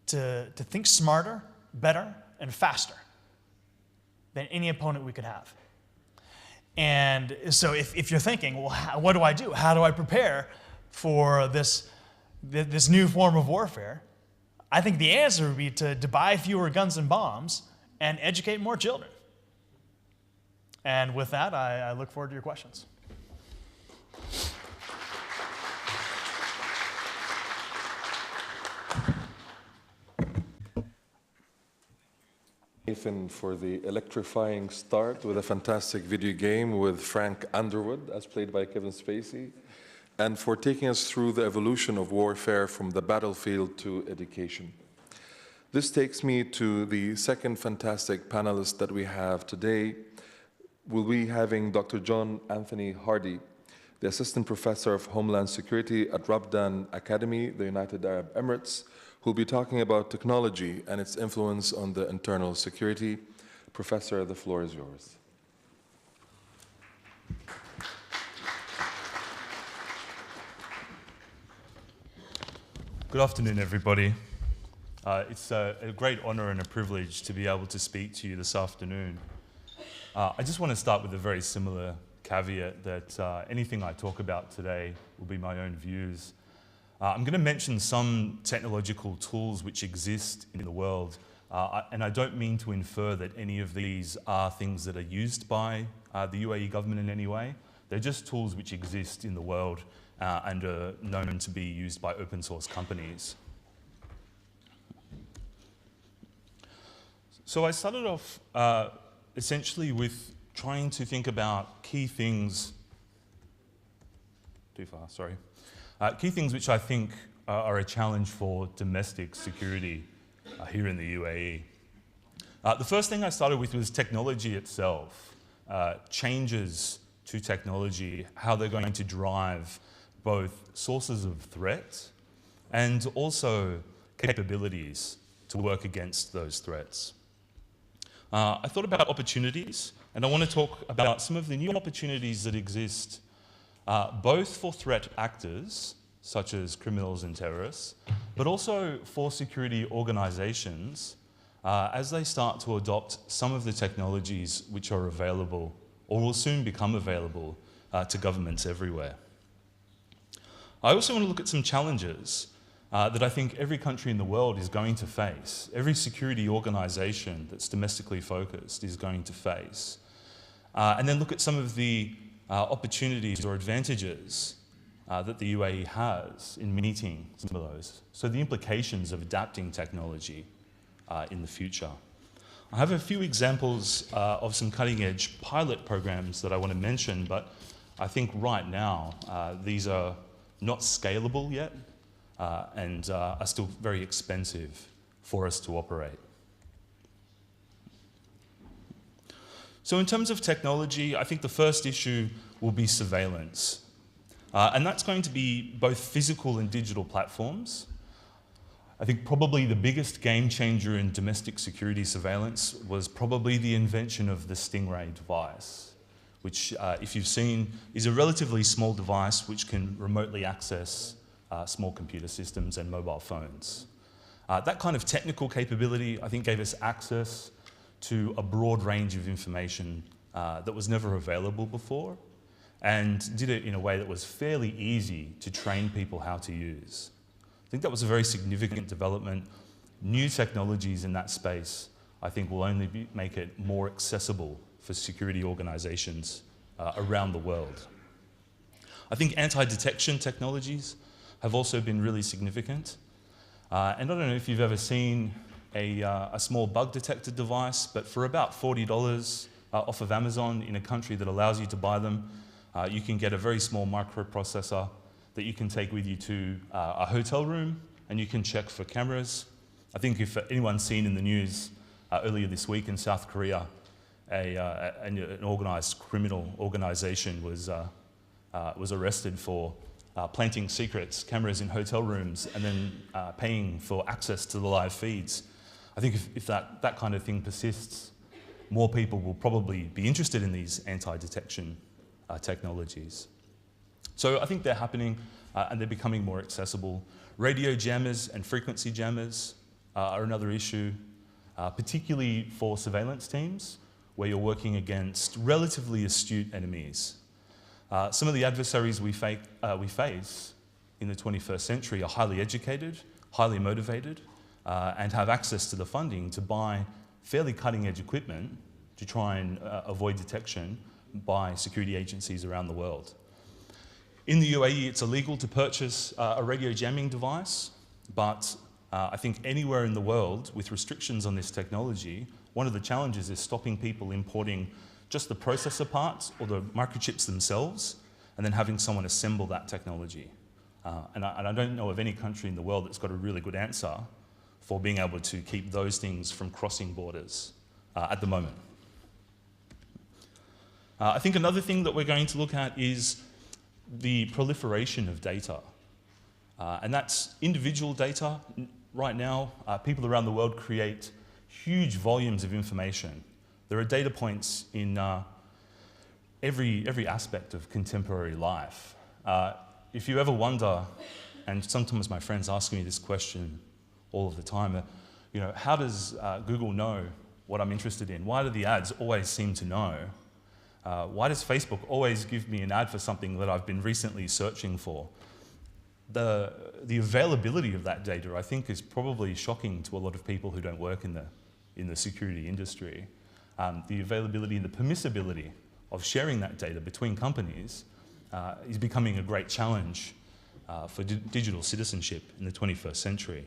to think smarter, better, and faster than any opponent we could have. And so if you're thinking, well, what do I do? How do I prepare for this new form of warfare? I think the answer would be to buy fewer guns and bombs and educate more children. And with that, I look forward to your questions. Nathan for the electrifying start with a fantastic video game with Frank Underwood, as played by Kevin Spacey, and for taking us through the evolution of warfare from the battlefield to education. This takes me to the second fantastic panelist that we have today. We'll be having Dr. John Anthony Hardy, the Assistant Professor of Homeland Security at Rabdan Academy, the United Arab Emirates, who'll be talking about technology and its influence on the internal security. Professor, the floor is yours. Good afternoon, everybody. It's a great honor and a privilege to be able to speak to you this afternoon. I just want to start with a very similar caveat that anything I talk about today will be my own views. I'm going to mention some technological tools which exist in the world, and I don't mean to infer that any of these are things that are used by the UAE government in any way. They're just tools which exist in the world and are known to be used by open source companies. So I started off essentially with trying to think about key things, key things which I think are a challenge for domestic security here in the UAE. The first thing I started with was technology itself, changes to technology, how they're going to drive both sources of threat and also capabilities to work against those threats. I thought about opportunities, and I want to talk about some of the new opportunities that exist both for threat actors, such as criminals and terrorists, but also for security organizations as they start to adopt some of the technologies which are available or will soon become available to governments everywhere. I also want to look at some challenges that I think every country in the world is going to face. Every security organization that's domestically focused is going to face. And then look at some of the opportunities or advantages that the UAE has in meeting some of those. So the implications of adapting technology in the future. I have a few examples of some cutting-edge pilot programs that I want to mention, but I think right now these are not scalable yet and are still very expensive for us to operate. So in terms of technology, I think the first issue will be surveillance. And that's going to be both physical and digital platforms. I think probably the biggest game changer in domestic security surveillance was probably the invention of the Stingray device, which, if you've seen, is a relatively small device which can remotely access small computer systems and mobile phones. That kind of technical capability, I think, gave us access to a broad range of information that was never available before, and did it in a way that was fairly easy to train people how to use. I think that was a very significant development. New technologies in that space, I think, will only make it more accessible for security organizations around the world. I think anti-detection technologies have also been really significant. And I don't know if you've ever seen a small bug detector device, but for about $40 off of Amazon in a country that allows you to buy them, you can get a very small microprocessor that you can take with you to a hotel room, and you can check for cameras. I think if anyone's seen in the news earlier this week in South Korea, an organized criminal organization was arrested for planting secrets, cameras in hotel rooms, and then paying for access to the live feeds. I think if that kind of thing persists, more people will probably be interested in these anti-detection technologies. So I think they're happening and they're becoming more accessible. Radio jammers and frequency jammers are another issue, particularly for surveillance teams where you're working against relatively astute enemies. Some of the adversaries we face in the 21st century are highly educated, highly motivated, and have access to the funding to buy fairly cutting-edge equipment to try and avoid detection by security agencies around the world. In the UAE, it's illegal to purchase a radio jamming device, but I think anywhere in the world with restrictions on this technology, one of the challenges is stopping people importing just the processor parts or the microchips themselves, and then having someone assemble that technology. And I don't know of any country in the world that's got a really good answer for being able to keep those things from crossing borders at the moment. I think another thing that we're going to look at is the proliferation of data. And that's individual data. Right now, people around the world create huge volumes of information. There are data points in every aspect of contemporary life. If you ever wonder, and sometimes my friends ask me this question all of the time, how does Google know what I'm interested in? Why do the ads always seem to know? Why does Facebook always give me an ad for something that I've been recently searching for? The availability of that data, I think, is probably shocking to a lot of people who don't work in the security industry. The availability and the permissibility of sharing that data between companies is becoming a great challenge for digital citizenship in the 21st century.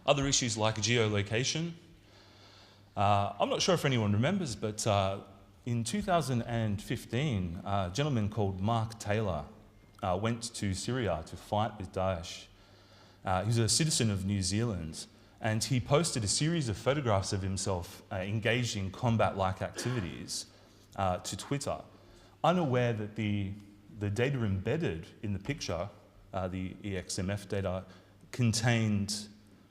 Other issues like geolocation. I'm not sure if anyone remembers, but in 2015, a gentleman called Mark Taylor went to Syria to fight with Daesh. He was a citizen of New Zealand, and he posted a series of photographs of himself engaged in combat-like activities to Twitter, unaware that the data embedded in the picture, the EXMF data, contained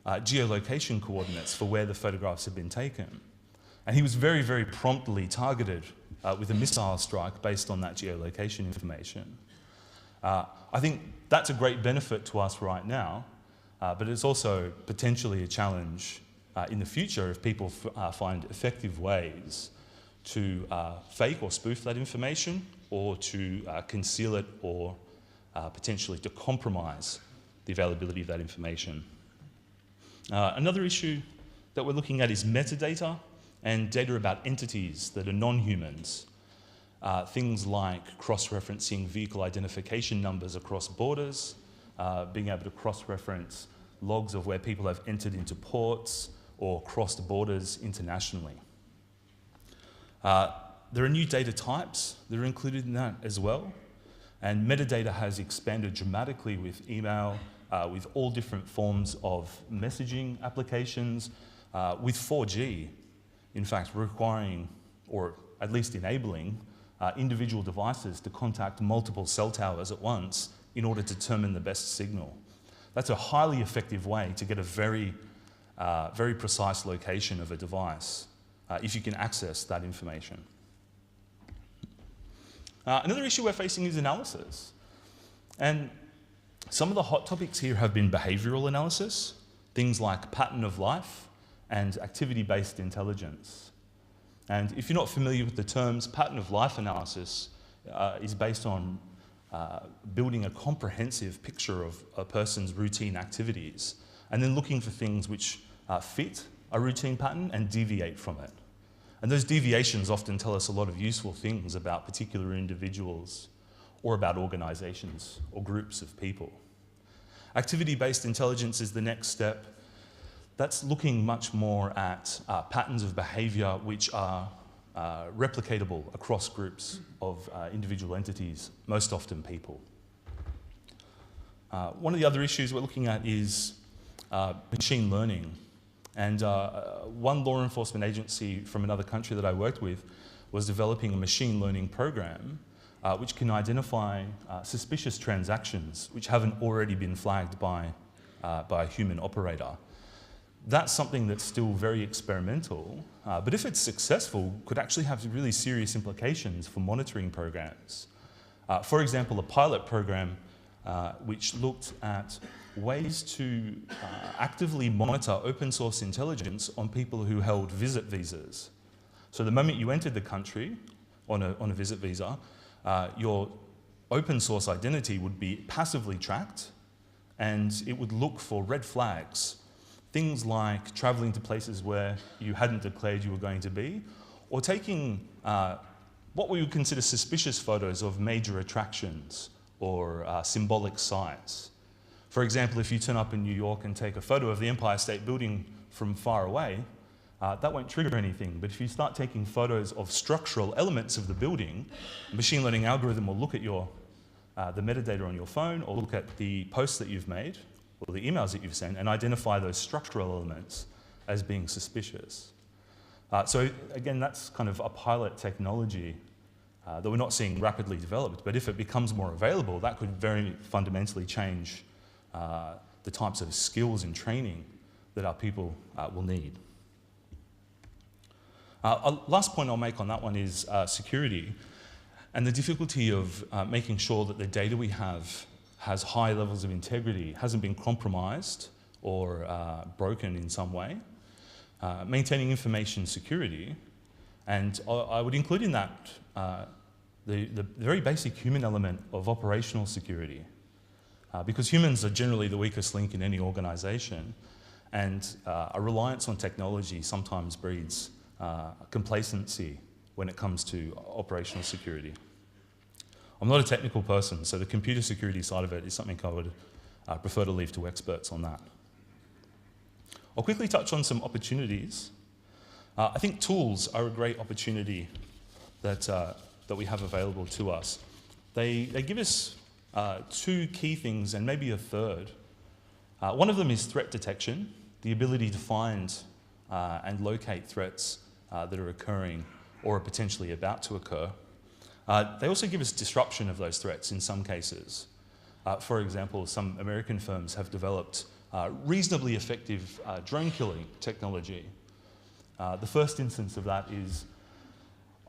geolocation coordinates for where the photographs had been taken. And he was very, very promptly targeted with a missile strike based on that geolocation information. I think that's a great benefit to us right now, but it's also potentially a challenge in the future if people find effective ways to fake or spoof that information, or to conceal it or potentially to compromise the availability of that information. Another issue that we're looking at is metadata and data about entities that are non-humans. Things like cross-referencing vehicle identification numbers across borders, being able to cross-reference logs of where people have entered into ports or crossed borders internationally. There are new data types that are included in that as well. And metadata has expanded dramatically with email, with all different forms of messaging applications, with 4G, in fact, requiring, or at least enabling, individual devices to contact multiple cell towers at once in order to determine the best signal. That's a highly effective way to get a very precise location of a device if you can access that information. Another issue we're facing is analysis. And some of the hot topics here have been behavioral analysis, things like pattern of life and activity-based intelligence. And if you're not familiar with the terms, pattern of life analysis is based on building a comprehensive picture of a person's routine activities and then looking for things which fit a routine pattern and deviate from it. And those deviations often tell us a lot of useful things about particular individuals or about organizations or groups of people. Activity-based intelligence is the next step. That's looking much more at patterns of behavior which are replicatable across groups of individual entities, most often people. One of the other issues we're looking at is machine learning. And one law enforcement agency from another country that I worked with was developing a machine learning program which can identify suspicious transactions which haven't already been flagged by a human operator. That's something that's still very experimental, but if it's successful, could actually have really serious implications for monitoring programs. For example, a pilot program which looked at ways to actively monitor open source intelligence on people who held visit visas. So the moment you entered the country on a visit visa, your open source identity would be passively tracked and it would look for red flags. Things like traveling to places where you hadn't declared you were going to be, or taking what we would consider suspicious photos of major attractions or symbolic sites. For example, if you turn up in New York and take a photo of the Empire State Building from far away, that won't trigger anything. But if you start taking photos of structural elements of the building, a machine learning algorithm will look at the metadata on your phone or look at the posts that you've made or the emails that you've sent and identify those structural elements as being suspicious. So again, that's kind of a pilot technology that we're not seeing rapidly developed, but if it becomes more available, that could very fundamentally change the types of skills and training that our people will need. Last point I'll make on that one is security and the difficulty of making sure that the data we have has high levels of integrity, hasn't been compromised or broken in some way. Maintaining information security, and I would include in that the very basic human element of operational security. Because humans are generally the weakest link in any organization, and a reliance on technology sometimes breeds complacency when it comes to operational security. I'm not a technical person, so the computer security side of it is something I would prefer to leave to experts on that. I'll quickly touch on some opportunities. I think tools are a great opportunity that we have available to us. They give us two key things and maybe a third. One of them is threat detection, the ability to find and locate threats that are occurring or are potentially about to occur. They also give us disruption of those threats in some cases. For example, some American firms have developed reasonably effective drone killing technology. The first instance of that is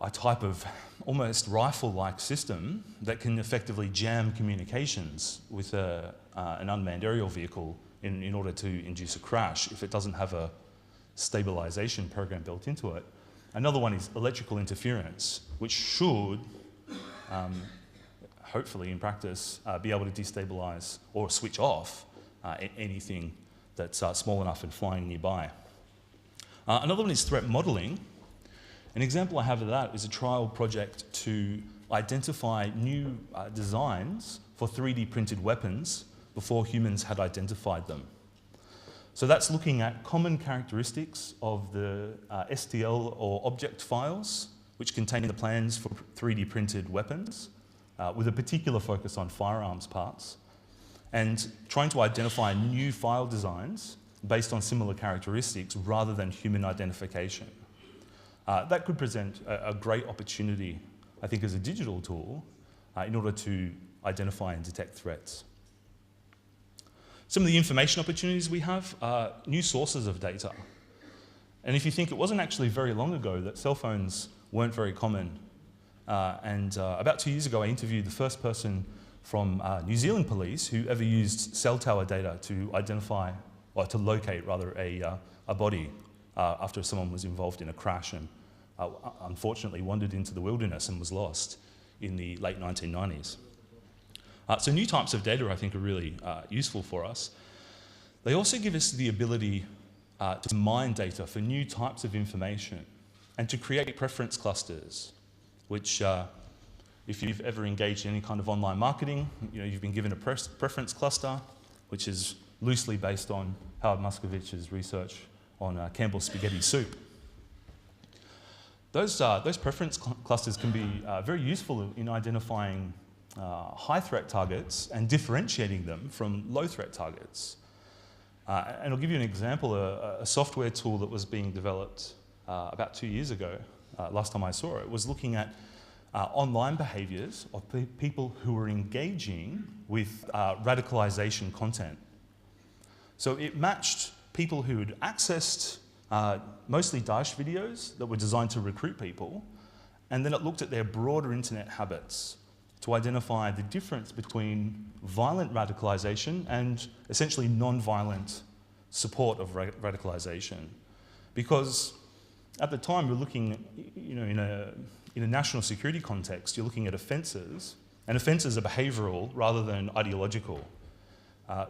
a type of almost rifle-like system that can effectively jam communications with an unmanned aerial vehicle in order to induce a crash if it doesn't have a stabilization program built into it. Another one is electrical interference, which should hopefully in practice, be able to destabilize or switch off anything that's small enough and flying nearby. Another one is threat modeling. An example I have of that is a trial project to identify new designs for 3D printed weapons before humans had identified them. So that's looking at common characteristics of the STL or object files which contain the plans for 3D printed weapons with a particular focus on firearms parts, and trying to identify new file designs based on similar characteristics rather than human identification. That could present a great opportunity, I think, as a digital tool in order to identify and detect threats. Some of the information opportunities we have are new sources of data. And if you think, it wasn't actually very long ago that cell phones weren't very common. About 2 years ago, I interviewed the first person from New Zealand police who ever used cell tower data to identify, or to locate rather, a body after someone was involved in a crash and unfortunately wandered into the wilderness and was lost in the late 1990s. So new types of data, I think, are really useful for us. They also give us the ability to mine data for new types of information and to create preference clusters, which, if you've ever engaged in any kind of online marketing, you've been given a preference cluster, which is loosely based on Howard Muscovich's research on Campbell's spaghetti soup. Those preference clusters can be very useful in identifying high threat targets and differentiating them from low threat targets. And I'll give you an example, a software tool that was being developed about 2 years ago, last time I saw it, was looking at online behaviors of people who were engaging with radicalization content. So it matched people who had accessed mostly Daesh videos that were designed to recruit people, and then it looked at their broader internet habits to identify the difference between violent radicalization and essentially non-violent support of radicalization. Because at the time, we're looking, in a national security context, you're looking at offences, and offences are behavioural rather than ideological.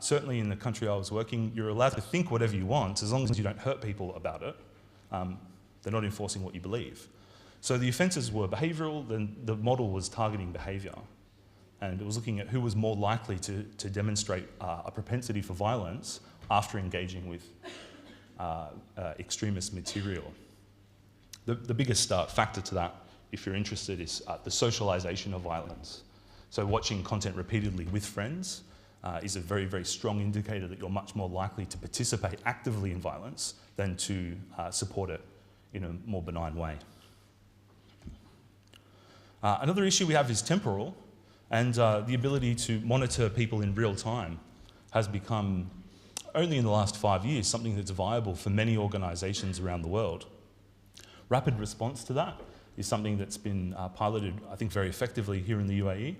Certainly in the country I was working, you're allowed to think whatever you want as long as you don't hurt people about it. They're not enforcing what you believe. So the offences were behavioural, then the model was targeting behaviour. And it was looking at who was more likely to demonstrate a propensity for violence after engaging with extremist material. The biggest factor to that, if you're interested, is the socialisation of violence. So watching content repeatedly with friends is a very, very strong indicator that you're much more likely to participate actively in violence than to support it in a more benign way. Another issue we have is temporal, and the ability to monitor people in real time has become, only in the last 5 years, something that's viable for many organisations around the world. Rapid response to that is something that's been piloted, I think, very effectively here in the UAE.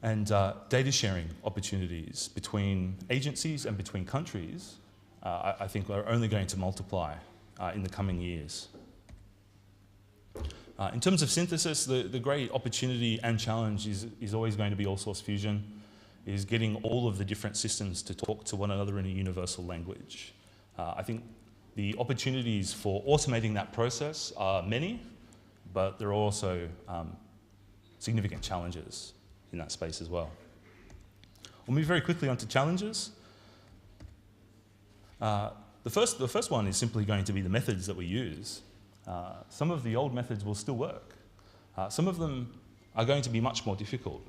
And data sharing opportunities between agencies and between countries, I think, are only going to multiply in the coming years. In terms of synthesis, the great opportunity and challenge is always going to be all-source fusion, is getting all of the different systems to talk to one another in a universal language. I think the opportunities for automating that process are many, but there are also significant challenges in that space as well. We'll move very quickly on to challenges. The first one is simply going to be the methods that we use. Some of the old methods will still work. Some of them are going to be much more difficult.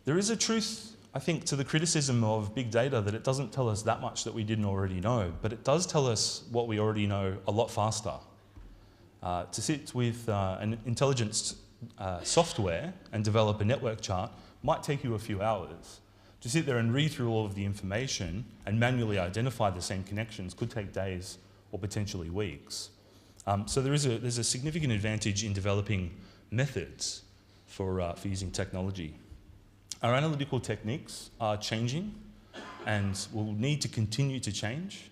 There is a truth, I think, to the criticism of big data that it doesn't tell us that much that we didn't already know, but it does tell us what we already know a lot faster. To sit with an intelligence software and develop a network chart might take you a few hours. To sit there and read through all of the information and manually identify the same connections could take days or potentially weeks. So there's a significant advantage in developing methods for using technology. Our analytical techniques are changing and will need to continue to change.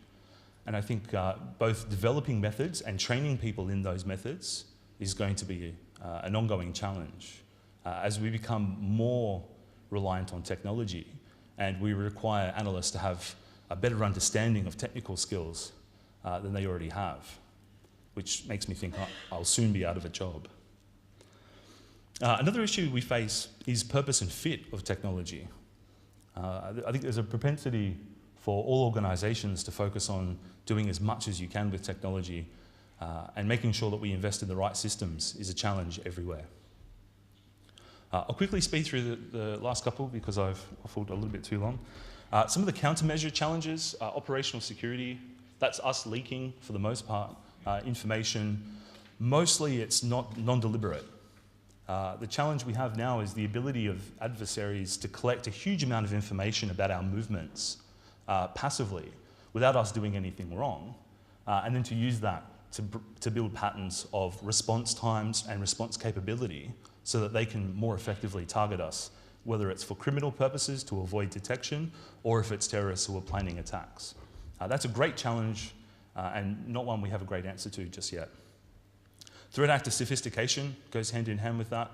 And I think both developing methods and training people in those methods is going to be an ongoing challenge. as we become more reliant on technology, and we require analysts to have a better understanding of technical skills than they already have, which makes me think I'll soon be out of a job. Another issue we face is purpose and fit of technology. I think there's a propensity for all organizations to focus on doing as much as you can with technology, and making sure that we invest in the right systems is a challenge everywhere. I'll quickly speed through the last couple because I've waffled a little bit too long. Some of the countermeasure challenges, operational security, that's us leaking, for the most part, information. Mostly it's not non-deliberate. The challenge we have now is the ability of adversaries to collect a huge amount of information about our movements passively, without us doing anything wrong, and then to use that to build patterns of response times and response capability so that they can more effectively target us, whether it's for criminal purposes to avoid detection, or if it's terrorists who are planning attacks. That's a great challenge, and not one we have a great answer to just yet. Threat actor sophistication goes hand in hand with that.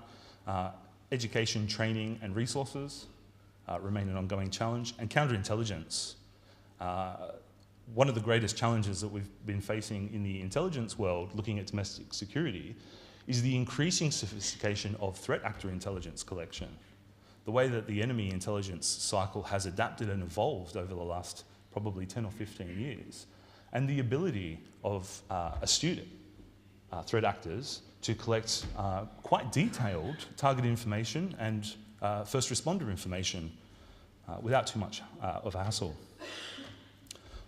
Education, training, and resources remain an ongoing challenge. And counterintelligence. One of the greatest challenges that we've been facing in the intelligence world, looking at domestic security, is the increasing sophistication of threat actor intelligence collection. The way that the enemy intelligence cycle has adapted and evolved over the last probably 10 or 15 years, and the ability of astute threat actors to collect quite detailed target information and first responder information without too much of a hassle.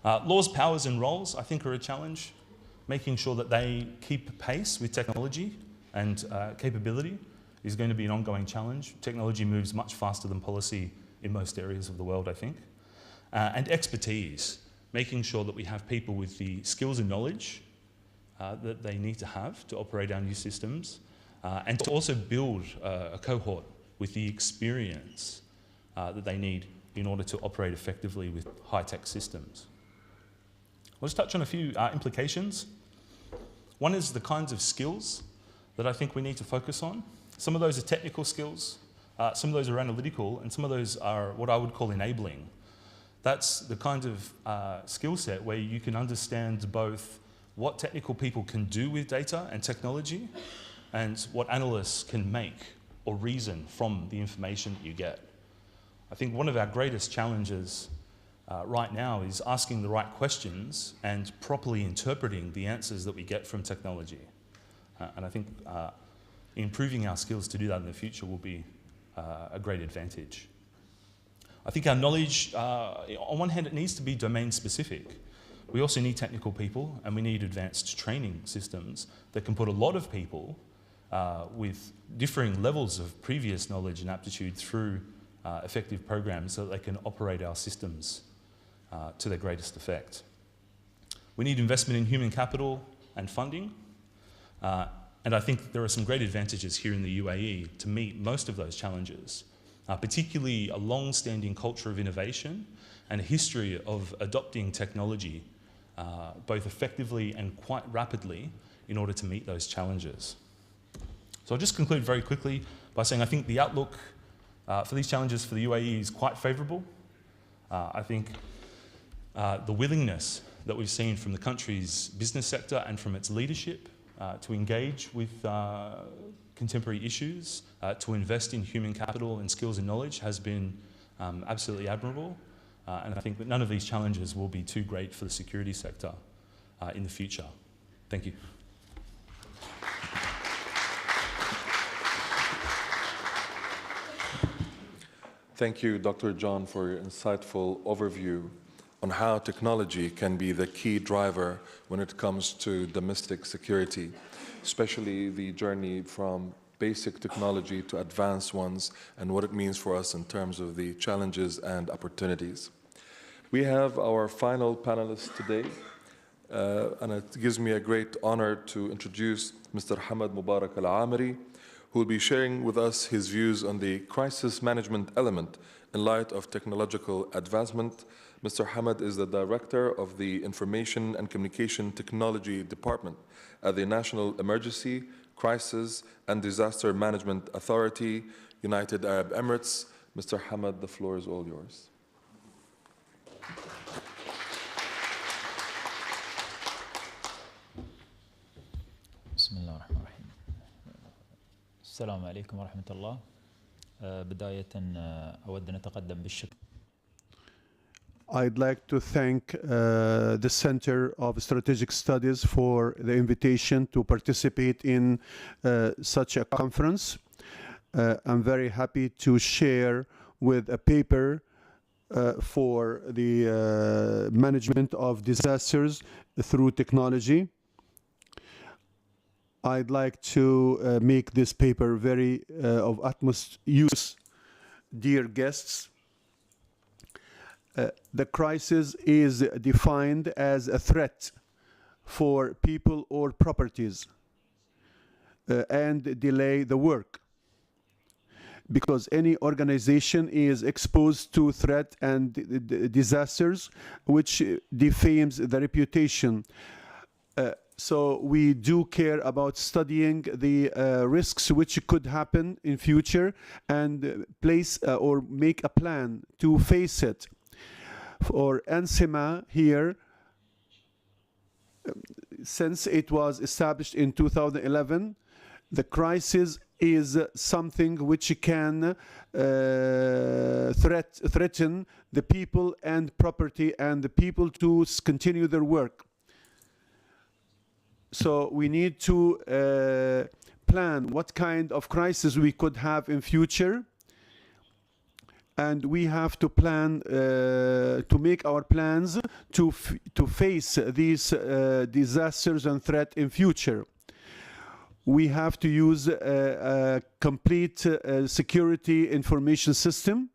Laws, powers and roles, I think, are a challenge. Making sure that they keep pace with technology and capability is going to be an ongoing challenge. Technology moves much faster than policy in most areas of the world, I think. And expertise, making sure that we have people with the skills and knowledge that they need to have to operate our new systems, and to also build a cohort with the experience that they need in order to operate effectively with high-tech systems. Let's touch on a few implications. One is the kinds of skills that I think we need to focus on. Some of those are technical skills, some of those are analytical, and some of those are what I would call enabling. That's the kind of skill set where you can understand both what technical people can do with data and technology, and what analysts can make or reason from the information that you get. I think one of our greatest challenges right now is asking the right questions and properly interpreting the answers that we get from technology. And I think improving our skills to do that in the future will be a great advantage. I think our knowledge, on one hand, it needs to be domain specific. We also need technical people, and we need advanced training systems that can put a lot of people with differing levels of previous knowledge and aptitude through effective programs so that they can operate our systems to their greatest effect. We need investment in human capital and funding, and I think there are some great advantages here in the UAE to meet most of those challenges, particularly a long-standing culture of innovation and a history of adopting technology both effectively and quite rapidly in order to meet those challenges. So I'll just conclude very quickly by saying I think the outlook for these challenges for the UAE is quite favourable. I think the willingness that we've seen from the country's business sector and from its leadership to engage with contemporary issues, to invest in human capital and skills and knowledge has been absolutely admirable. And I think that none of these challenges will be too great for the security sector in the future. Thank you. Thank you, Dr. John, for your insightful overview on how technology can be the key driver when it comes to domestic security, especially the journey from basic technology to advanced ones and what it means for us in terms of the challenges and opportunities. We have our final panelist today, and it gives me a great honor to introduce Mr. Hamad Mubarak Al-Amiri, who will be sharing with us his views on the crisis management element in light of technological advancement. Mr. Hamad is the Director of the Information and Communication Technology Department at the National Emergency, Crisis and Disaster Management Authority, United Arab Emirates. Mr. Hamad, the floor is all yours. بسم الله الرحمن الرحيم. السلام عليكم ورحمة الله. بداية أود أن أتقدم بالشكر. I'd like to thank the Center of Strategic Studies for the invitation to participate in such a conference. I'm very happy to share with a paper for the management of disasters through technology. I'd like to make this paper very of utmost use. Dear guests, the crisis is defined as a threat for people or properties and delay the work, because any organization is exposed to threat and disasters which defames the reputation. So we do care about studying the risks which could happen in future and place or make a plan to face it. For NSEMA here, since it was established in 2011, the crisis is something which can threaten the people and property and the people to continue their work. So we need to plan what kind of crisis we could have in future, and we have to plan to make our plans to face these disasters and threat in future. We have to use a complete security information system.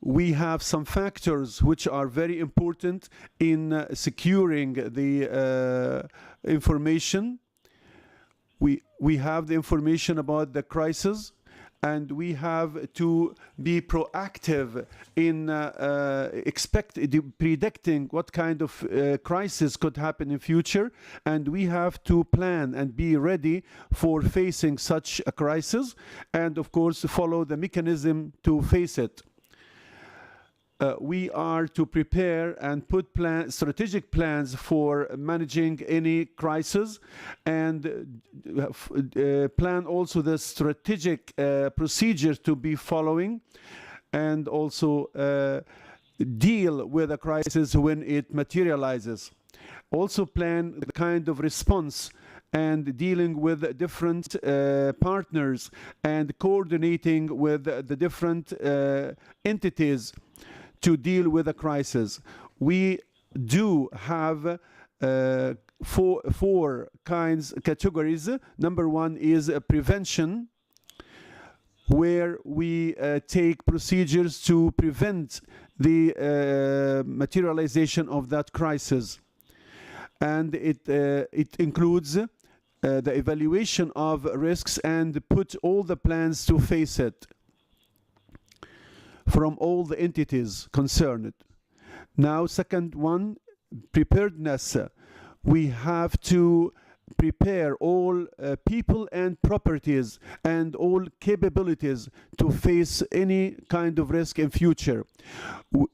We have some factors which are very important in securing the information. We have the information about the crisis, and we have to be proactive in predicting what kind of crisis could happen in future, and we have to plan and be ready for facing such a crisis, and of course follow the mechanism to face it. We are to prepare and put strategic plans for managing any crisis, and plan also the strategic procedures to be following, and also deal with a crisis when it materializes. Also plan the kind of response and dealing with different partners and coordinating with the different entities to deal with a crisis. We do have four categories. Number one is prevention, where we take procedures to prevent the materialization of that crisis. And it includes the evaluation of risks and put all the plans to face it from all the entities concerned. Now, second one, preparedness. We have to prepare all people and properties and all capabilities to face any kind of risk in future.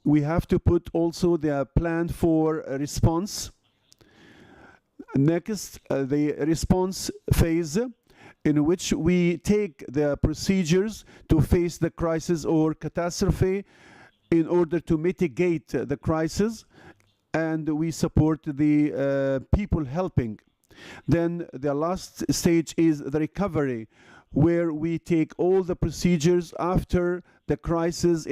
We have to put also the plan for response. Next, the response phase, in which we take the procedures to face the crisis or catastrophe in order to mitigate the crisis, and we support the people helping. Then the last stage is the recovery, where we take all the procedures after the crisis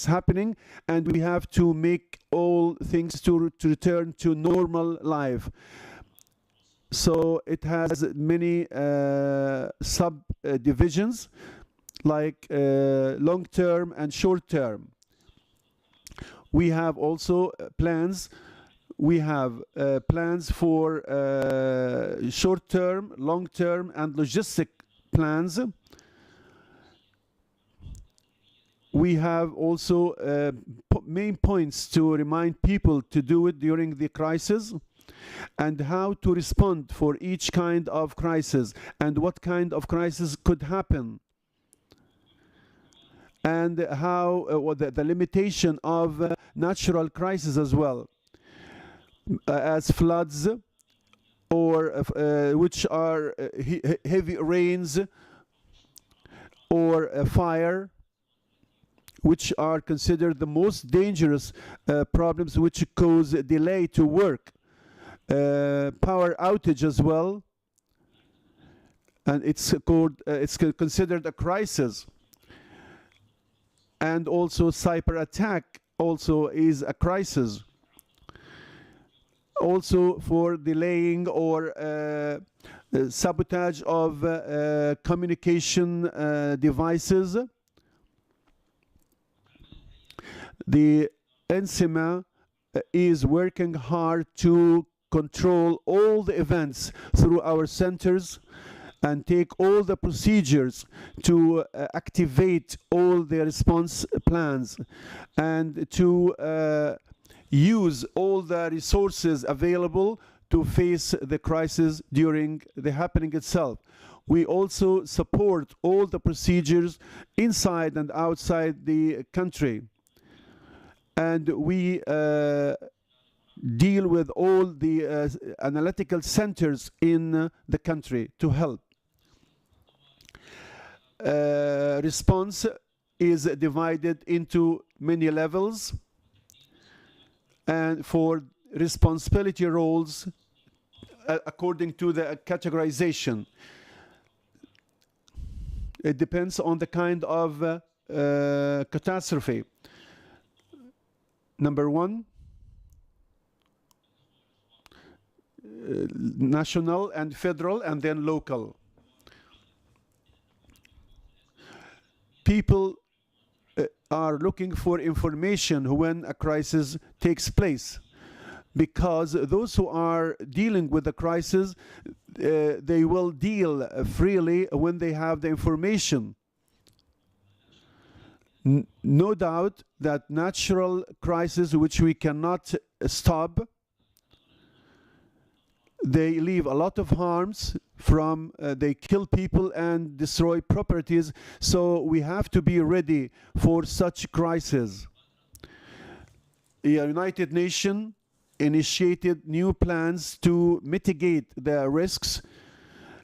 happening, and we have to make all things to return to normal life. So it has many subdivisions, like long-term and short-term. We have also plans. We have plans for short-term, long-term, and logistic plans. We have also main points to remind people to do it during the crisis. and how to respond for each kind of crisis and what kind of crisis could happen, and how the limitation of natural crises as well, as floods or which are heavy rains or fire, which are considered the most dangerous problems which cause delay to work, power outage as well, and it's considered a crisis. And also cyber attack also is a crisis. Also for delaying or sabotage of communication devices. The NCMA is working hard to control all the events through our centers and take all the procedures to activate all the response plans and to use all the resources available to face the crisis during the happening itself. We also support all the procedures inside and outside the country. And we deal with all the analytical centers in the country to help. Response is divided into many levels, and for responsibility roles according to the categorization. It depends on the kind of catastrophe. Number one, national and federal, and then local. People are looking for information when a crisis takes place, because those who are dealing with the crisis, they will deal freely when they have the information. No doubt that natural crises which we cannot stop, they leave a lot of harms from, they kill people and destroy properties, so we have to be ready for such crises. The United Nations initiated new plans to mitigate the risks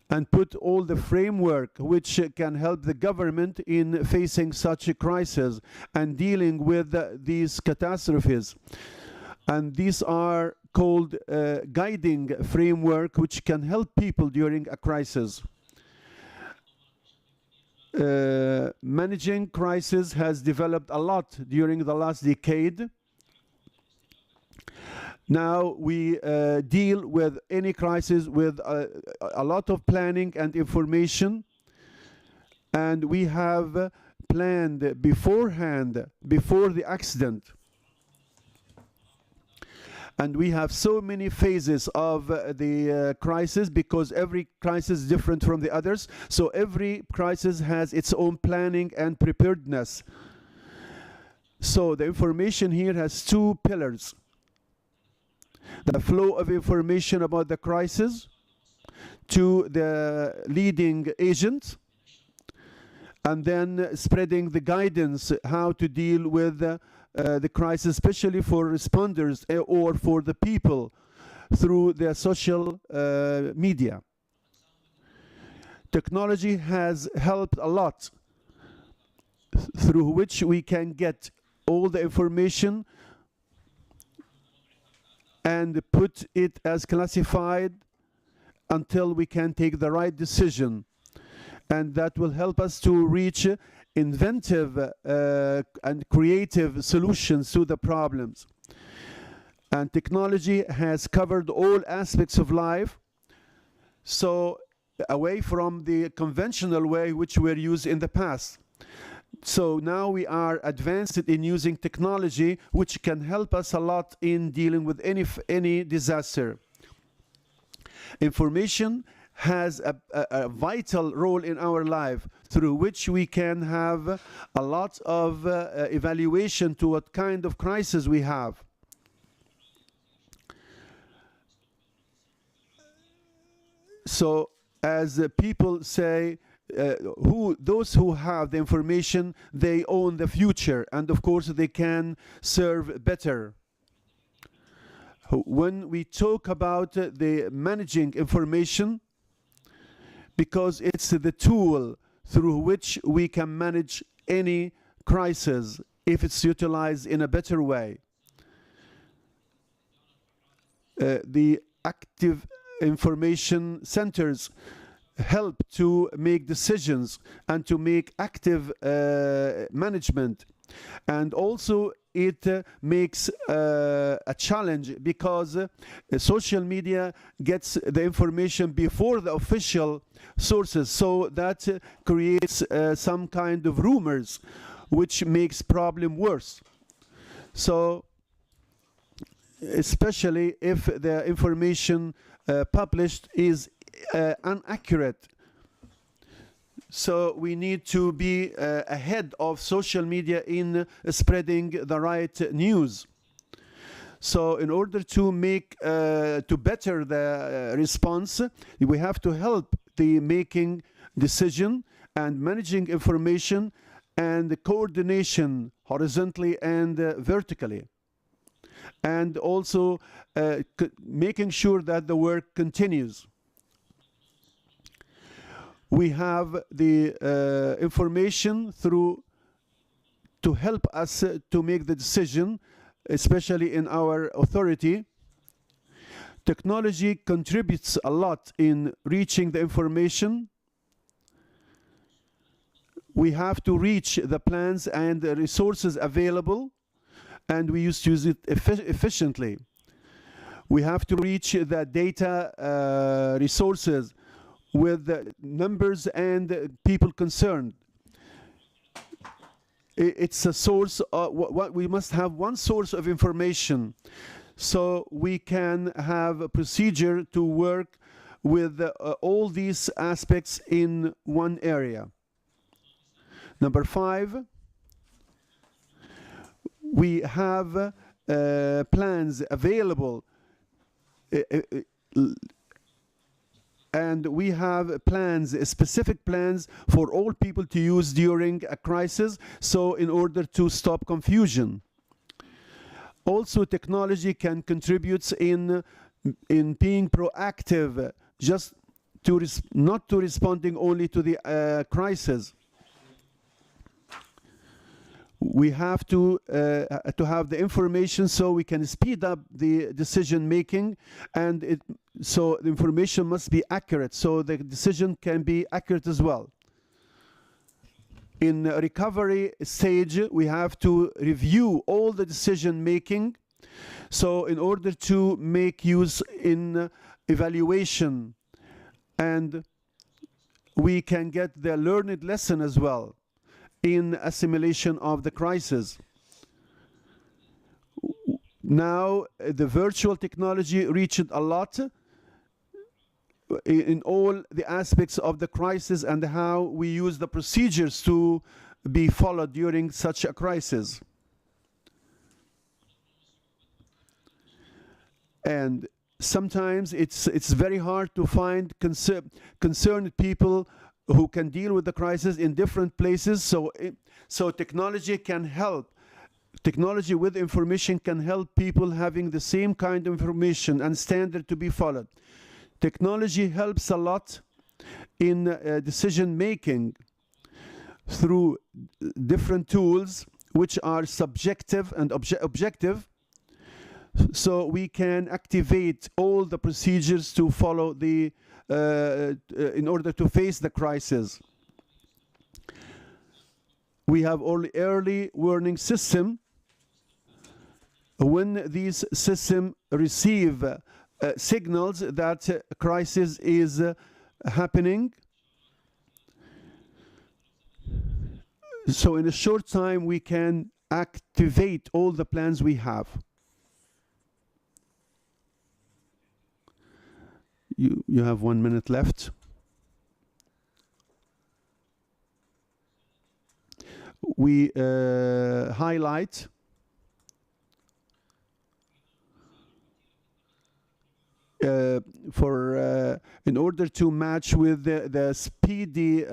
and put all the framework which can help the government in facing such a crisis and dealing with these catastrophes. And these are called guiding framework which can help people during a crisis. Managing crisis has developed a lot during the last decade. Now we deal with any crisis with a lot of planning and information, and we have planned beforehand, before the accident. And we have so many phases of the crisis, because every crisis is different from the others. So every crisis has its own planning and preparedness. So the information here has two pillars. The flow of information about the crisis to the leading agent, and then spreading the guidance how to deal with the crisis, especially for responders or for the people through their social media. Technology has helped a lot, through which we can get all the information and put it as classified until we can take the right decision. And that will help us to reach inventive and creative solutions to the problems. And technology has covered all aspects of life, so away from the conventional way which were used in the past. So now we are advanced in using technology which can help us a lot in dealing with any disaster. Information has a vital role in our life, through which we can have a lot of evaluation to what kind of crisis we have. So, as people say, those who have the information, they own the future, and of course they can serve better. When we talk about the managing information, because it's the tool through which we can manage any crisis if it's utilized in a better way. The active information centers help to make decisions and to make active management. And also it makes a challenge because social media gets the information before the official sources, so that creates some kind of rumors which makes problem worse. So especially if the information published is inaccurate. So we need to be ahead of social media in spreading the right news. So in order to make to better the response, we have to help the making decision and managing information and the coordination horizontally and vertically. And also making sure that the work continues. We have the information through to help us to make the decision, especially in our authority. Technology contributes a lot in reaching the information. We have to reach the plans and the resources available, and we used to use it efficiently. We have to reach the data resources with the numbers and people concerned. It's a source of what we must have one source of information, so we can have a procedure to work with all these aspects in one area. Number 5, we have plans available, and we have plans, specific plans for all people to use during a crisis, so in order to stop confusion. Also, technology can contribute in being proactive, just to not to responding only to the crisis. We have to have the information so we can speed up the decision making, and so the information must be accurate, so the decision can be accurate as well. In recovery stage, we have to review all the decision making, so in order to make use in evaluation, and we can get the learned lesson as well in assimilation of the crisis. Now, the virtual technology reached a lot in all the aspects of the crisis and how we use the procedures to be followed during such a crisis. And sometimes it's very hard to find concerned people who can deal with the crisis in different places, so technology can help. Technology with information can help people having the same kind of information and standard to be followed. Technology helps a lot in decision making through different tools which are subjective and objective, so we can activate all the procedures to follow the in order to face the crisis. We have early warning system. When these systems receive signals that a crisis is happening, so in a short time we can activate all the plans we have. You have 1 minute left. We highlight in order to match with the speedy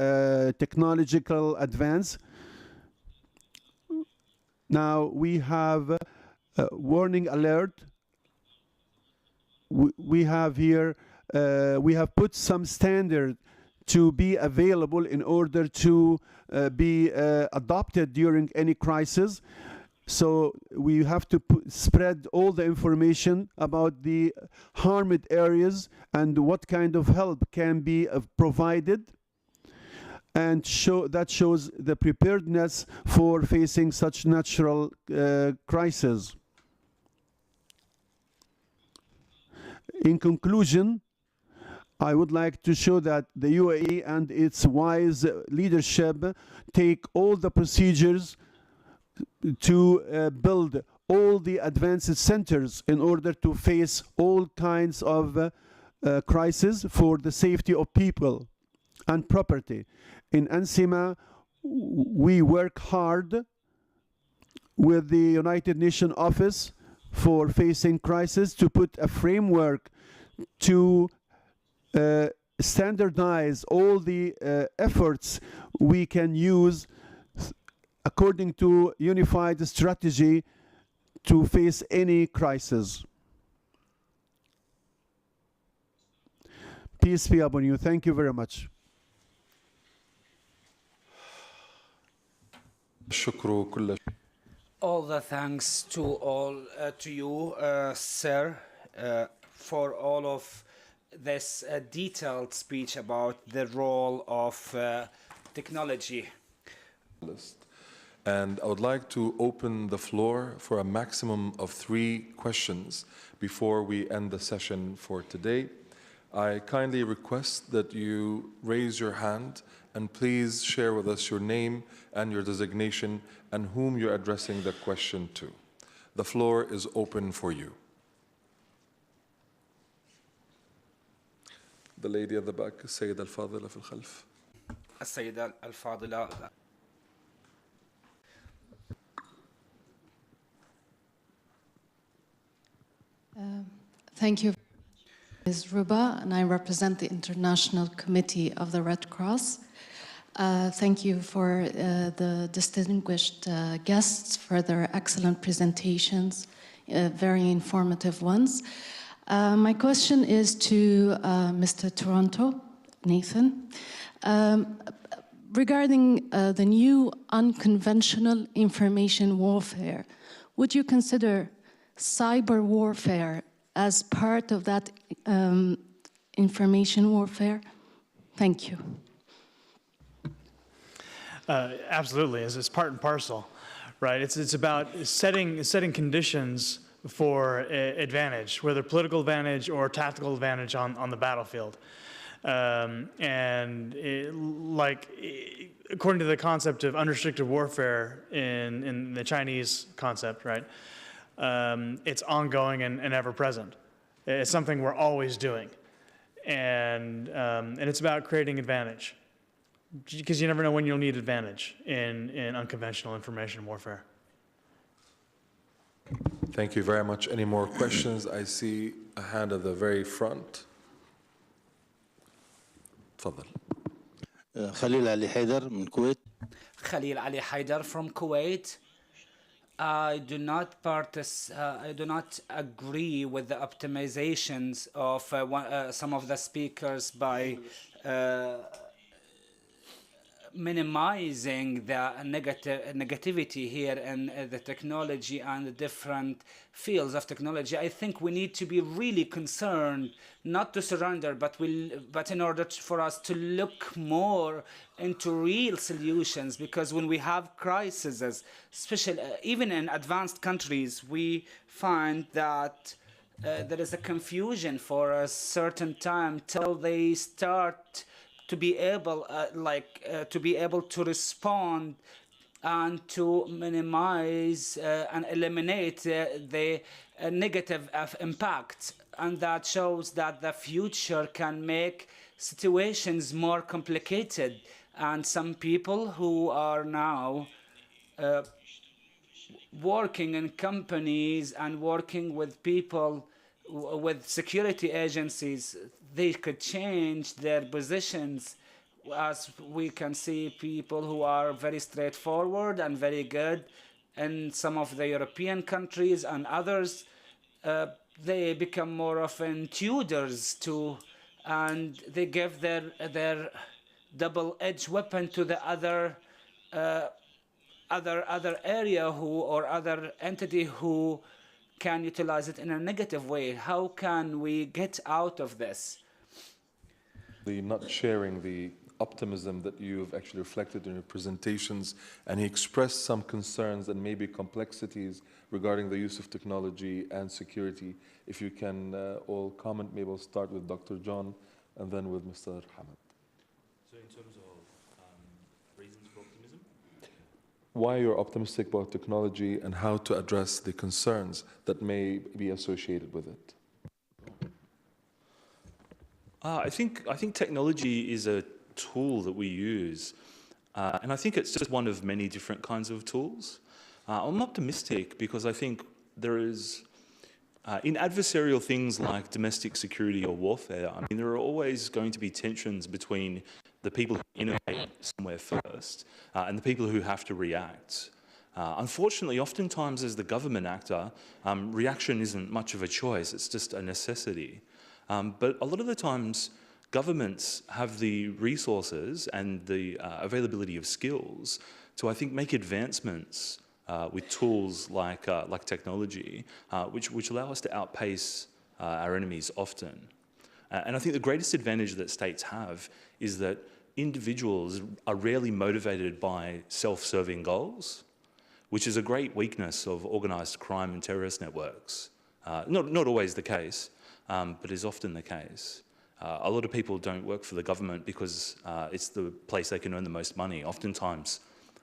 technological advance. Now we have warning alert. We have here, we have put some standard to be available in order to be adopted during any crisis. So we have to spread all the information about the harmed areas and what kind of help can be provided, and that shows the preparedness for facing such natural crises. In conclusion, I would like to show that the UAE and its wise leadership take all the procedures to build all the advanced centers in order to face all kinds of crises for the safety of people and property. In ANSIMA, we work hard with the United Nations Office for facing crisis to put a framework to standardize all the efforts we can use according to unified strategy to face any crisis. Peace be upon you. Thank you very much. All the thanks to you, sir, for all of this detailed speech about the role of technology. And I would like to open the floor for a maximum of 3 questions before we end the session for today. I kindly request that you raise your hand and please share with us your name and your designation and whom you're addressing the question to. The floor is open for you. The lady at the back, السيدة الفاضلة في الخلف. السيدة الفاضلة. Thank you. Ms. Ruba, and I represent the International Committee of the Red Cross. Thank you for the distinguished guests for their excellent presentations, very informative ones. My question is to Mr. Toronto, Nathan. Regarding the new unconventional information warfare, would you consider cyber warfare as part of that information warfare? Thank you. Absolutely, it's part and parcel, right? It's about setting conditions for advantage, whether political advantage or tactical advantage on the battlefield. According to the concept of unrestricted warfare in the Chinese concept, right? It's ongoing and ever present. It's something we're always doing, and it's about creating advantage, because you never know when you'll need advantage in unconventional information warfare. Thank you very much. Any more questions? I see a hand at the very front. تفضل. خليل علي حيدر من الكويت. Khalil Ali Haidar from Kuwait. I do not agree with the optimizations of some of the speakers by minimizing the negativity here in the technology and the different fields of technology. I think we need to be really concerned, not to surrender, but in order for us to look more into real solutions, because when we have crises, especially even in advanced countries, we find that there is a confusion for a certain time till they start to be able to respond and to minimize and eliminate the negative impact. And that shows that the future can make situations more complicated. And some people who are now working in companies and working with people with security agencies, they could change their positions. As we can see, people who are very straightforward and very good in some of the European countries and others, they become more often tutors to, and they give their double-edged weapon to the other area or other entity who can utilize it in a negative way. How can we get out of this? The not sharing the optimism that you've actually reflected in your presentations, and he expressed some concerns and maybe complexities regarding the use of technology and security. If you can all comment, maybe we'll start with Dr. John and then with Mr. Hamad. So in terms of reasons for optimism? Why you're optimistic about technology and how to address the concerns that may be associated with it. I think technology is a tool that we use, and I think it's just one of many different kinds of tools. I'm optimistic because I think there is, in adversarial things like domestic security or warfare, I mean, there are always going to be tensions between the people who innovate somewhere first and the people who have to react. Unfortunately, oftentimes as the government actor, reaction isn't much of a choice, it's just a necessity. But a lot of the times, governments have the resources and the availability of skills to, I think, make advancements with tools like technology, which allow us to outpace our enemies often. And I think the greatest advantage that states have is that individuals are rarely motivated by self-serving goals, which is a great weakness of organized crime and terrorist networks. Not always the case, but is often the case. A lot of people don't work for the government because it's the place they can earn the most money. Oftentimes,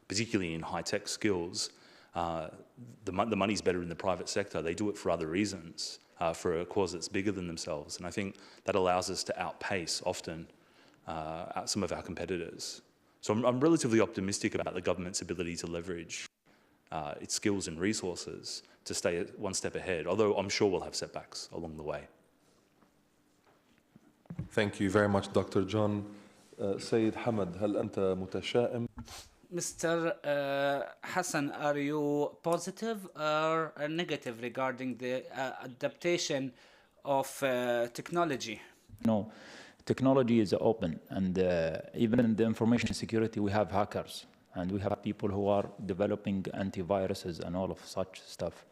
particularly in high-tech skills, the money's better in the private sector. They do it for other reasons, for a cause that's bigger than themselves. And I think that allows us to outpace often some of our competitors. So I'm relatively optimistic about the government's ability to leverage its skills and resources to stay one step ahead, although I'm sure we'll have setbacks along the way. Thank you very much, Dr. John. Sayyid Hamad, هل أنت متشائم? Mr. Hassan, are you positive or negative regarding the adaptation of technology? No, technology is open, and even in the information security, we have hackers, and we have people who are developing antiviruses and all of such stuff.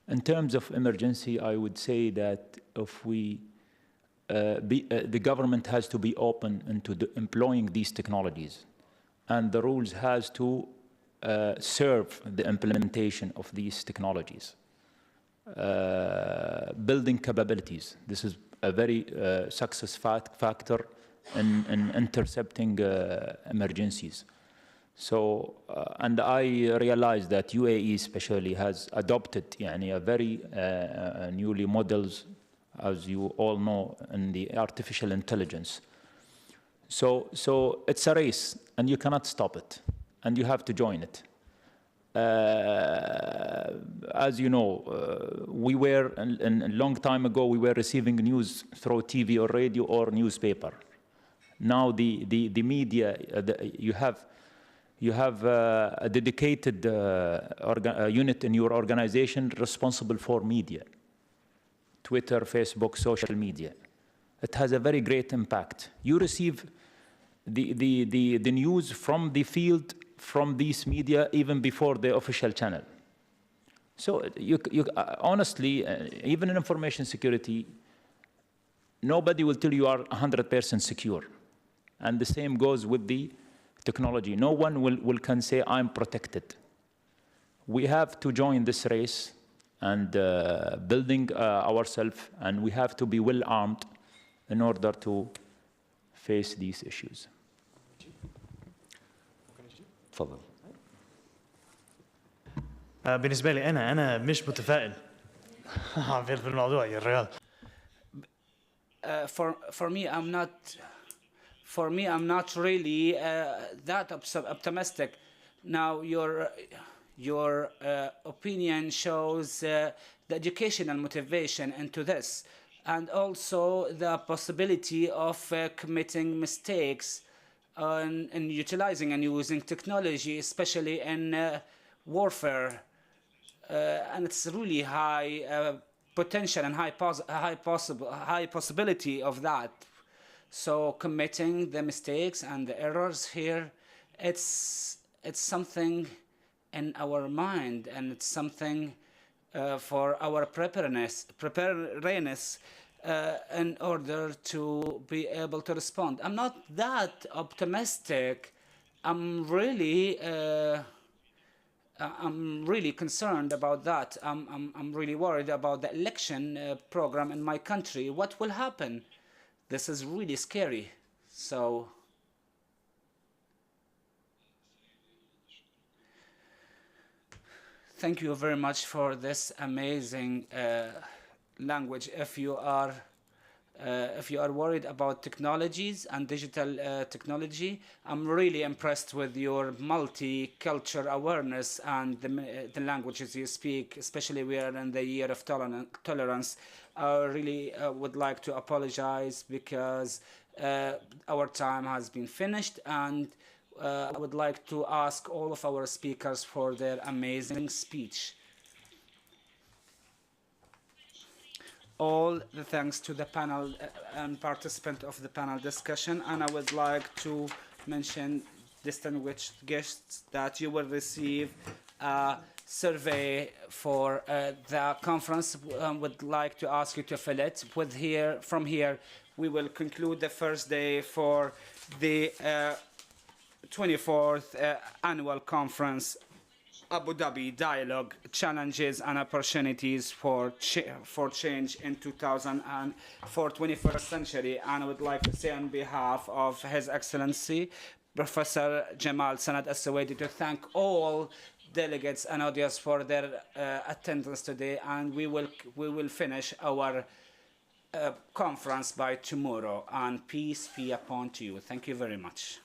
In terms of emergency, I would say that if we the government has to be open into employing these technologies, and the rules has to serve the implementation of these technologies. Building capabilities. This is a very success factor in intercepting emergencies. So, and I realize that UAE especially has adopted a very newly models, as you all know, in the artificial intelligence. So it's a race, and you cannot stop it, and you have to join it. As you know, we were, a long time ago, we were receiving news through TV or radio or newspaper. Now the media, you have a dedicated unit in your organization responsible for media. Twitter, Facebook, social media. It has a very great impact. You receive the news from the field, from these media, even before the official channel. So honestly, even in information security, nobody will tell you are 100% secure. And the same goes with the technology. No one can say, I'm protected. We have to join this race and building ourselves, and we have to be well armed in order to face these issues. تفضل. بالنسبة لي أنا مش متفائل في الموضوع يا الرياض. For me, I'm not really that optimistic. Now, your opinion shows the educational motivation into this, and also the possibility of committing mistakes in utilizing and using technology, especially in warfare. And it's really high potential and high possibility of that. So committing the mistakes and the errors here, it's something in our mind, and it's something for our preparedness in order to be able to respond. I'm not that optimistic. I'm really concerned about that. I'm really worried about the election program in my country. What will happen? This is really scary. So thank you very much for this amazing language. If you are worried about technologies and digital technology, I'm really impressed with your multicultural awareness and the languages you speak, especially we are in the year of tolerance. I really would like to apologize because our time has been finished, and I would like to ask all of our speakers for their amazing speech. All the thanks to the panel and participant of the panel discussion, and I would like to mention, distinguished guests, that you will receive a survey for the conference. Would like to ask you to fill it. From here, we will conclude the first day for the 24th annual conference, Abu Dhabi Dialogue, Challenges and Opportunities for Change in 21st Century. And I would like to say on behalf of His Excellency, Professor Jamal Sanad Al-Suwaidi, to thank all delegates and audience for their attendance today. And we will finish our conference by tomorrow. And peace be upon you. Thank you very much.